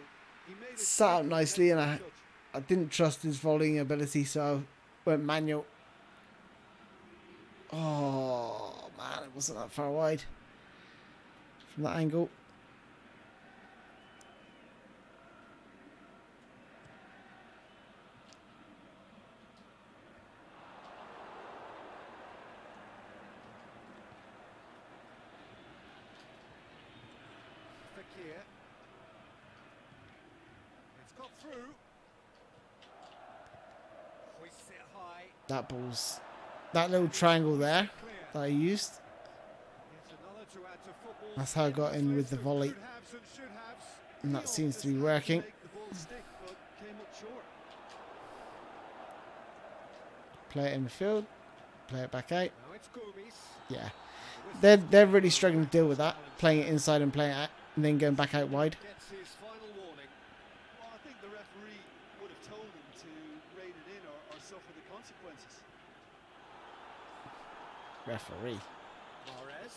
He made it Sat up nicely, and touch. I didn't trust his volleying ability, so I went manual. Oh, man, it wasn't that far wide from that angle. Fakir. It's got through. Hoists it high. That ball's... That little triangle there Clear. that I used. Here's another to add to football. That's how I got in with the volley. Good haves and should haves. And that seems to be working. Make the ball stick, but came up short. Play it in the field. Play it back out. Now it's Gomes. Yeah. They're really struggling to deal with that. Playing it inside and playing it out, and then going back out wide. Gets his final warning. Well, I think the referee would have told him to rein it in or suffer the consequences. Referee. Mahrez.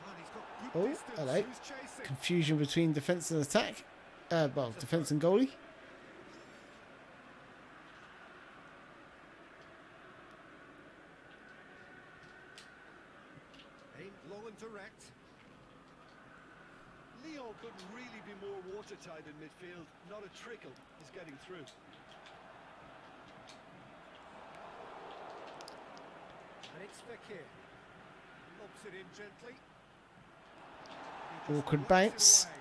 And he's got good Oh, distance. hello. Who's chasing? Confusion between defence and attack. Well, defence and goalie. Aimed long and direct. Lyon couldn't really be more watertight in midfield. Not a trickle is getting through. And it's Fakir. Lobs it in gently. He just Awkward whacks it bounce. away.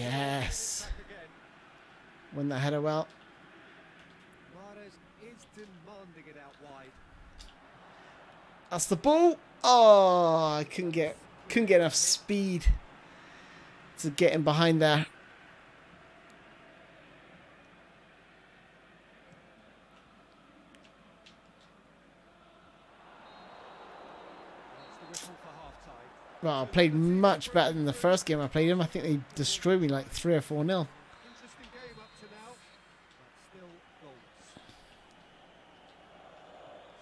Yes. Back again. Win that header well. Mahrez is demanding it out wide. That's the ball. Oh, I couldn't get enough speed to get in behind there. That's the whistle for half-time. Well, I played much better than the first game I played him. I think they destroyed me like 3 or 4-0. Interesting game up to now, but still goals.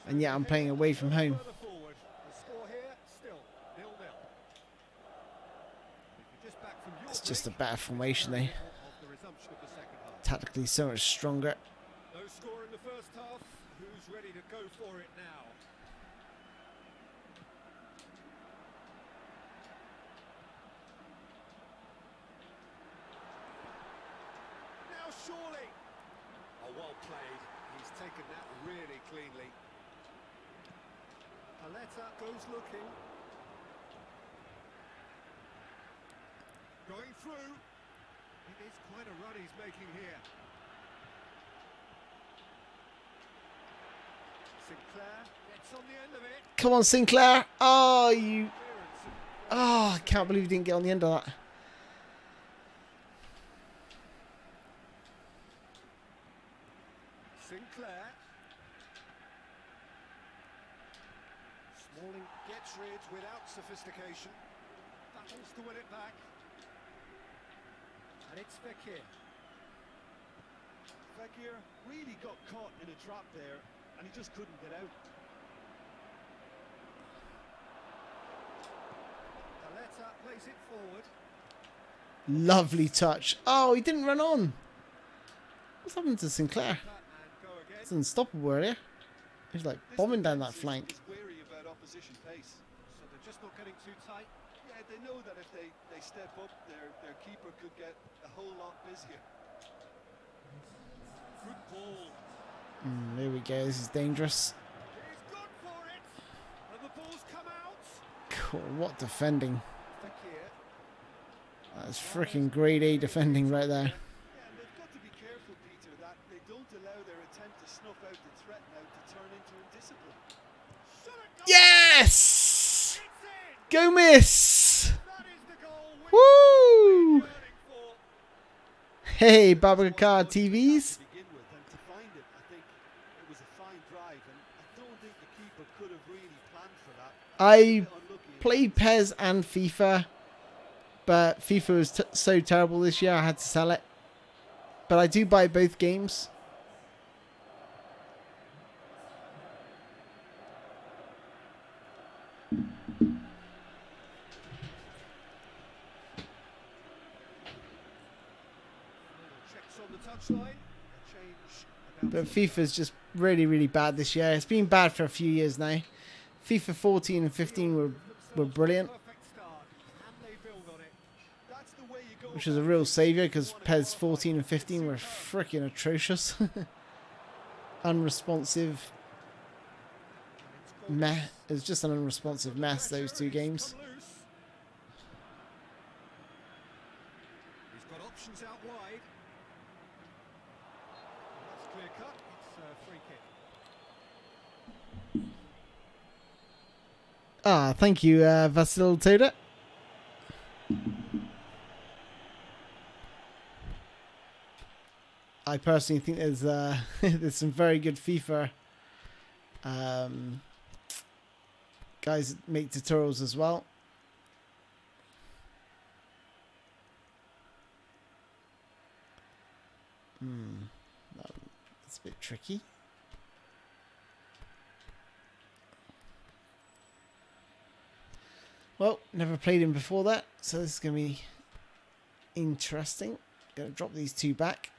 And yeah, I'm playing away from home. Further forward, the score here still 0-0. If you're just back from your It's just a break, better formation, though. of the resumption of the second half. Tactically so much stronger. No score in the first half. Who's ready to go for it now? Now surely. Oh, well played. He's taken that really cleanly. Paletta goes looking. Going through. It is quite a run he's making here. Sinclair gets on the end of it. Come on, Sinclair. Oh, you... Clearance. Oh, I can't believe you didn't get on the end of that. Sinclair. Smalling gets rid without sophistication. Battles to win it back. And it's Fekir. Fekir really got caught in a trap there, and he just couldn't get out. Paletta plays it forward. Lovely touch. Oh, he didn't run on. What's happened to Sinclair? And go again. It's unstoppable earlier. He's like This bombing down that defence flank. is wary about opposition pace. So they're just not getting too tight. Yeah, they know that if they step up, their keeper could get a whole lot busier. Good ball. There we go. This is dangerous. He's gone for it. And the ball's come out. Cool. What defending. Fekir. That's freaking grade A defending right there. Yeah, and they've got to be careful, Peter, that they don't allow their attempt to snuff out the threat now to turn into indiscipline. Shot it goal. Yes! It's in. Go miss! That is the goal we've Woo! been yearning for. Hey, Babacar TVs. To begin with, and to find it, I think it was a fine drive, and I don't think the keeper could have really planned for that. I Unlucky in played PES and FIFA, but FIFA was so terrible this year I had to sell it. But I do buy both games. Checks on the touchline. A change about But FIFA's just really, really bad this year. It's been bad for a few years now. FIFA 14 and 15 were brilliant, perfect start. Can they build on it? That's the way you go which is a real saviour because PES 14 and 15 were freaking atrocious. Unresponsive. Meh. It was just an unresponsive mess, those two games. Come loose. He's got options out wide. That's clear cut. It's a free kick. Ah, thank you, Vasil Toda. I personally think there's there's some very good FIFA guys that make tutorials as well. That's a bit tricky. Well, never played him before that, so this is going to be interesting. Going to drop these two back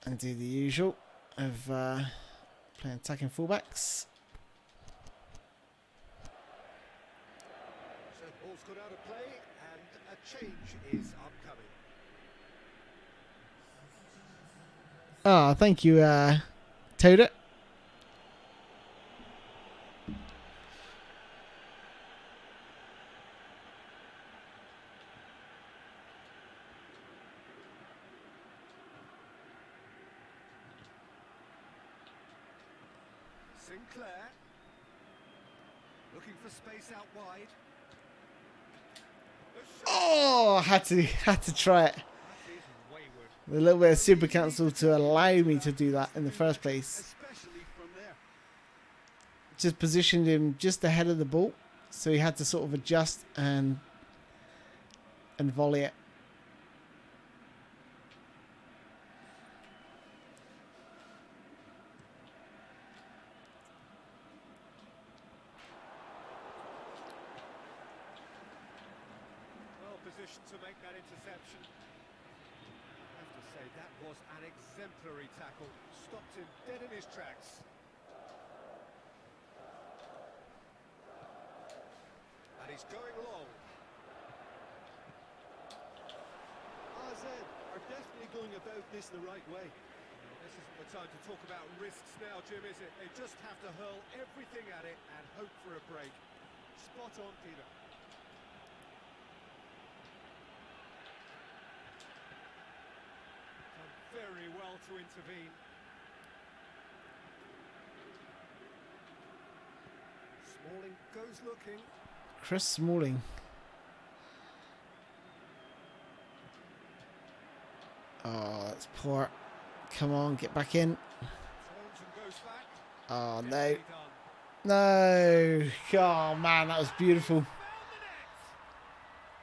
and do the usual of playing attacking fullbacks. So ball's got out of play and a change is upcoming. Ah, thank you, Toda. Sinclair. Looking for space out wide. Oh, I had to try it. That is wayward. A little bit of super cancel to allow me to do that in the first place. Especially from there. Just positioned him just ahead of the ball, so he had to sort of adjust and volley it. Well positioned to make that interception. I have to say that was an exemplary tackle. Stopped him dead in his tracks. And he's going long. AZ are definitely going about this the right way. This isn't the time to talk about risks now, Jim, is it? They just have to hurl everything at it and hope for a break. Spot on, Peter. Done very well to intervene. Smalling goes looking. Chris Smalling. Oh, that's poor. Come on, get back in. Turns and goes back. Oh, no. Deftly done. No. Oh, man, that was beautiful. Found the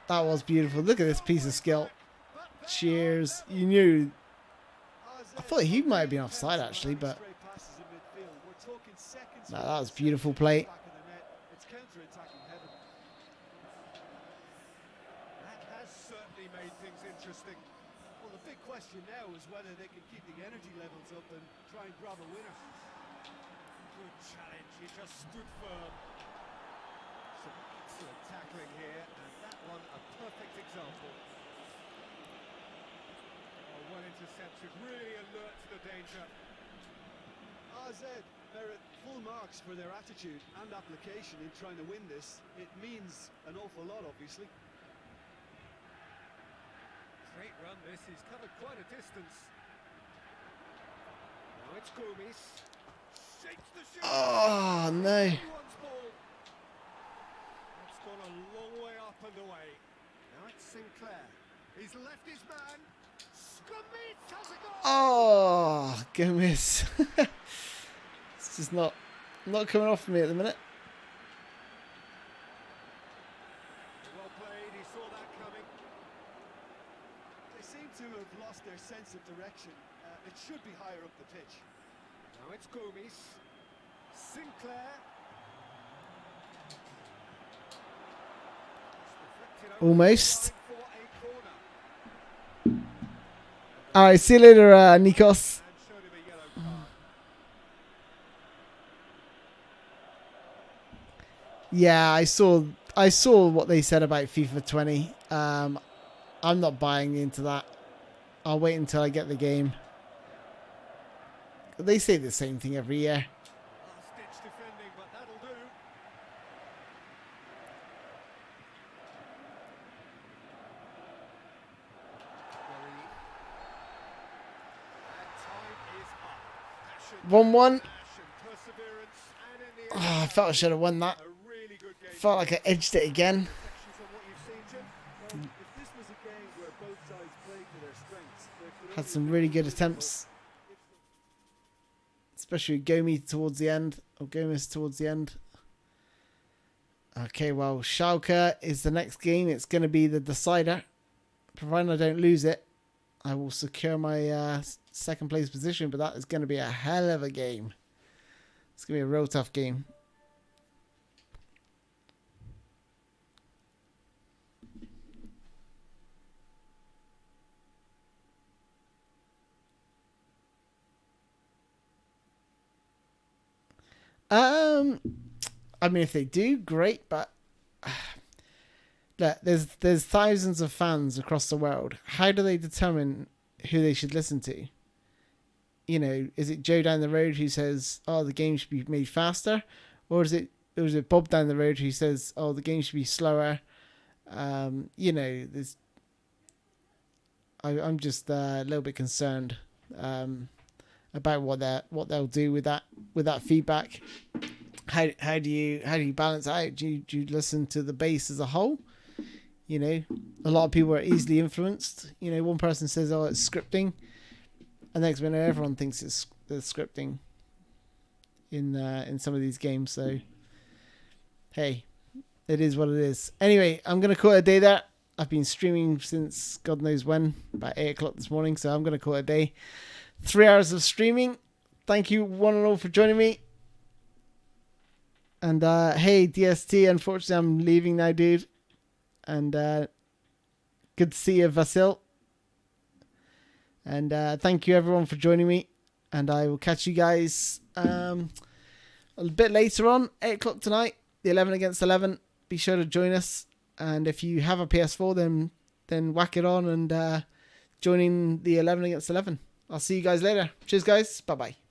net. That was beautiful. Look at this piece of skill. Cheers. You knew. I thought he might have been offside, actually, but no, that was beautiful play. It's counter-attacking heaven. That has certainly made things interesting. Well, the big question now is whether they can keep the energy levels up and try and grab a winner. Good challenge, he just stood firm. Some excellent tackling here, and that one a perfect example. Oh, well intercepted, really alert to the danger. AZ merit full marks for their attitude and application in trying to win this. It means an awful lot, obviously. Great run this, he's covered quite a distance. Now it's Gomes. Shakes the shoot. Oh, no. Anyone's ball. That's gone a long way up and away. Now it's Sinclair. He's left his man. Scrummage has a goal. Oh, Gomez. It's just not coming off for me at the minute. Well played, he saw that coming. They seem to have lost their sense of direction. It should be higher up the pitch. Now it's Gomes. Sinclair. It's deflected over Almost. the line for a corner. All right, see you later, Nikos. And showed him a yellow card. Yeah, I saw what they said about FIFA 20. I'm not buying into that. I'll wait until I get the game. They say the same thing every year. Last ditch defending, but that'll do. And time is up. Passion, 1-1. passion, perseverance, and in the Oh, I end, felt I should have won that. a really good game. Felt like I edged it again. Reflections on what you've seen, Jim? Well, if this was a game where both sides played to their strengths, there could Had only some be really one good result. attempts, especially Gomez towards the end. Okay, well, Schalke is the next game. It's going to be the decider. Providing I don't lose it, I will secure my second place position, but that is going to be a hell of a game. It's going to be a real tough game. I mean, if they do, great, but look, there's thousands of fans across the world. How do they determine who they should listen to? You know, is it Joe down the road who says, "Oh, the game should be made faster," or is it Bob down the road who says, "Oh, the game should be slower"? You know, I'm just a little bit concerned about what they'll do with that feedback. How do you balance out? Do you listen to the base as a whole? You know, a lot of people are easily influenced. You know, one person says, "Oh, it's scripting," and next minute everyone thinks it's scripting in some of these games. So, hey, it is what it is. Anyway, I'm gonna call it a day there. I've been streaming since God knows when, about 8 o'clock this morning. So I'm gonna call it a day. 3 hours of streaming. Thank you one and all for joining me. And hey, DST, unfortunately I'm leaving now, dude. And good to see you, Vasil. And thank you everyone for joining me. And I will catch you guys a bit later on, 8 o'clock tonight, the 11 against 11. Be sure to join us. And if you have a PS4, then whack it on and join in the 11 against 11. I'll see you guys later. Cheers, guys. Bye-bye.